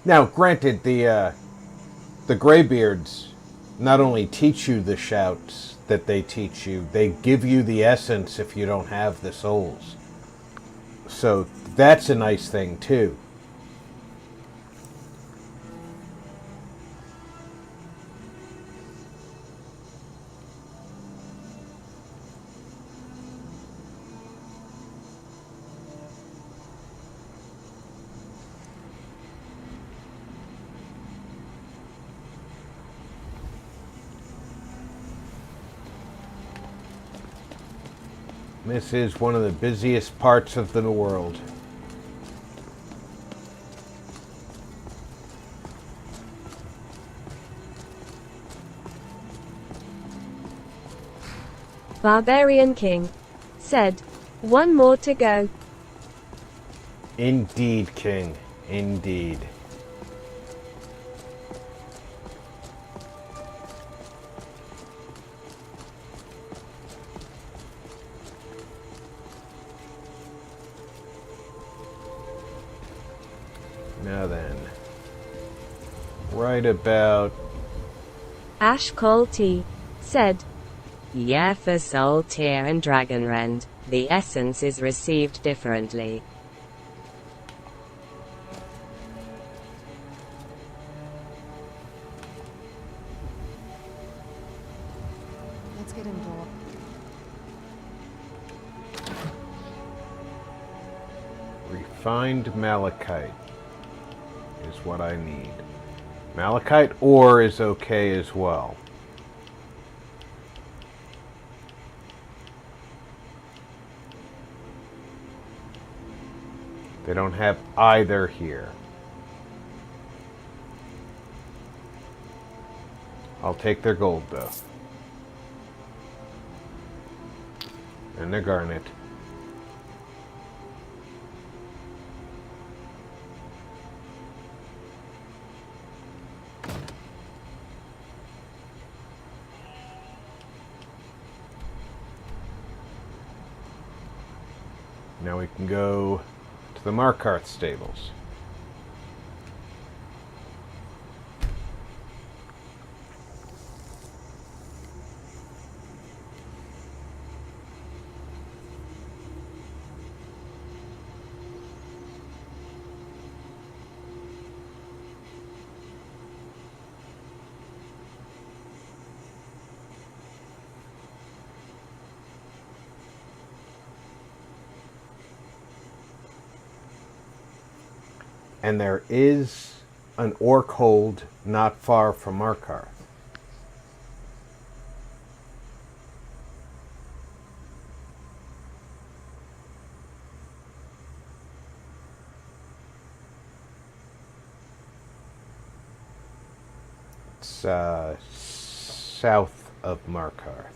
Now, granted, the Greybeards not only teach you the shouts that they teach you, they give you the essence if you don't have the souls. So that's a nice thing, too. This is one of the busiest parts of the world. Barbarian King said, 1 more to go. Indeed, King. Indeed. Now then, right about Ash Colty said, yeah, for Soul Tier and Dragonrend, the essence is received differently. Let's get involved. Refined malachite is what I need. Malachite ore is okay as well. They don't have either here. I'll take their gold though. And their garnet. Now we can go to the Markarth stables. And there is an orc hold not far from Markarth. It's south of Markarth.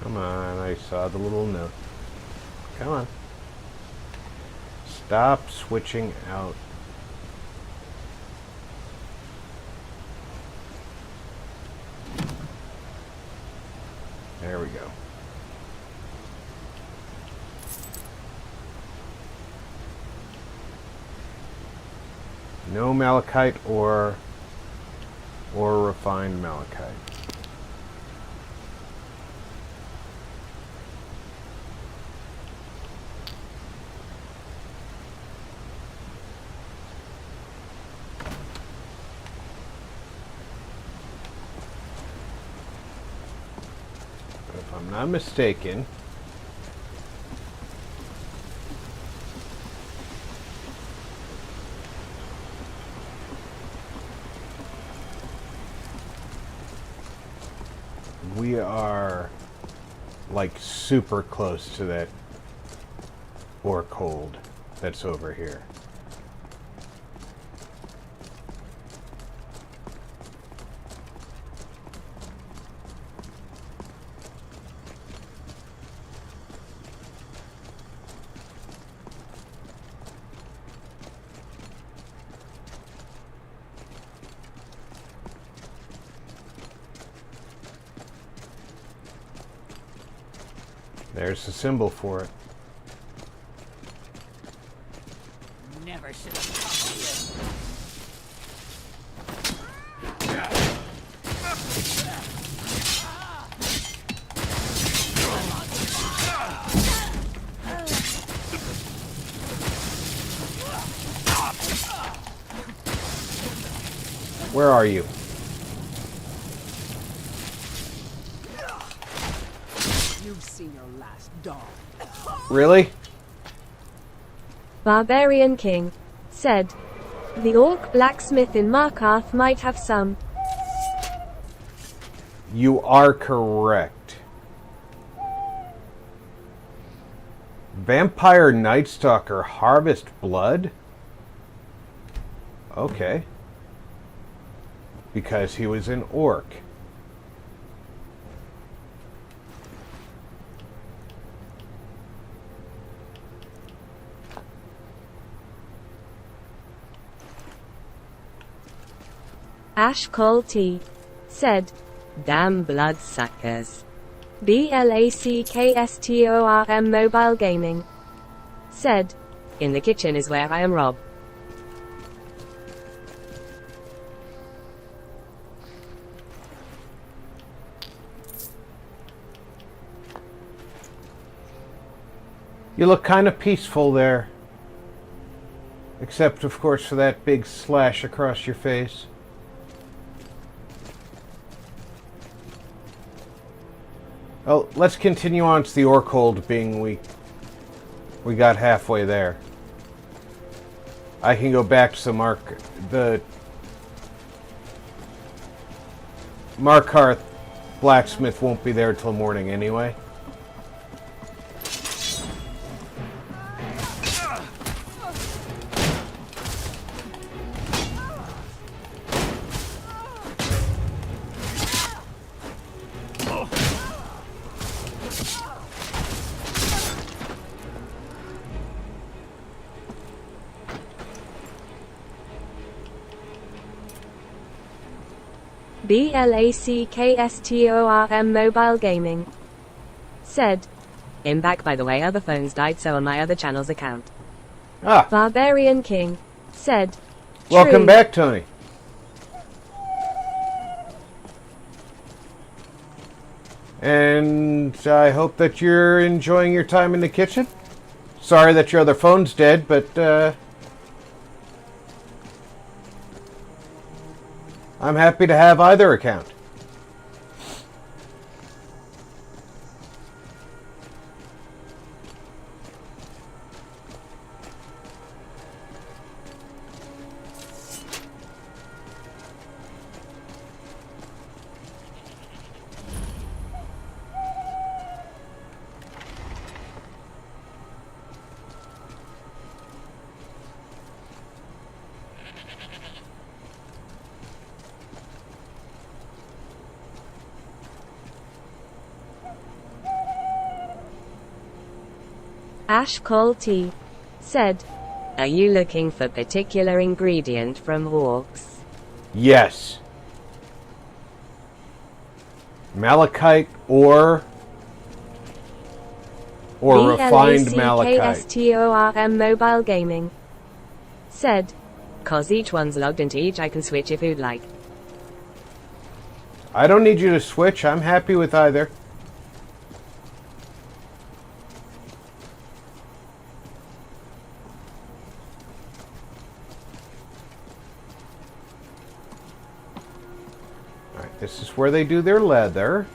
Come on, I saw the little note. Come on. Stop switching out. There we go. No malachite or refined malachite. If I'm not mistaken, we are like super close to that orc hold that's over here. There's the symbol for it. never should have come here. Where are you? You've seen your last dog. Really? Barbarian King said, the orc blacksmith in Markarth might have some. You are correct. Vampire Night Stalker harvest blood? Okay. Because he was an orc. Ash Cole T said, Damn bloodsuckers. BLACKSTORM Mobile Gaming said, In the kitchen is where I am Rob. You look kind of peaceful there. Except, of course, for that big slash across your face. Oh, let's continue on to the orc hold, being we got halfway there. I can go back to the Markarth blacksmith won't be there till morning anyway. BLACKSTORM Mobile Gaming said, I'm back, by the way. Other phones died, so on my other channel's account. Ah. Barbarian King said, Welcome back, Tony. And I hope that you're enjoying your time in the kitchen. Sorry that your other phone's dead, but I'm happy to have either account. Ash Cole T said, Are you looking for particular ingredient from orcs? Yes. Malachite or refined malachite. BLACKSTORM Mobile Gaming said, Cause each one's logged into each, I can switch if you'd like. I don't need you to switch. I'm happy with either. This is where they do their leather.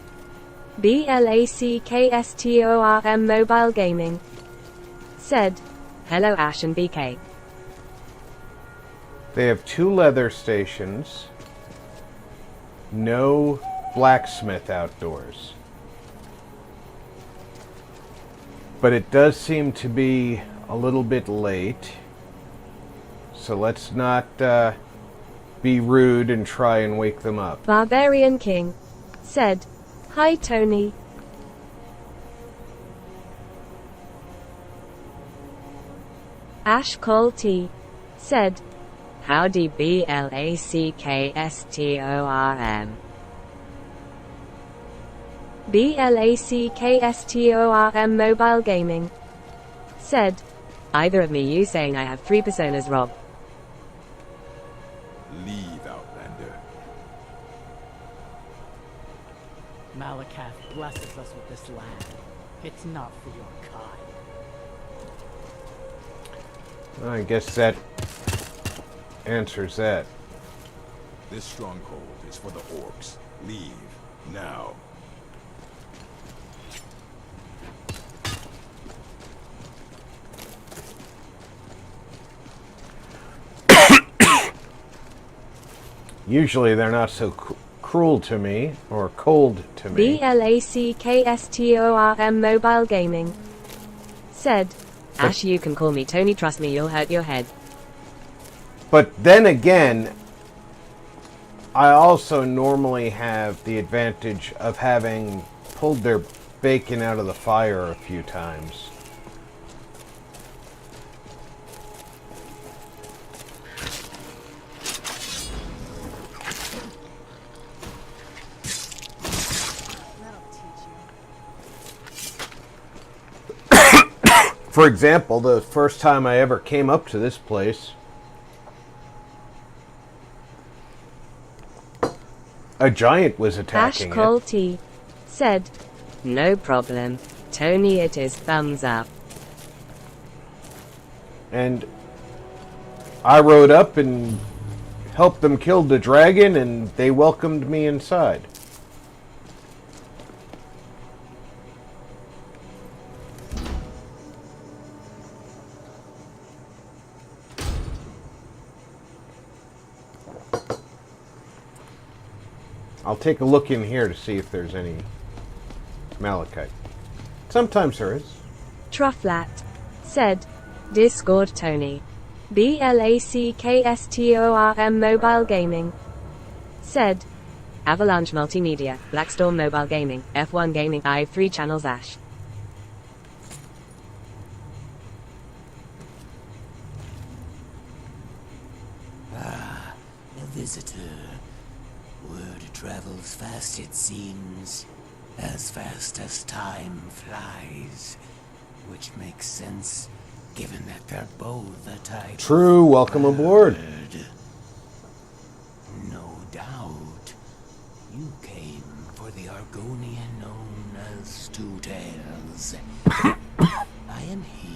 BLACKSTORM Mobile Gaming said, Hello Ash and BK. They have 2 leather stations. No blacksmith outdoors. But it does seem to be a little bit late. So let's not be rude and try and wake them up. Barbarian King said, Hi Tony. Ash Cole T said, Howdy BLACKSTORM. BLACKSTORM Mobile Gaming said, Either of me you saying I have 3 personas, Rob. Leave, Outlander. Malakath blesses us with this land. It's not for your kind. I guess that answers that. This stronghold is for the orcs. Leave, now. Usually they're not so cruel to me, or cold to me. BLACKSTORM Mobile Gaming said, Ash, you can call me Tony, trust me, you'll hurt your head. But then again, I also normally have the advantage of having pulled their bacon out of the fire a few times. For example, the first time I ever came up to this place, a giant was attacking Ash it. T said, no problem, Tony, it is thumbs up. And I rode up and helped them kill the dragon, and they welcomed me inside. I'll take a look in here to see if there's any malachite. Sometimes there is. Trufflat said, Discord Tony. BLACKSTORM Mobile Gaming said, Avalanche Multimedia, Blackstorm Mobile Gaming, F1 Gaming, I have 3 channels, Ash. Ah, a visitor. Word travels fast, it seems. As fast as time flies. Which makes sense, given that they're both a type. True, welcome aboard. No doubt. You came for the Argonian known as Two Tails. I am he.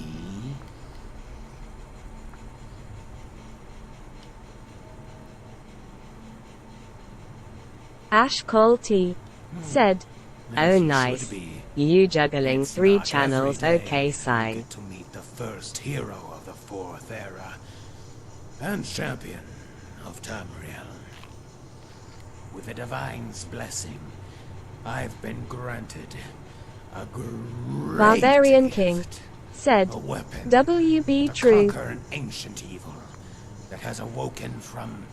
Ash T said, oh nice, you juggling 3 channels, okay sign. To meet the first hero of the 4th era, and champion of Tamriel. With the Divine's blessing, I've been granted a great Barbarian gift, King said, a weapon WB to True. conquer an ancient evil that has awoken from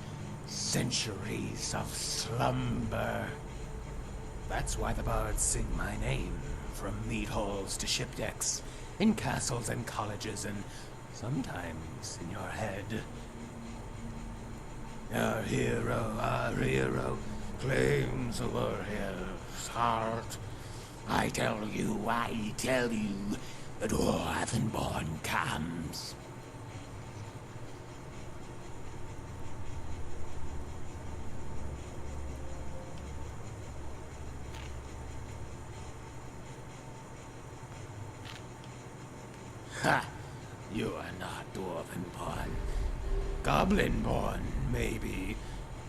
centuries of slumber. That's why the bards sing my name, from mead halls to ship decks, in castles and colleges, and sometimes in your head. Our hero, claims over his heart. I tell you, the Dwarvenborn comes. Ha! You are not Dwarvenborn. Goblin-born, maybe.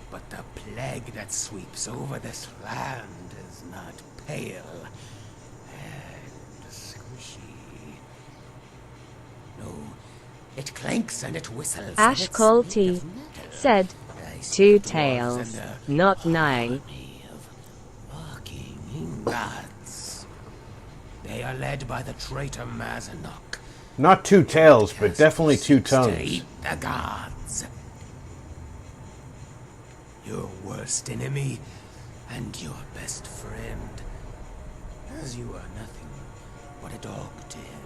But the plague that sweeps over this land is not pale and squishy. No, it clanks and it whistles. Ash T said, 2 tails, not 9. Gods. They are led by the traitor Mazanok. Not 2 tails, but definitely 2 tongues. To eat the gods. Your worst enemy and your best friend. As you are nothing but a dog to him.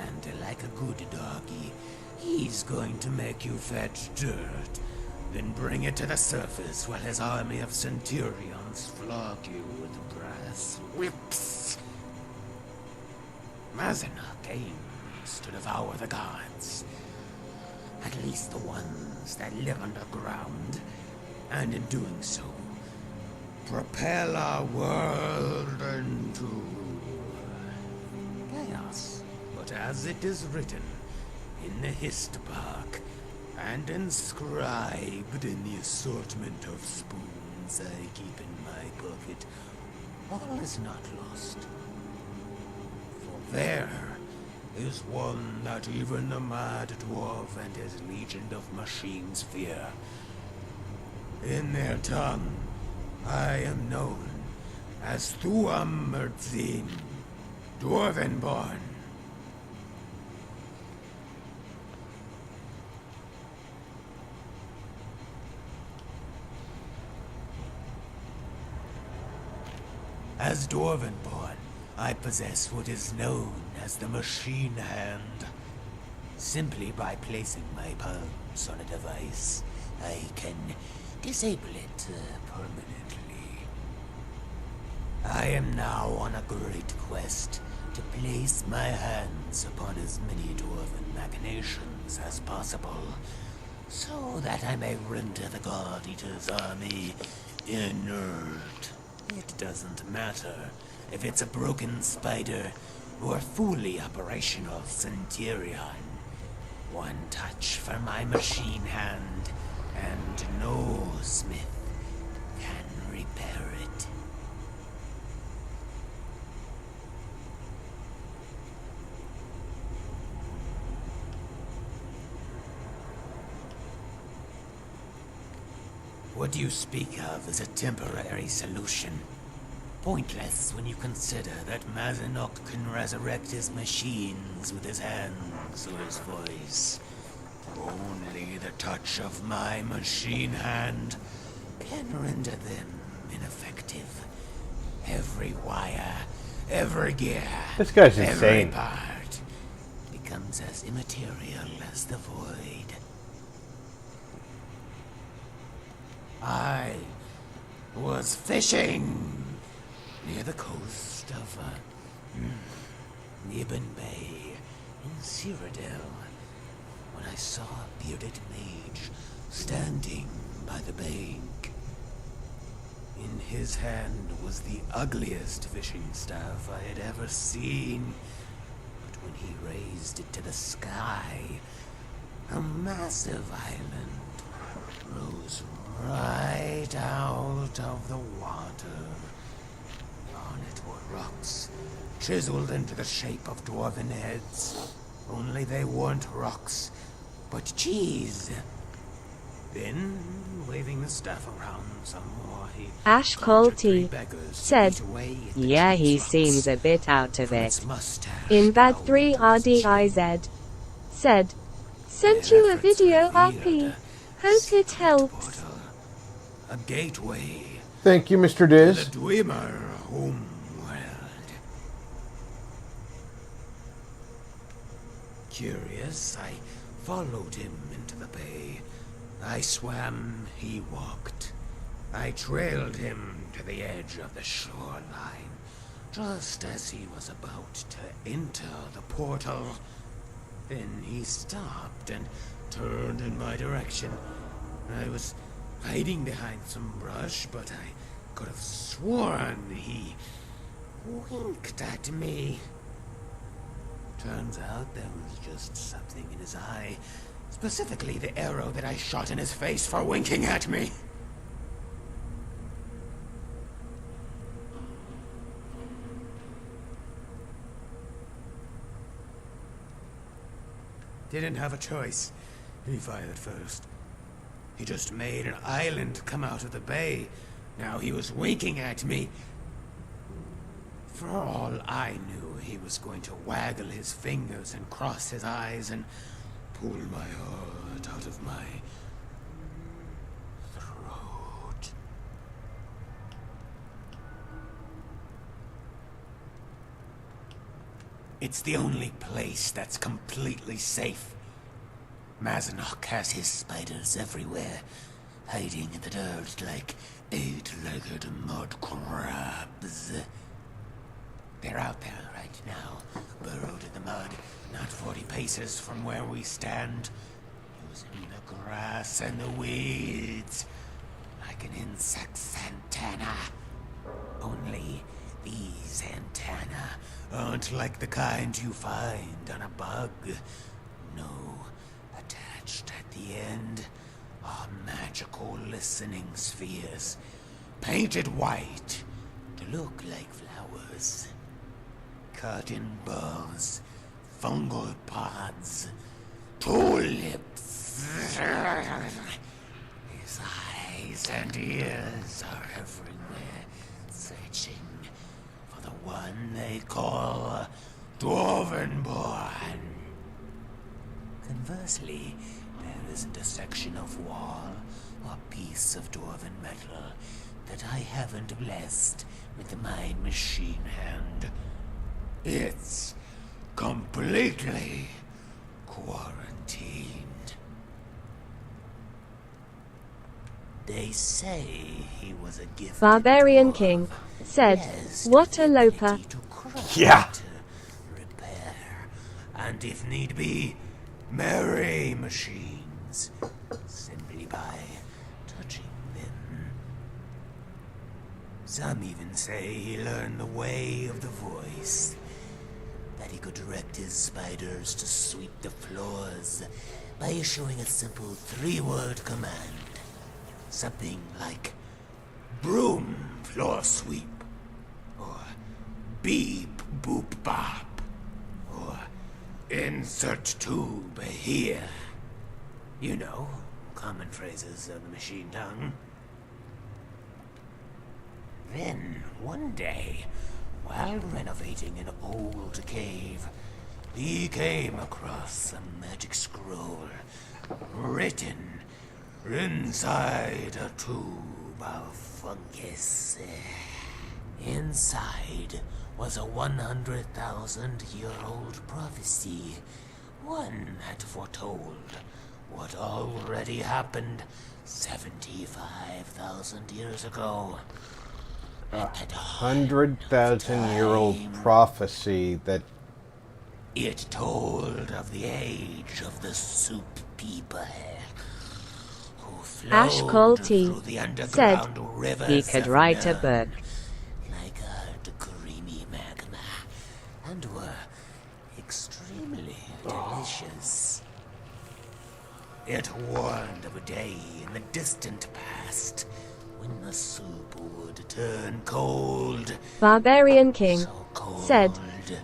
And like a good doggy, he's going to make you fetch dirt, then bring it to the surface while his army of centurions flog you with brass whips. Mazanok aims dragons to devour the gods. At least the ones that live underground. And in doing so, propel our world into chaos. But as it is written in the Histbark, and inscribed in the assortment of spoons I keep in my pocket, all is not lost. For there is one that even the mad dwarf and his legion of machines fear. In their tongue, I am known as thwart, Dwarvenborn. As Dwarvenborn, I possess what is known as the Machine Hand. Simply by placing my palms on a device, I can disable it permanently. I am now on a great quest to place my hands upon as many dwarven machinations as possible, so that I may render the God Eater's army inert. It doesn't matter if it's a broken spider or fully operational Centurion. One touch from my machine hand, and no smith can repair it. What you speak of is a temporary solution. Pointless when you consider that Mazanok can resurrect his machines with his hands or his voice. Only the touch of my machine hand can render them ineffective. Every wire, every gear, This guy's every insane. part becomes as immaterial as the void. I was fishing near the coast of Nibin Bay in Cyrodiil when I saw a bearded mage standing by the bank. In his hand was the ugliest fishing staff I had ever seen, but when he raised it to the sky, a massive island rose right out of the water. On it were rocks, chiseled into the shape of dwarven heads. Only they weren't rocks, but cheese. Then, waving the staff around some more, he Ash Colty said, yeah, he seems a bit out of it. In that 3RDIZ said, sent you a video RP. Hope it helps. a gateway. Thank you, Mr. to Diz. the Dwemer homeworld. Curious, I followed him into the bay. I swam, he walked. I trailed him to the edge of the shoreline, just as he was about to enter the portal. Then he stopped and turned in my direction. I was hiding behind some brush, but I could have sworn he winked at me. Turns out there was just something in his eye, specifically the arrow that I shot in his face for winking at me. Didn't have a choice. He fired first. He just made an island come out of the bay. Now he was winking at me. For all I knew, he was going to waggle his fingers and cross his eyes and pull my heart out of my throat. It's the only place that's completely safe. Mazanok has his spiders everywhere, hiding in the dirt like eight-legged mud crabs. They're out there right now, burrowed in the mud, not 40 paces from where we stand, using the grass and the weeds like an insect's antenna. Only these antennae aren't like the kind you find on a bug. No, attached at the end are magical listening spheres, painted white to look like flowers. Cotton balls, fungal pods, tulips. His eyes and ears are everywhere, searching for the one they call Dwarvenborn. Conversely, there isn't a section of wall or piece of dwarven metal that I haven't blessed with my machine hand. It's completely quarantined. They say he was a gift. Barbarian King said, "What a loper." Yeah. Repair, and if need be, marry machines simply by touching them. Some even say he learned the way of the voice, that he could direct his spiders to sweep the floors by issuing a simple 3-word command. Something like broom floor sweep, or beep boop bop, or insert tube here. You know, common phrases of the machine tongue. Then, one day, while renovating an old cave, he came across a magic scroll written inside a tube of fungus. Inside was a 100,000-year-old prophecy, one that foretold what already happened 75,000 years ago. 100,000-year-old prophecy that... It told of the age of the soup people, who Ash flowed T through the said underground rivers he could of write a Nurn book. like a creamy magma, and were extremely delicious. It warned of a day in the distant past when the soup would turn cold. Barbarian King said,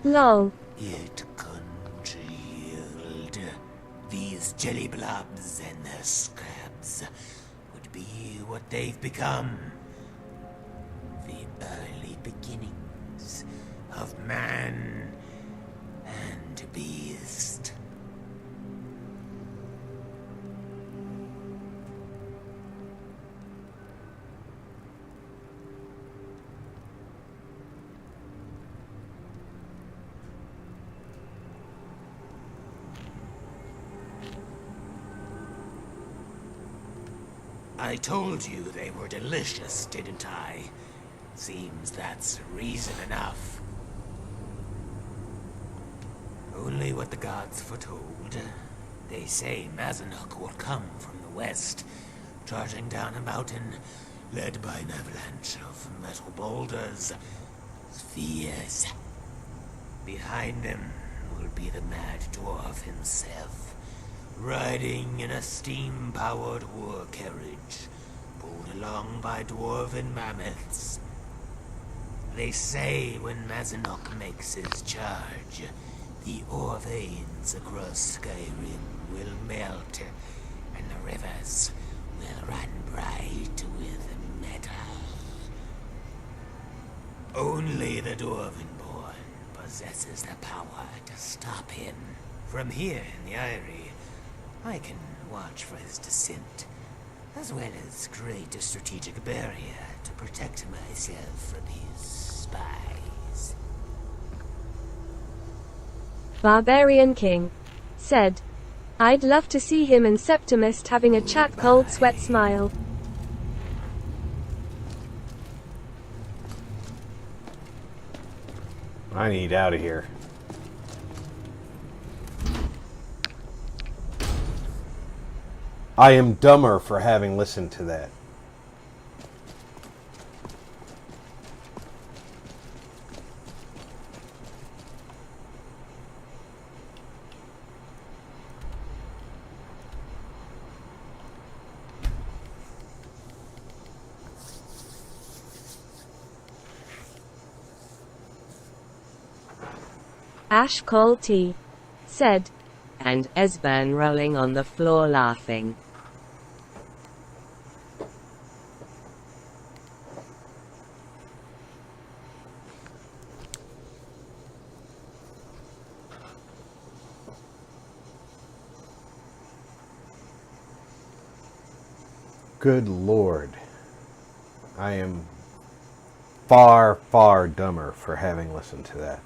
"Lol." It congealed. These jelly blobs and their scraps would be what they've become. The early beginnings of man and beast. I told you they were delicious, didn't I? Seems that's reason enough. Only what the gods foretold. They say Mazanuk will come from the west, charging down a mountain, led by an avalanche of metal boulders, spheres. Behind them will be the mad dwarf himself, riding in a steam-powered war carriage, pulled along by dwarven mammoths. They say when Mazanuk makes his charge, the ore veins across Skyrim will melt, and the rivers will run bright with metal. Only the Dwarvenborn possesses the power to stop him. From here in the Eyrie, I can watch for his descent, as well as create a strategic barrier to protect myself from his spies. Barbarian King said, "I'd love to see him and Septimist having a chat." Cold sweat smile. I need out of here. I am dumber for having listened to that. Ash Colty said, and Esbern rolling on the floor laughing. Good Lord. I am far, far dumber for having listened to that.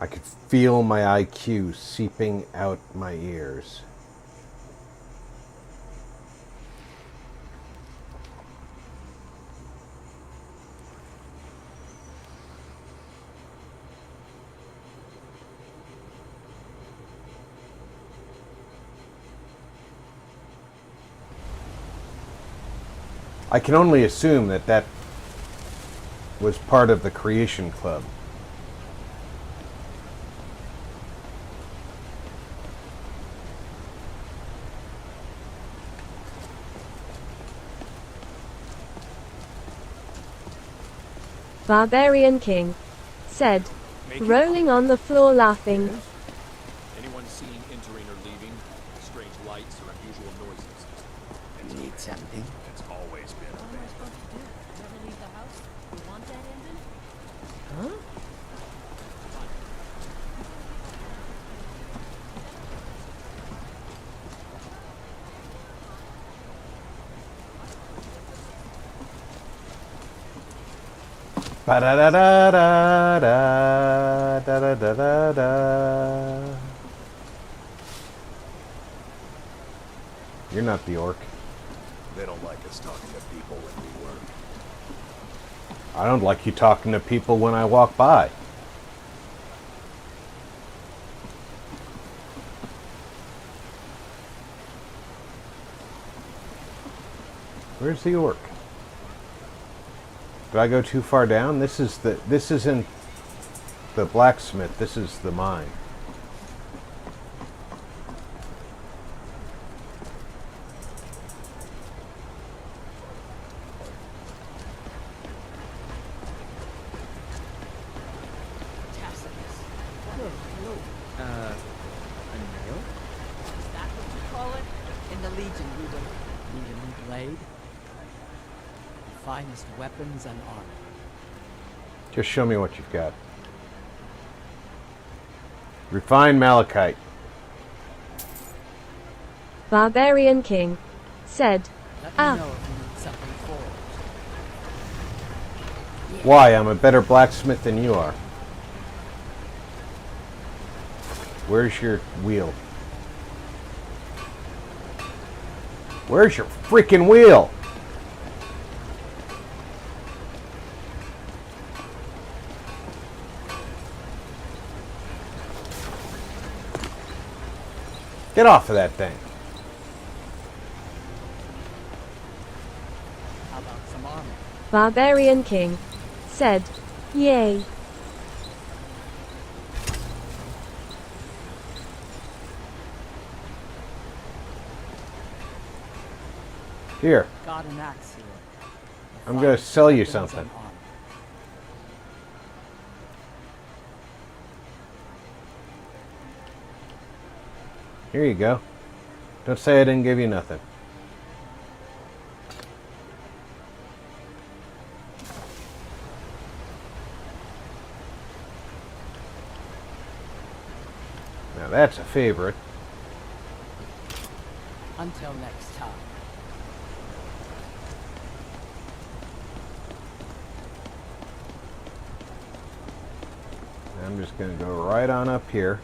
I could feel my IQ seeping out my ears. I can only assume that that was part of the Creation Club. Barbarian King said, rolling on the floor laughing. Anyone seen entering or leaving? Strange lights or unusual noises? Need something? It's always been a What am I supposed to do? Never leave the house? You want that engine? Huh? Ba da da da da da da da da da. You're not the orc. They don't like us talking to people when we work. I don't like you talking to people when I walk by. Where's the orc? Did I go too far down? This isn't the blacksmith, this is the mine. A nail? Is that what you call it? In the Legion, we would Need a new blade? The finest weapons and armor. Just show me what you've got. Refined malachite. Barbarian King said, Let me ah. know if you need something forged. Why? I'm a better blacksmith than you are. Where's your wheel? Where's your freaking wheel? Get off of that thing. How about some armor? Barbarian King said, yay. Here. Got an axe here. I'm going to sell you something. Here you go. Don't say I didn't give you nothing. Now that's a favorite. Until next time. I'm just going to go right on up here.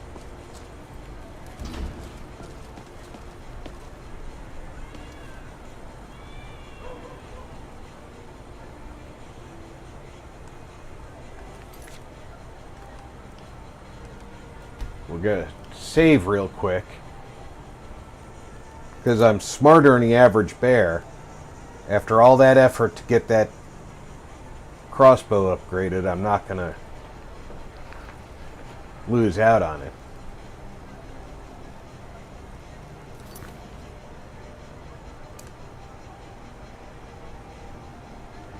We're gonna save real quick. Because I'm smarter than the average bear. After all that effort to get that crossbow upgraded, I'm not gonna lose out on it.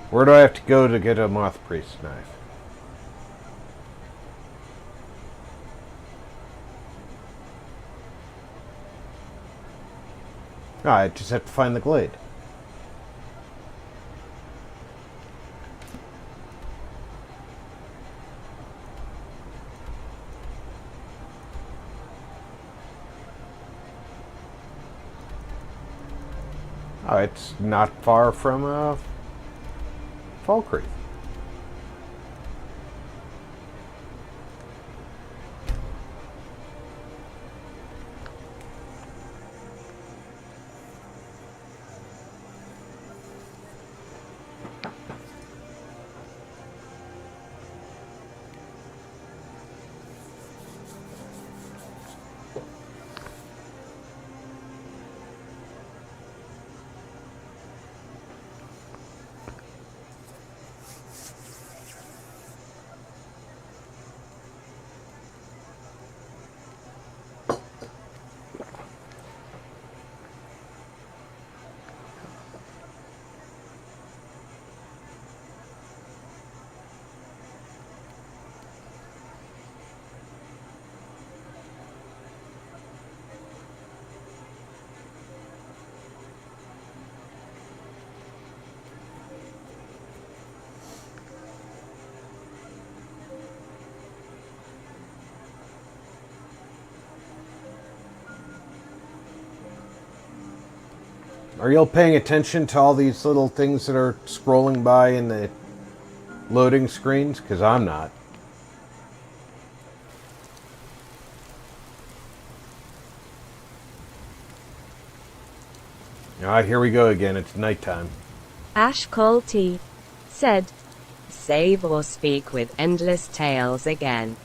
Where do I have to go to get a Moth Priest knife? Oh, I just have to find the glade. Oh, it's not far from Falkreath. Are y'all paying attention to all these little things that are scrolling by in the loading screens? Because I'm not. Ah, here we go again. It's nighttime. Ash Colty said, "Save or speak with endless tales again."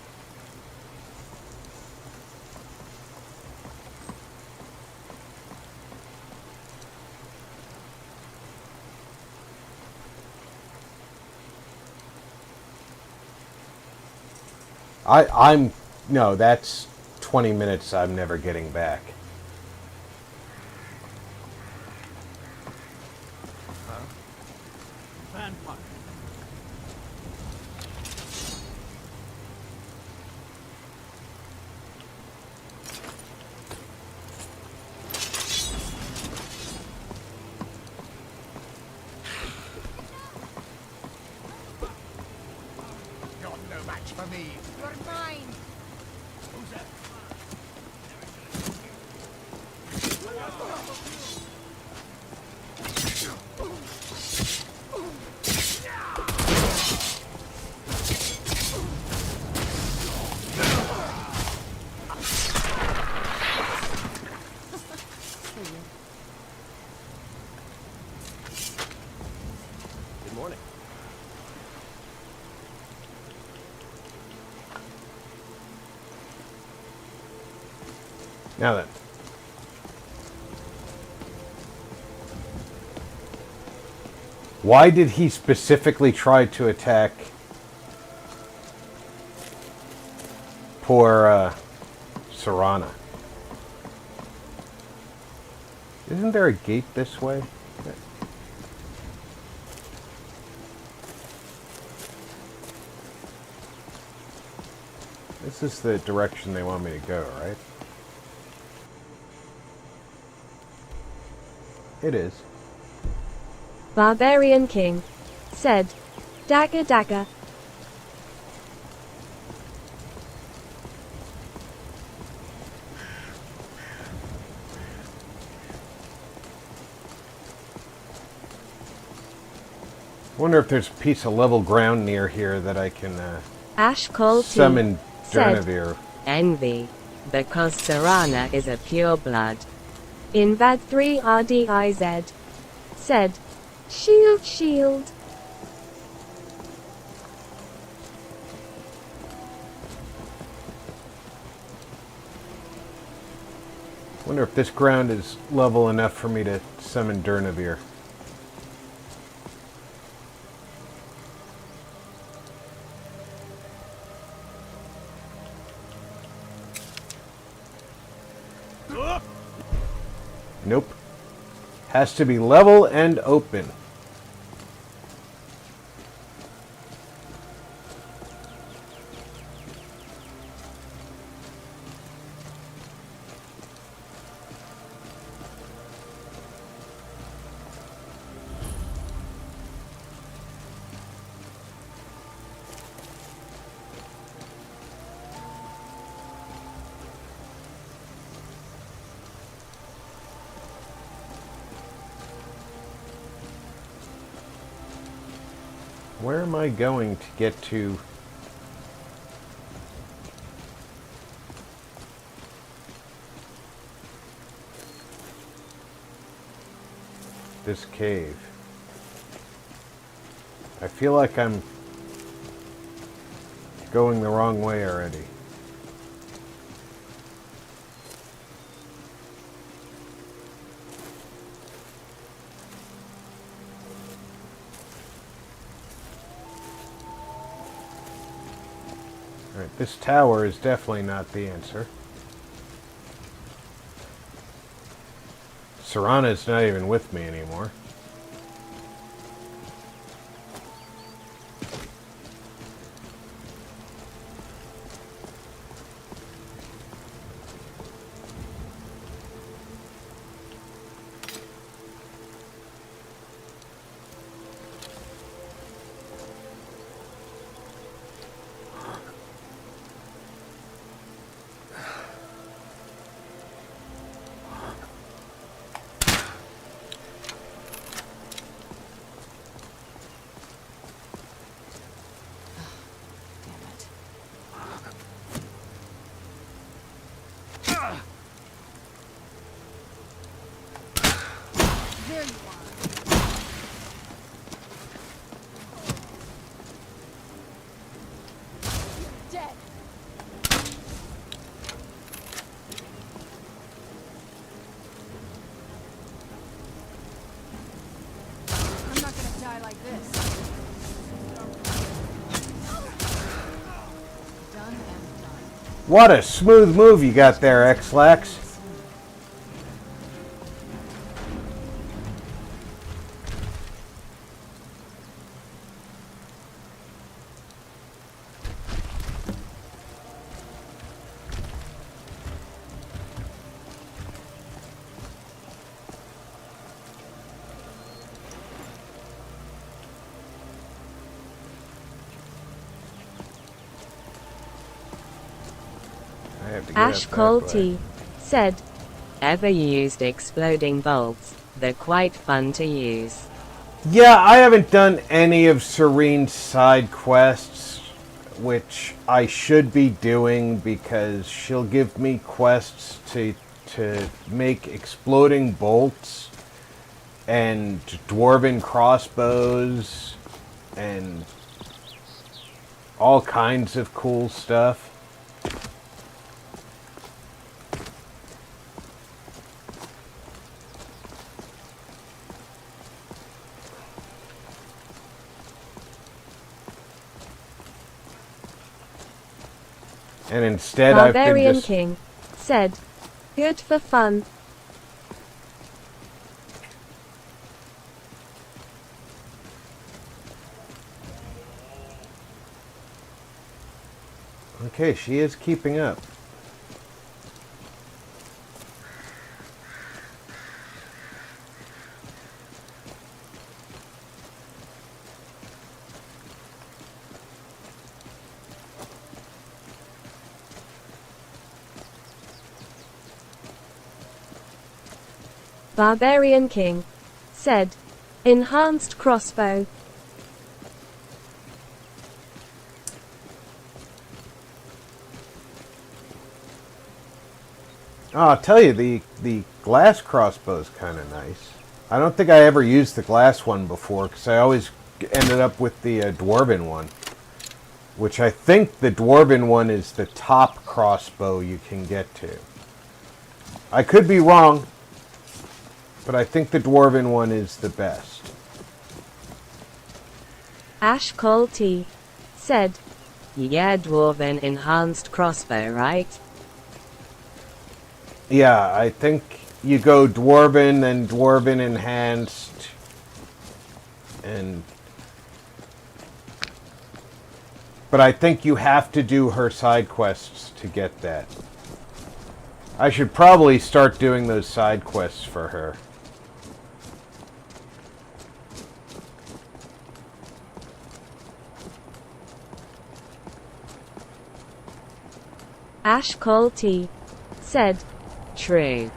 No, that's 20 minutes I'm never getting back. Vampire. You're no match for me. You're mine. Who's that? Good morning. Now then. Why did he specifically try to attack poor Serana? Isn't there a gate this way? This is the direction they want me to go, right? It is. Barbarian King said, "Dagger, dagger." Wonder if there's a piece of level ground near here that I can Ash Colty summon said, Durnavir. "Envy, because Serana is a pureblood." Invad 3 RDIZ said, "Shield, shield." Wonder if this ground is level enough for me to summon Durnavir. Nope. Has to be level and open. Where am I going to get to? This cave. I feel like I'm going the wrong way already. Alright, this tower is definitely not the answer. Serana's not even with me anymore. There you are. You're dead. I'm not gonna die like this. Done and done. What a smooth move you got there, X-Lax. Ash Colty said, "Ever used exploding bolts? They're quite fun to use." Yeah, I haven't done any of Serene's side quests, which I should be doing because she'll give me quests to make exploding bolts and dwarven crossbows and all kinds of cool stuff. And instead Barbarian I've been King said, "Good for fun." Okay, she is keeping up. Barbarian King said, "Enhanced crossbow." Oh, I'll tell you, the glass crossbow is kind of nice. I don't think I ever used the glass one before because I always ended up with the dwarven one, which I think the dwarven one is the top crossbow you can get to. I could be wrong, but I think the dwarven one is the best. Ash Colty said, yeah, dwarven enhanced crossbow, right? Yeah, I think you go dwarven, then dwarven enhanced, and... But I think you have to do her side quests to get that. I should probably start doing those side quests for her. Ash Colty said, true.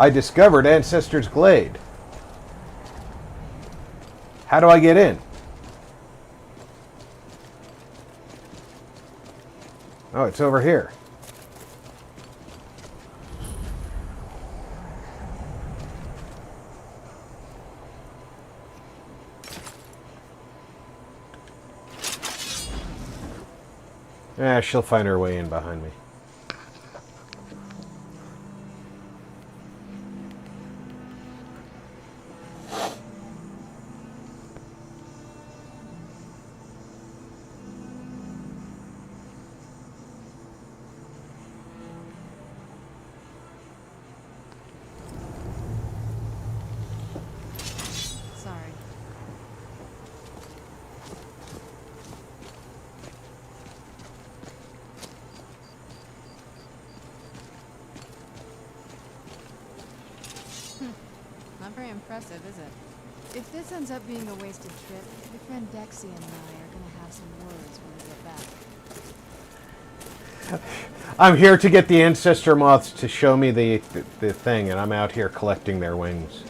I discovered Ancestor's Glade. How do I get in? Oh, it's over here. She'll find her way in behind me. Sorry. Not very impressive, is it? If this ends up being a wasted trip, your friend Dexy and I are gonna have some words when we get back. I'm here to get the ancestor moths to show me the thing, and I'm out here collecting their wings.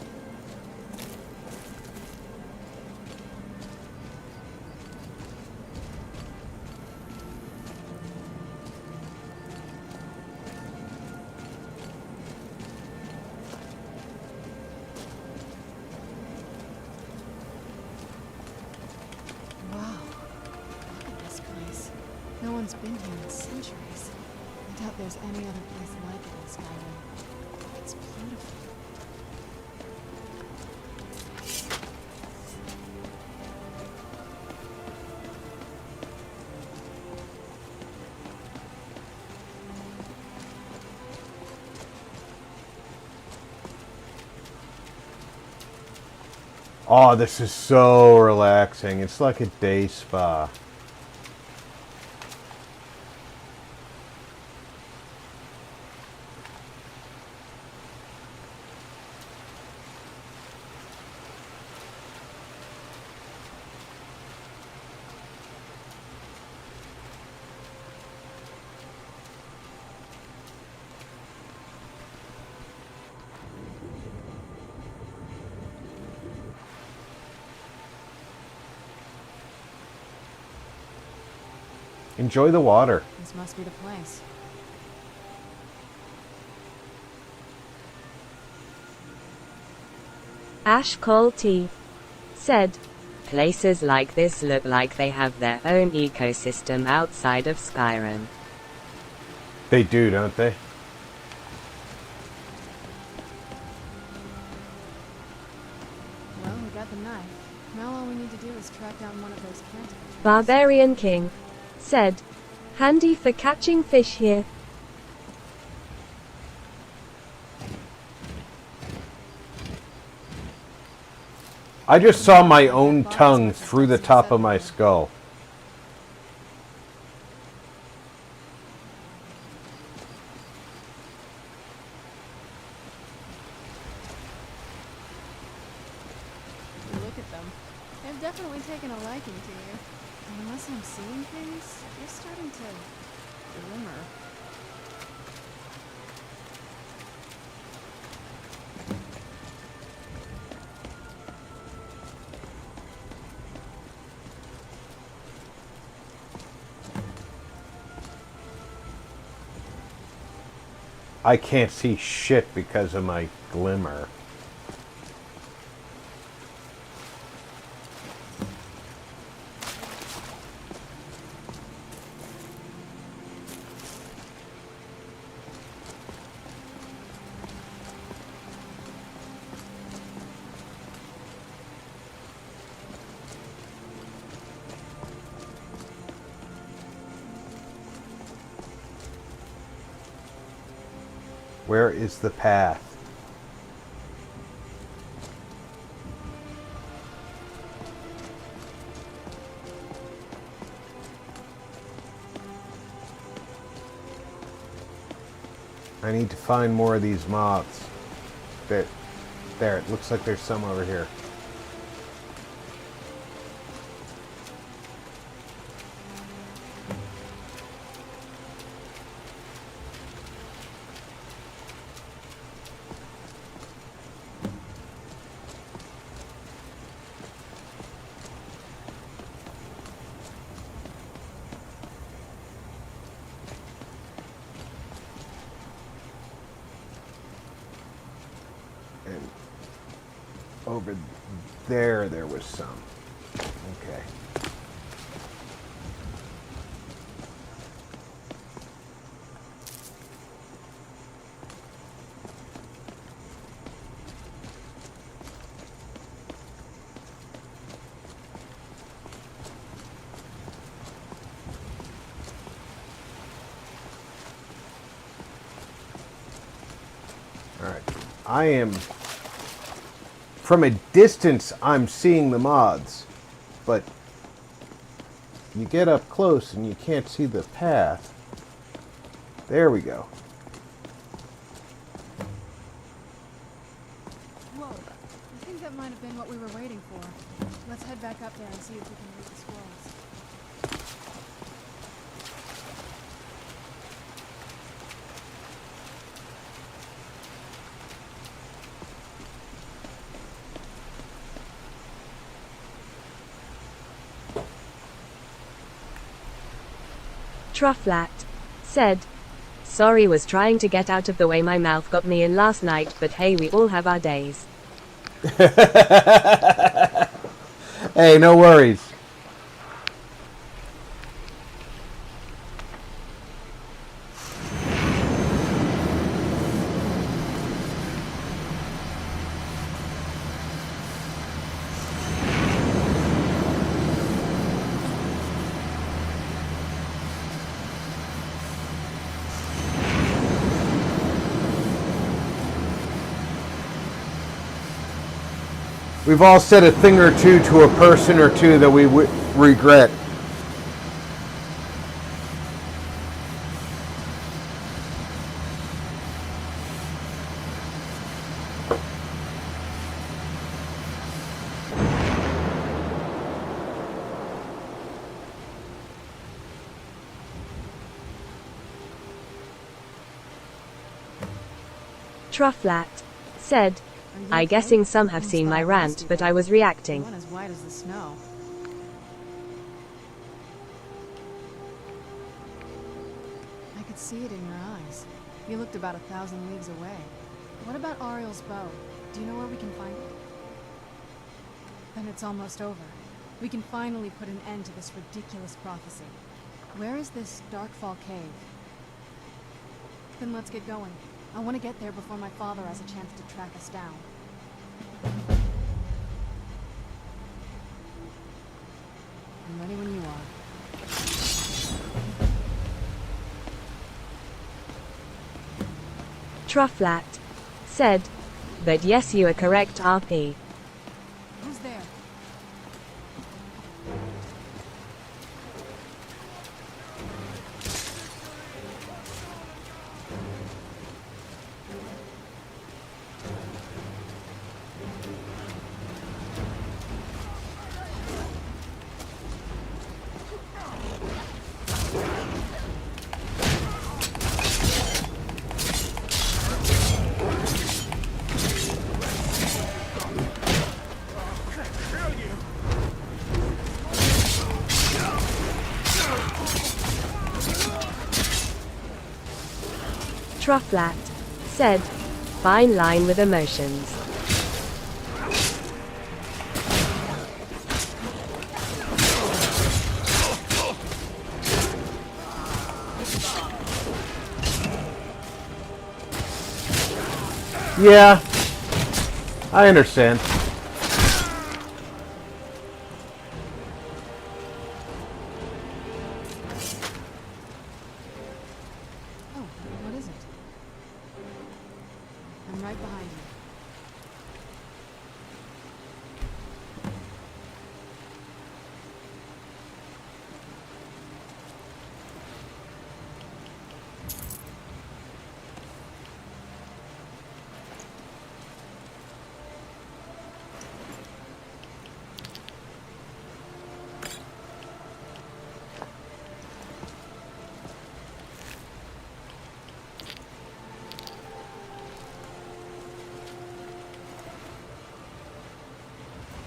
Wow. Look at this place. No one's been here in centuries. I doubt there's any other place like it in Skyrim. It's beautiful. Oh, this is so relaxing. It's like a day spa. Enjoy the water. This must be the place. Ash Colty said, places like this look like they have their own ecosystem outside of Skyrim. They do, don't they? Well, we got the knife. Now all we need to do is track down one of those canticles. Barbarian King said, handy for catching fish here. I just saw my own tongue through the top of my skull. Look at them. They've definitely taken a liking to you. And unless I'm seeing things, you're starting to glimmer. I can't see shit because of my glimmer. Where is the path? I need to find more of these moths. There, it looks like there's some over here. Over there was some. Okay. All right. I am... From a distance, I'm seeing the moths, but you get up close and you can't see the path. There we go. Whoa, I think that might have been what we were waiting for. Let's head back up there and see if we can read the scrolls. Trufflat said, "Sorry, was trying to get out of the way. My mouth got me in last night, but hey, we all have our days." Hey, no worries. We've all said a thing or two to a person or two that we regret. Trufflat said, "I guessing some have seen my rant, but I was reacting." One as white as the snow. I could see it in your eyes. You looked about 1,000 leagues away. What about Ariel's bow? Do you know where we can find it? Then it's almost over. We can finally put an end to this ridiculous prophecy. Where is this Darkfall cave? Then let's get going. I want to get there before my father has a chance to track us down. I'm ready when you are. Trufflat said, "But yes, you are correct, RP." Who's there? Trufflat said, fine line with emotions. Yeah, I understand. Oh, what is it? I'm right behind you.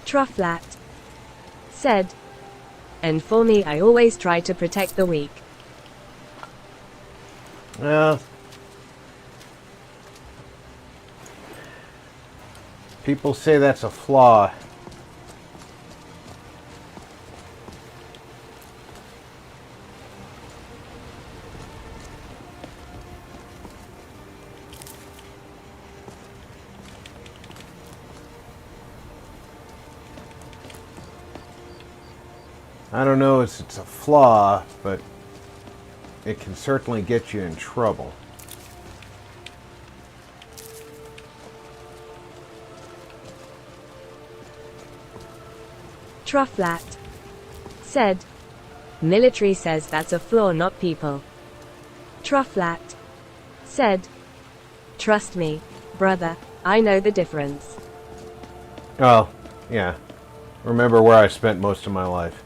Trufflat said, and for me I always try to protect the weak. People say that's a flaw. I don't know if it's a flaw, but it can certainly get you in trouble. Trufflat said, military says that's a flaw, not people. Trufflat said, trust me, brother, I know the difference. Oh, yeah. Remember where I spent most of my life.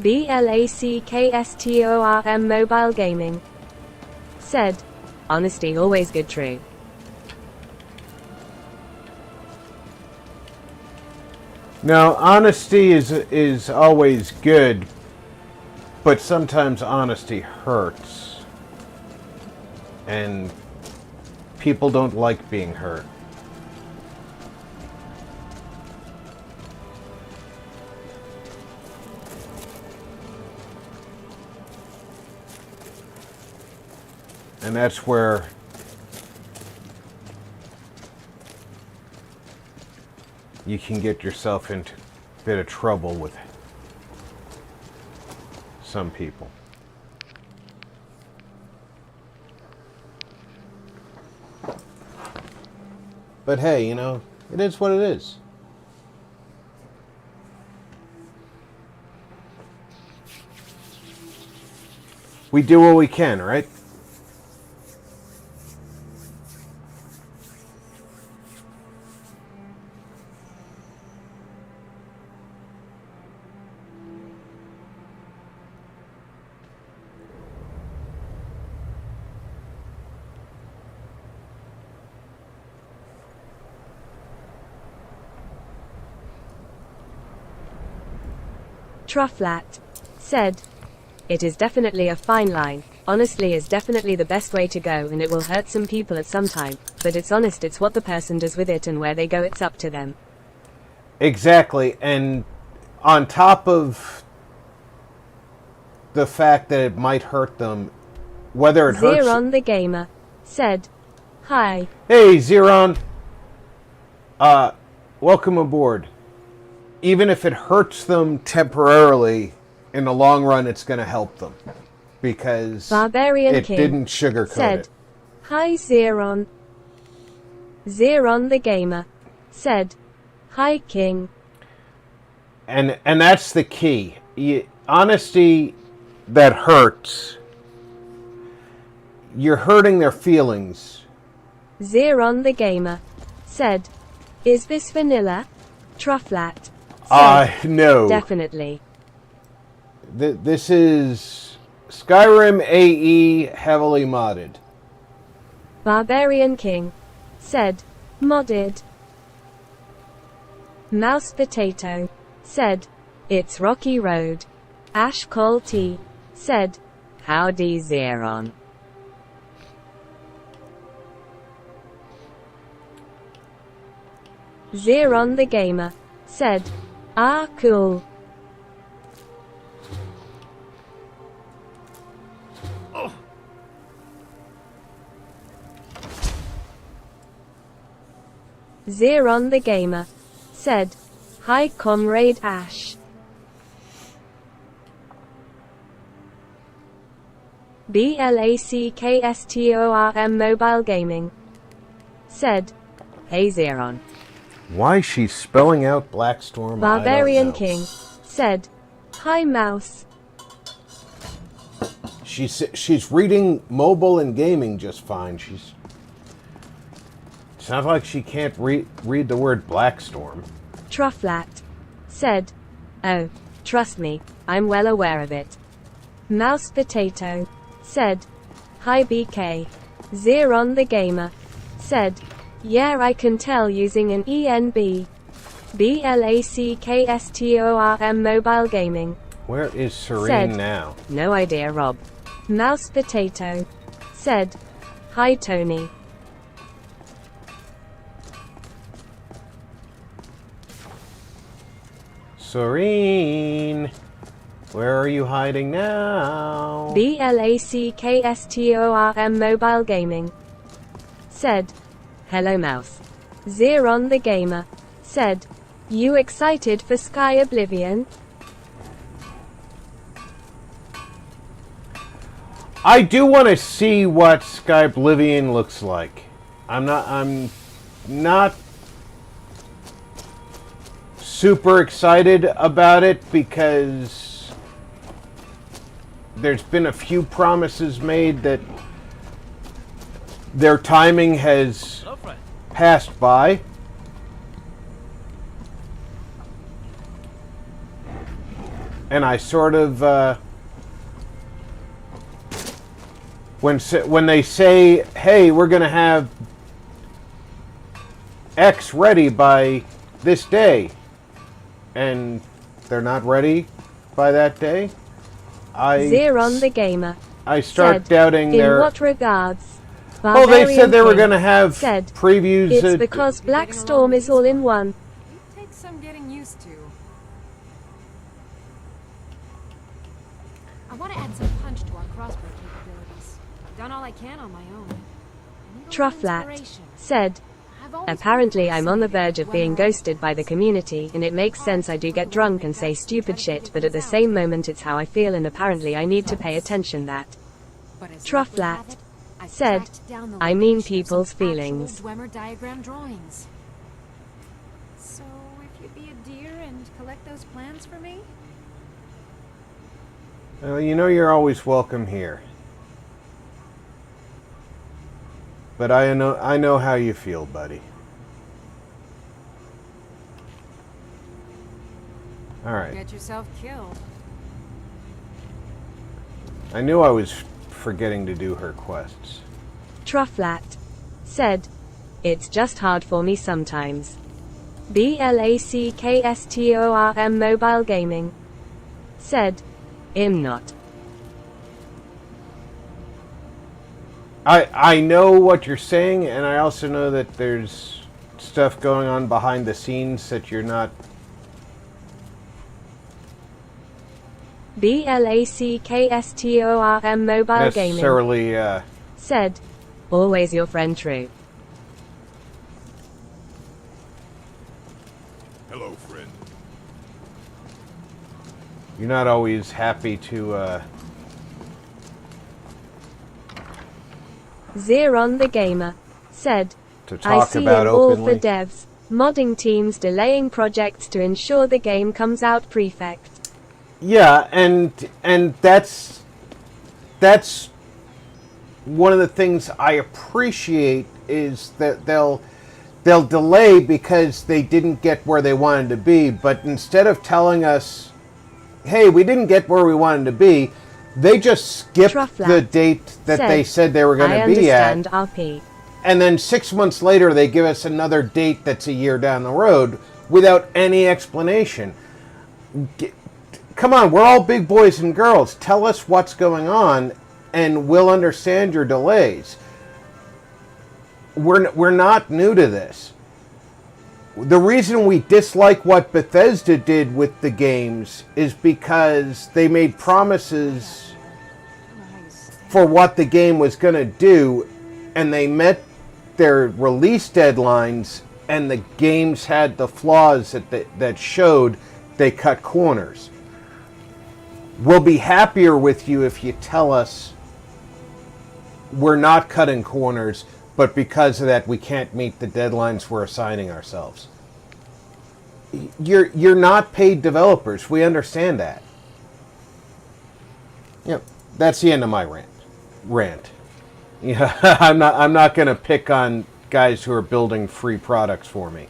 BLACKSTORM Mobile Gaming said, honesty always good true. Now, honesty is always good, but sometimes honesty hurts. And people don't like being hurt. And that's where you can get yourself into a bit of trouble with some people. But hey, you know, it is what it is. We do what we can, right? Trufflat said, it is definitely a fine line. Honestly is definitely the best way to go, and it will hurt some people at some time, but it's honest, it's what the person does with it, and where they go, it's up to them. Exactly, and on top of the fact that it might hurt them, whether it hurts... Zeron the Gamer said, hi. Hey, Zeron. Welcome aboard. Even if it hurts them temporarily, in the long run, it's going to help them. Because Barbarian it King didn't sugarcoat said, it. hi Zeron. Zeron the Gamer said, hi King. And that's the key. Honesty that hurts. You're hurting their feelings. Zeron the Gamer said, is this vanilla? Trufflat said, no. Definitely. This is Skyrim AE heavily modded. Barbarian King said, modded. Mouse Potato said, "It's Rocky Road." Ash Cole T said, "Howdy, Zeron." Zeron the Gamer said, "Ah, cool." Zeron the Gamer said, "Hi Comrade Ash." BLACKSTORM Mobile Gaming said, "Hey Zeron." Why she's spelling out Blackstorm, Barbarian I don't know. King said, "Hi Mouse." She's reading mobile and gaming just fine. Sounds like she can't read the word Blackstorm. Trufflat said, "Oh, trust me, I'm well aware of it." Mouse Potato said, "Hi BK." Zeron the Gamer said, "Yeah, I can tell using an ENB." BLACKSTORM Mobile Gaming Where is Serene said, now? "No idea, Rob." Mouse Potato said, "Hi Tony." Serene, where are you hiding now? BLACKSTORM Mobile Gaming said, "Hello, Mouse." Zeron the Gamer said, "You excited for Sky Oblivion?" I do want to see what Sky Oblivion looks like. I'm not super excited about it because there's been a few promises made that their timing has passed by. And I sort of when they say, "Hey, we're going to have X ready by this day," and they're not ready by that day, Zeron the Gamer I start said, doubting "In their... what regards?" Well, they said they were Barbarian going to have said, previews. "It's because Blackstorm is all in one." Takes some getting used to. I want to add some punch to our crossbow capabilities. I've done all I can on my own. Trufflat said, "Apparently I'm on the verge of being ghosted by the community, and it makes sense I do get drunk and say stupid shit, but at the same moment it's how I feel, and apparently I need to pay attention that." Trufflat said, "I mean people's feelings." Dwemer diagram drawings. So, if you'd be a dear and collect those plans for me? Well, you know you're always welcome here. But I know how you feel, buddy. All right. Get yourself killed. I knew I was forgetting to do her quests. Trufflat said, "It's just hard for me sometimes." BLACKSTORM Mobile Gaming said, "I'm not." I know what you're saying, and I also know that there's stuff going on behind the scenes that you're not... BLACKSTORM Mobile Gaming necessarily, said, "Always your friend, True." Hello, friend. you're not always happy to, Zeron the Gamer said, to "I talk see about it all for openly. devs, modding teams delaying projects to ensure the game comes out perfect." Yeah, and that's one of the things I appreciate is that they'll delay because they didn't get where they wanted to be, but instead of telling us, "Hey, we didn't get where we wanted to be," they just skipped the date that they said they were going to be at. I understand, RP. And then 6 months later, they give us another date that's a year down the road, without any explanation. Come on, we're all big boys and girls. Tell us what's going on, and we'll understand your delays. We're not new to this. The reason we dislike what Bethesda did with the games is because they made promises for what the game was going to do, and they met their release deadlines, and the games had the flaws that showed they cut corners. We'll be happier with you if you tell us we're not cutting corners, but because of that, we can't meet the deadlines we're assigning ourselves. You're not paid developers. We understand that. Yep, that's the end of my rant. Yeah, I'm not going to pick on guys who are building free products for me.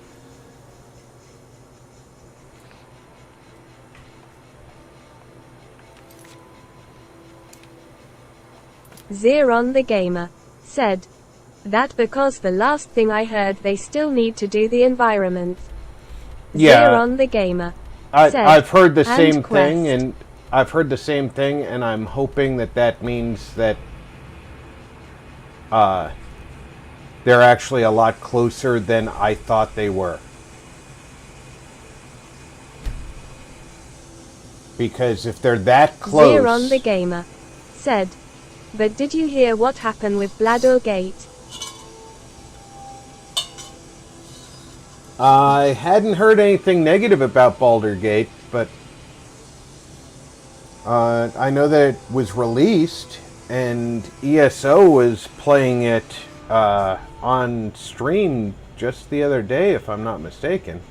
Zeron the Gamer said that because the last thing I heard they still need to do the environment. Yeah, Zeron the Gamer said, I've heard the same quest. thing, and I've heard the same thing, and I'm hoping that means that they're actually a lot closer than I thought they were. Because if they're that close... Zeron the Gamer said, but did you hear what happened with Blador Gate? I hadn't heard anything negative about Baldur's Gate, but I know that it was released, and ESO was playing it on stream just the other day, if I'm not mistaken.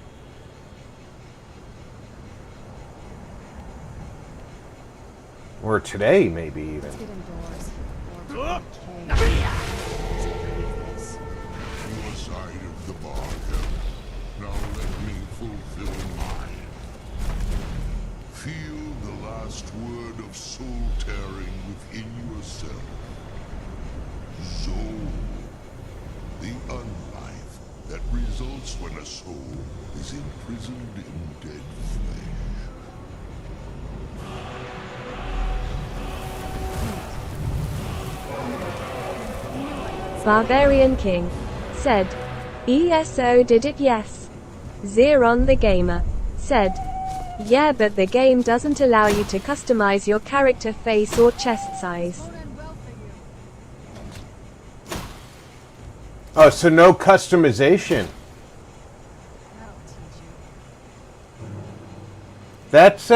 Or today, maybe even. Let's get indoors. Your side of the bargain. Now let me fulfill mine. Feel the last word of soul tearing within yourself. Soul. The unlife that results when a soul is imprisoned in dead flesh. Barbarian King said, ESO did it, yes. Zeron the Gamer said, yeah, but the game doesn't allow you to customize your character face or chest size. Oh, so no customization. That's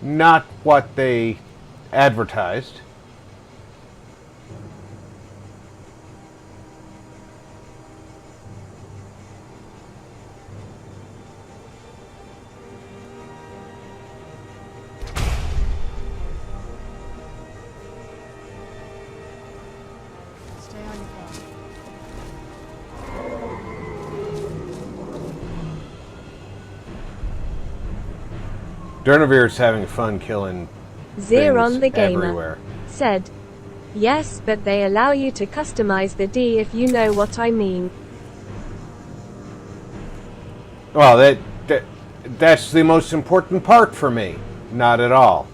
not what they advertised. Stay on your phone. Dernavir's having fun killing Zeron the Gamer everywhere. said, yes, but they allow you to customize the D if you know what I mean. Well, that's the most important part for me. Not at all.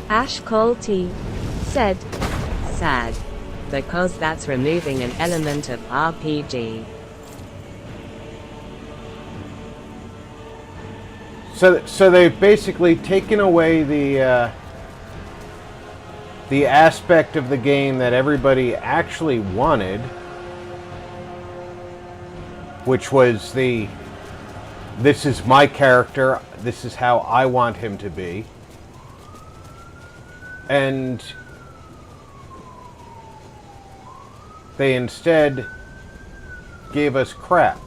Ash Cole T said, Sad. Because that's removing an element of RPG. So they've basically taken away the aspect of the game that everybody actually wanted, which was this is my character, this is how I want him to be. And they instead gave us crap.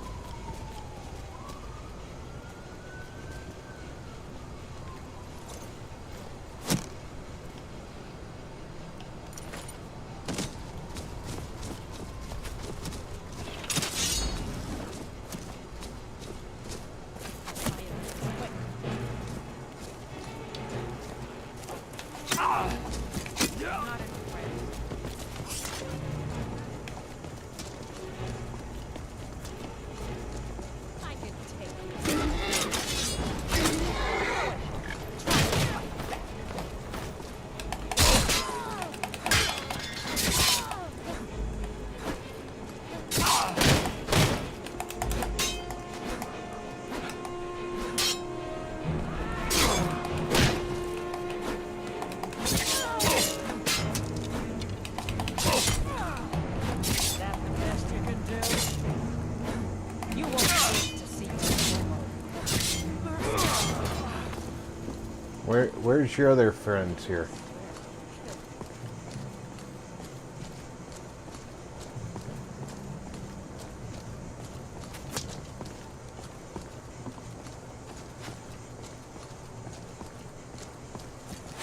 Where's your other friends here?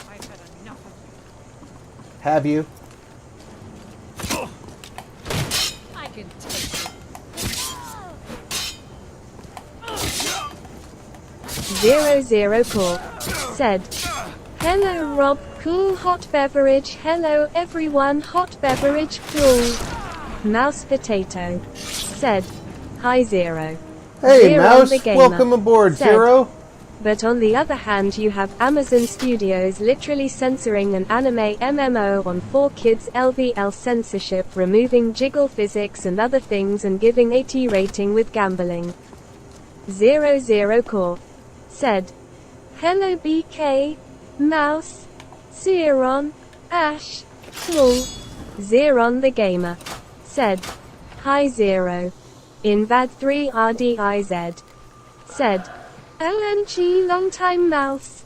I've had enough of you. Have you? I can take it. 00 Core said, "Hello Rob, cool hot beverage. Hello everyone, hot beverage cool." Mouse Potato said, "Hi Zero." Hey Zero Mouse, the Gamer welcome aboard, said, Zero. "But on the other hand you have Amazon Studios literally censoring an anime MMO on 4Kids LVL censorship, removing jiggle physics and other things and giving 80 rating with gambling." 00 Core said, "Hello BK, Mouse, Zeron, Ash, Cool." Zeron the Gamer said, "Hi Zero." Invad3 RDIZ said, "OMG long time Mouse."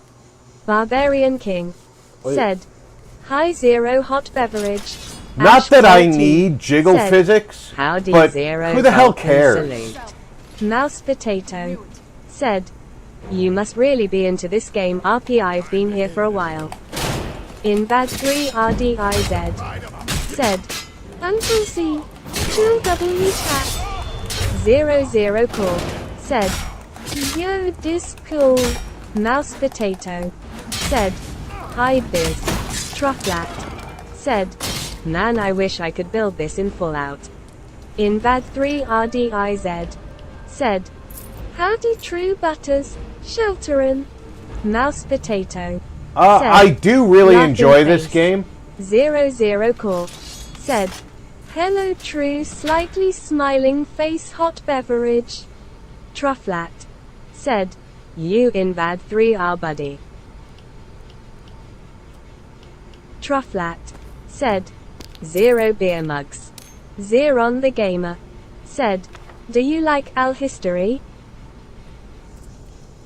Barbarian King Wait. said, "Hi Zero hot beverage." Not Ash that I Salty need jiggle said, physics, Howdy but Zero who the hell Vulcan cares? salute. Mouse Potato said, "You must really be into this game RP, I've been here for a while." Invad3 RDIZ said, "Uncle C, chill W chat." 00 Core said, "Yo this cool." Mouse Potato said, "Hi Biz." Trufflat said, "Man I wish I could build this in Fallout." Invad3 RDIZ said, "Howdy True Butters, Shelterin." Mouse Potato said, I do really laughing enjoy this face. game. 00 Core said, "Hello True slightly smiling face hot beverage." Trufflat said, "You Invad3R buddy." Trufflat said, "0 beer mugs." Zeron the Gamer said, "Do you like Al history?"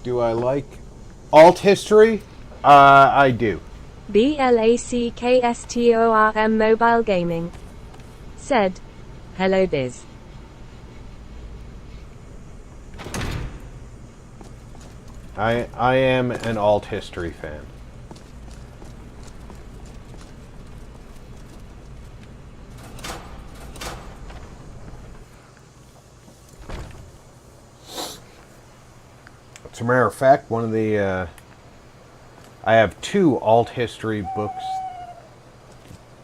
Do I like alt history? I do. BLACKSTORM Mobile Gaming said, "Hello Biz." I am an alt history fan. As a matter of fact, one of the I have 2 alt history books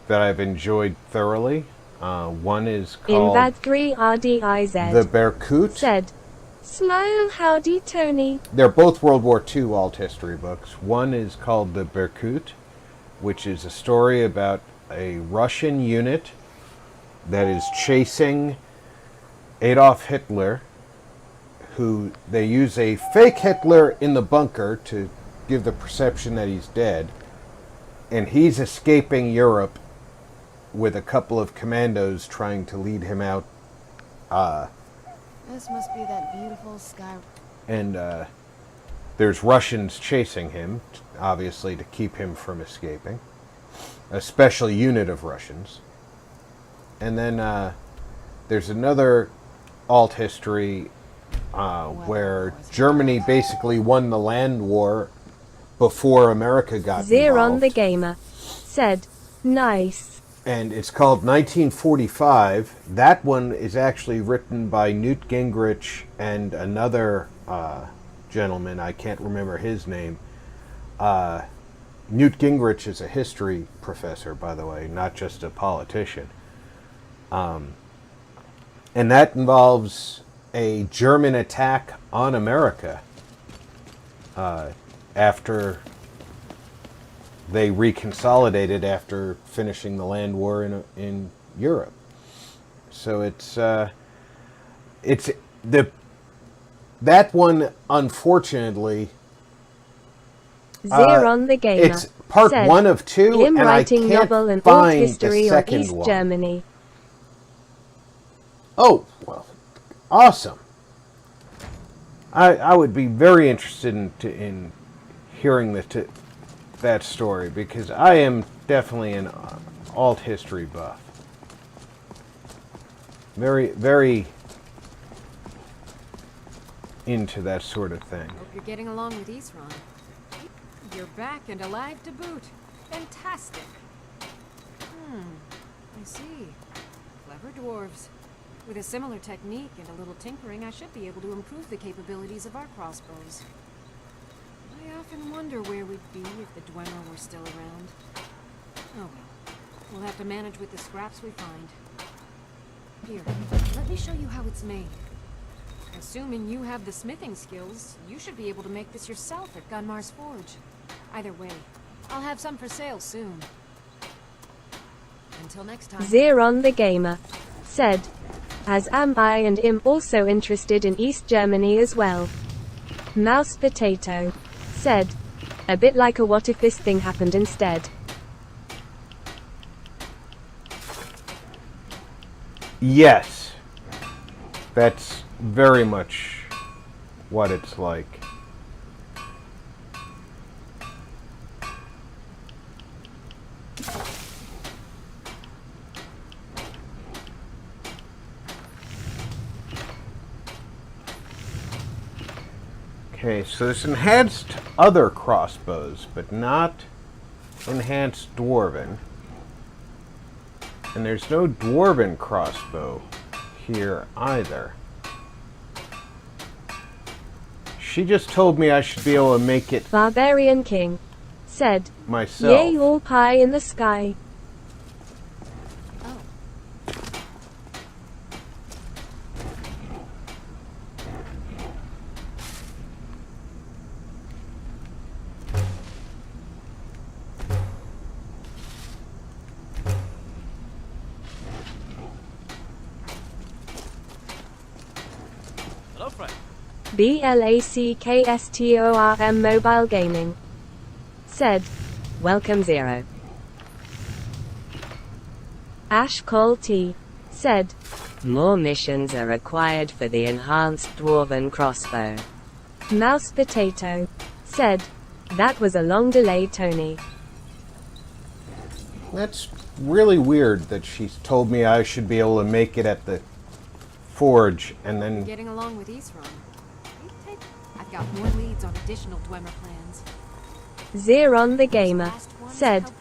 that I've enjoyed thoroughly. One is called Invad3 RDIZ The Berkut. said, "Smile howdy Tony." They're both World War II alt history books. One is called The Berkut, which is a story about a Russian unit that is chasing Adolf Hitler, who they use a fake Hitler in the bunker to give the perception that he's dead, and he's escaping Europe with a couple of commandos trying to lead him out. This must be that beautiful Skyrim. And there's Russians chasing him, obviously to keep him from escaping. A special unit of Russians. And then there's another alt history where Germany basically won the land war before America got Zeron involved. the Gamer said, "Nice." And it's called 1945. That one is actually written by Newt Gingrich and another gentleman, I can't remember his name. Newt Gingrich is a history professor, by the way, not just a politician. And that involves a German attack on America after they reconsolidated after finishing the land war in Europe. So that one, unfortunately, Zeron the Gamer it's part said, 1 of 2, him and I writing can't novel and alt find history the on second East one. Germany. Oh, well, awesome. I would be very interested in hearing that story, because I am definitely an alt history buff. Very, very into that sort of thing. Hope you're getting along with Isran. You're back and alive to boot. Fantastic. I see. Clever dwarves. With a similar technique and a little tinkering, I should be able to improve the capabilities of our crossbows. I often wonder where we'd be if the Dwemer were still around. Oh well. We'll have to manage with the scraps we find. Here, let me show you how it's made. Assuming you have the smithing skills, you should be able to make this yourself at Gunmar's Forge. Either way, I'll have some for sale soon. Until next time. Zeron the Gamer said, as am I and am also interested in East Germany as well. Mouse Potato said, a bit like a what if this thing happened instead. Yes. That's very much what it's like. Okay, so there's enhanced other crossbows, but not enhanced dwarven. And there's no dwarven crossbow here either. She just told me I should be able to make it Barbarian King said, myself. yay all pie in the sky. Hello, friend. BLACKSTORM Mobile Gaming said, welcome Zero. Ash Cole T said, more missions are required for the enhanced dwarven crossbow. Mouse Potato said, that was a long delay, Tony. That's really weird that she told me I should be able to make it at the forge and then... Getting along with Isran. I've got more leads on additional Dwemer plans. Zeron the Gamer said,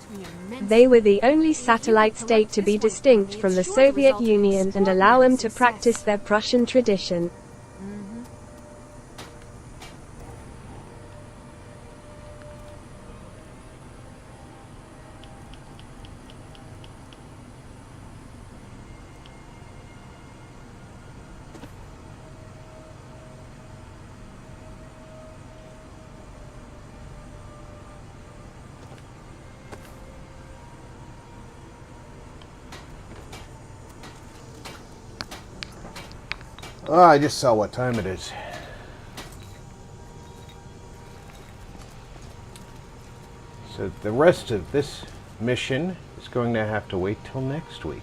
they were the only satellite state to be distinct from the Soviet Union and allow them to practice their Prussian tradition. Oh, I just saw what time it is. So the rest of this mission is going to have to wait till next week.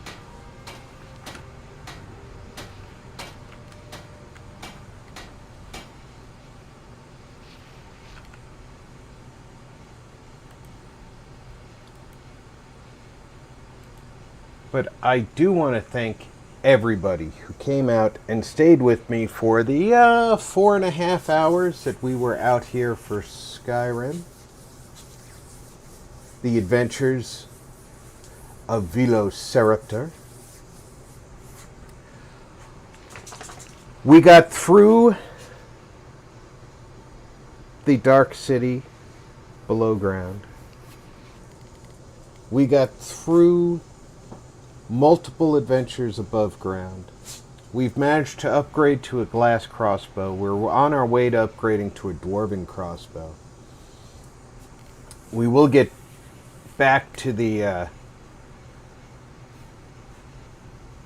But I do want to thank everybody who came out and stayed with me for the 4.5 hours that we were out here for Skyrim. The Adventures of Velo Ceraptor. We got through the Dark City below ground. We got through multiple adventures above ground. We've managed to upgrade to a glass crossbow. We're on our way to upgrading to a dwarven crossbow. We will get back to the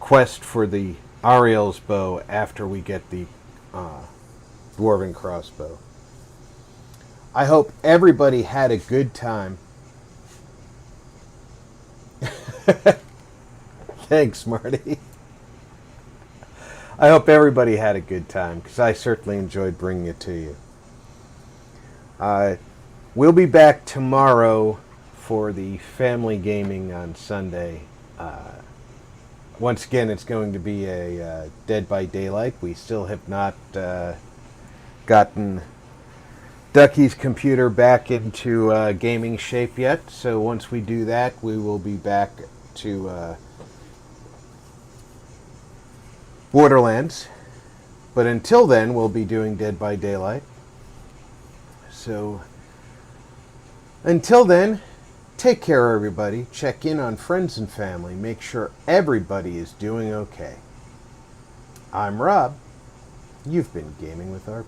quest for the Ariel's bow after we get the dwarven crossbow. I hope everybody had a good time. Thanks, Marty. I hope everybody had a good time, because I certainly enjoyed bringing it to you. We'll be back tomorrow for the family gaming on Sunday. Once again, it's going to be a Dead by Daylight. We still have not gotten Ducky's computer back into gaming shape yet, so once we do that, we will be back to Borderlands. But until then, we'll be doing Dead by Daylight. So, until then, take care, everybody. Check in on friends and family. Make sure everybody is doing okay. I'm Rob. You've been Gaming with RP.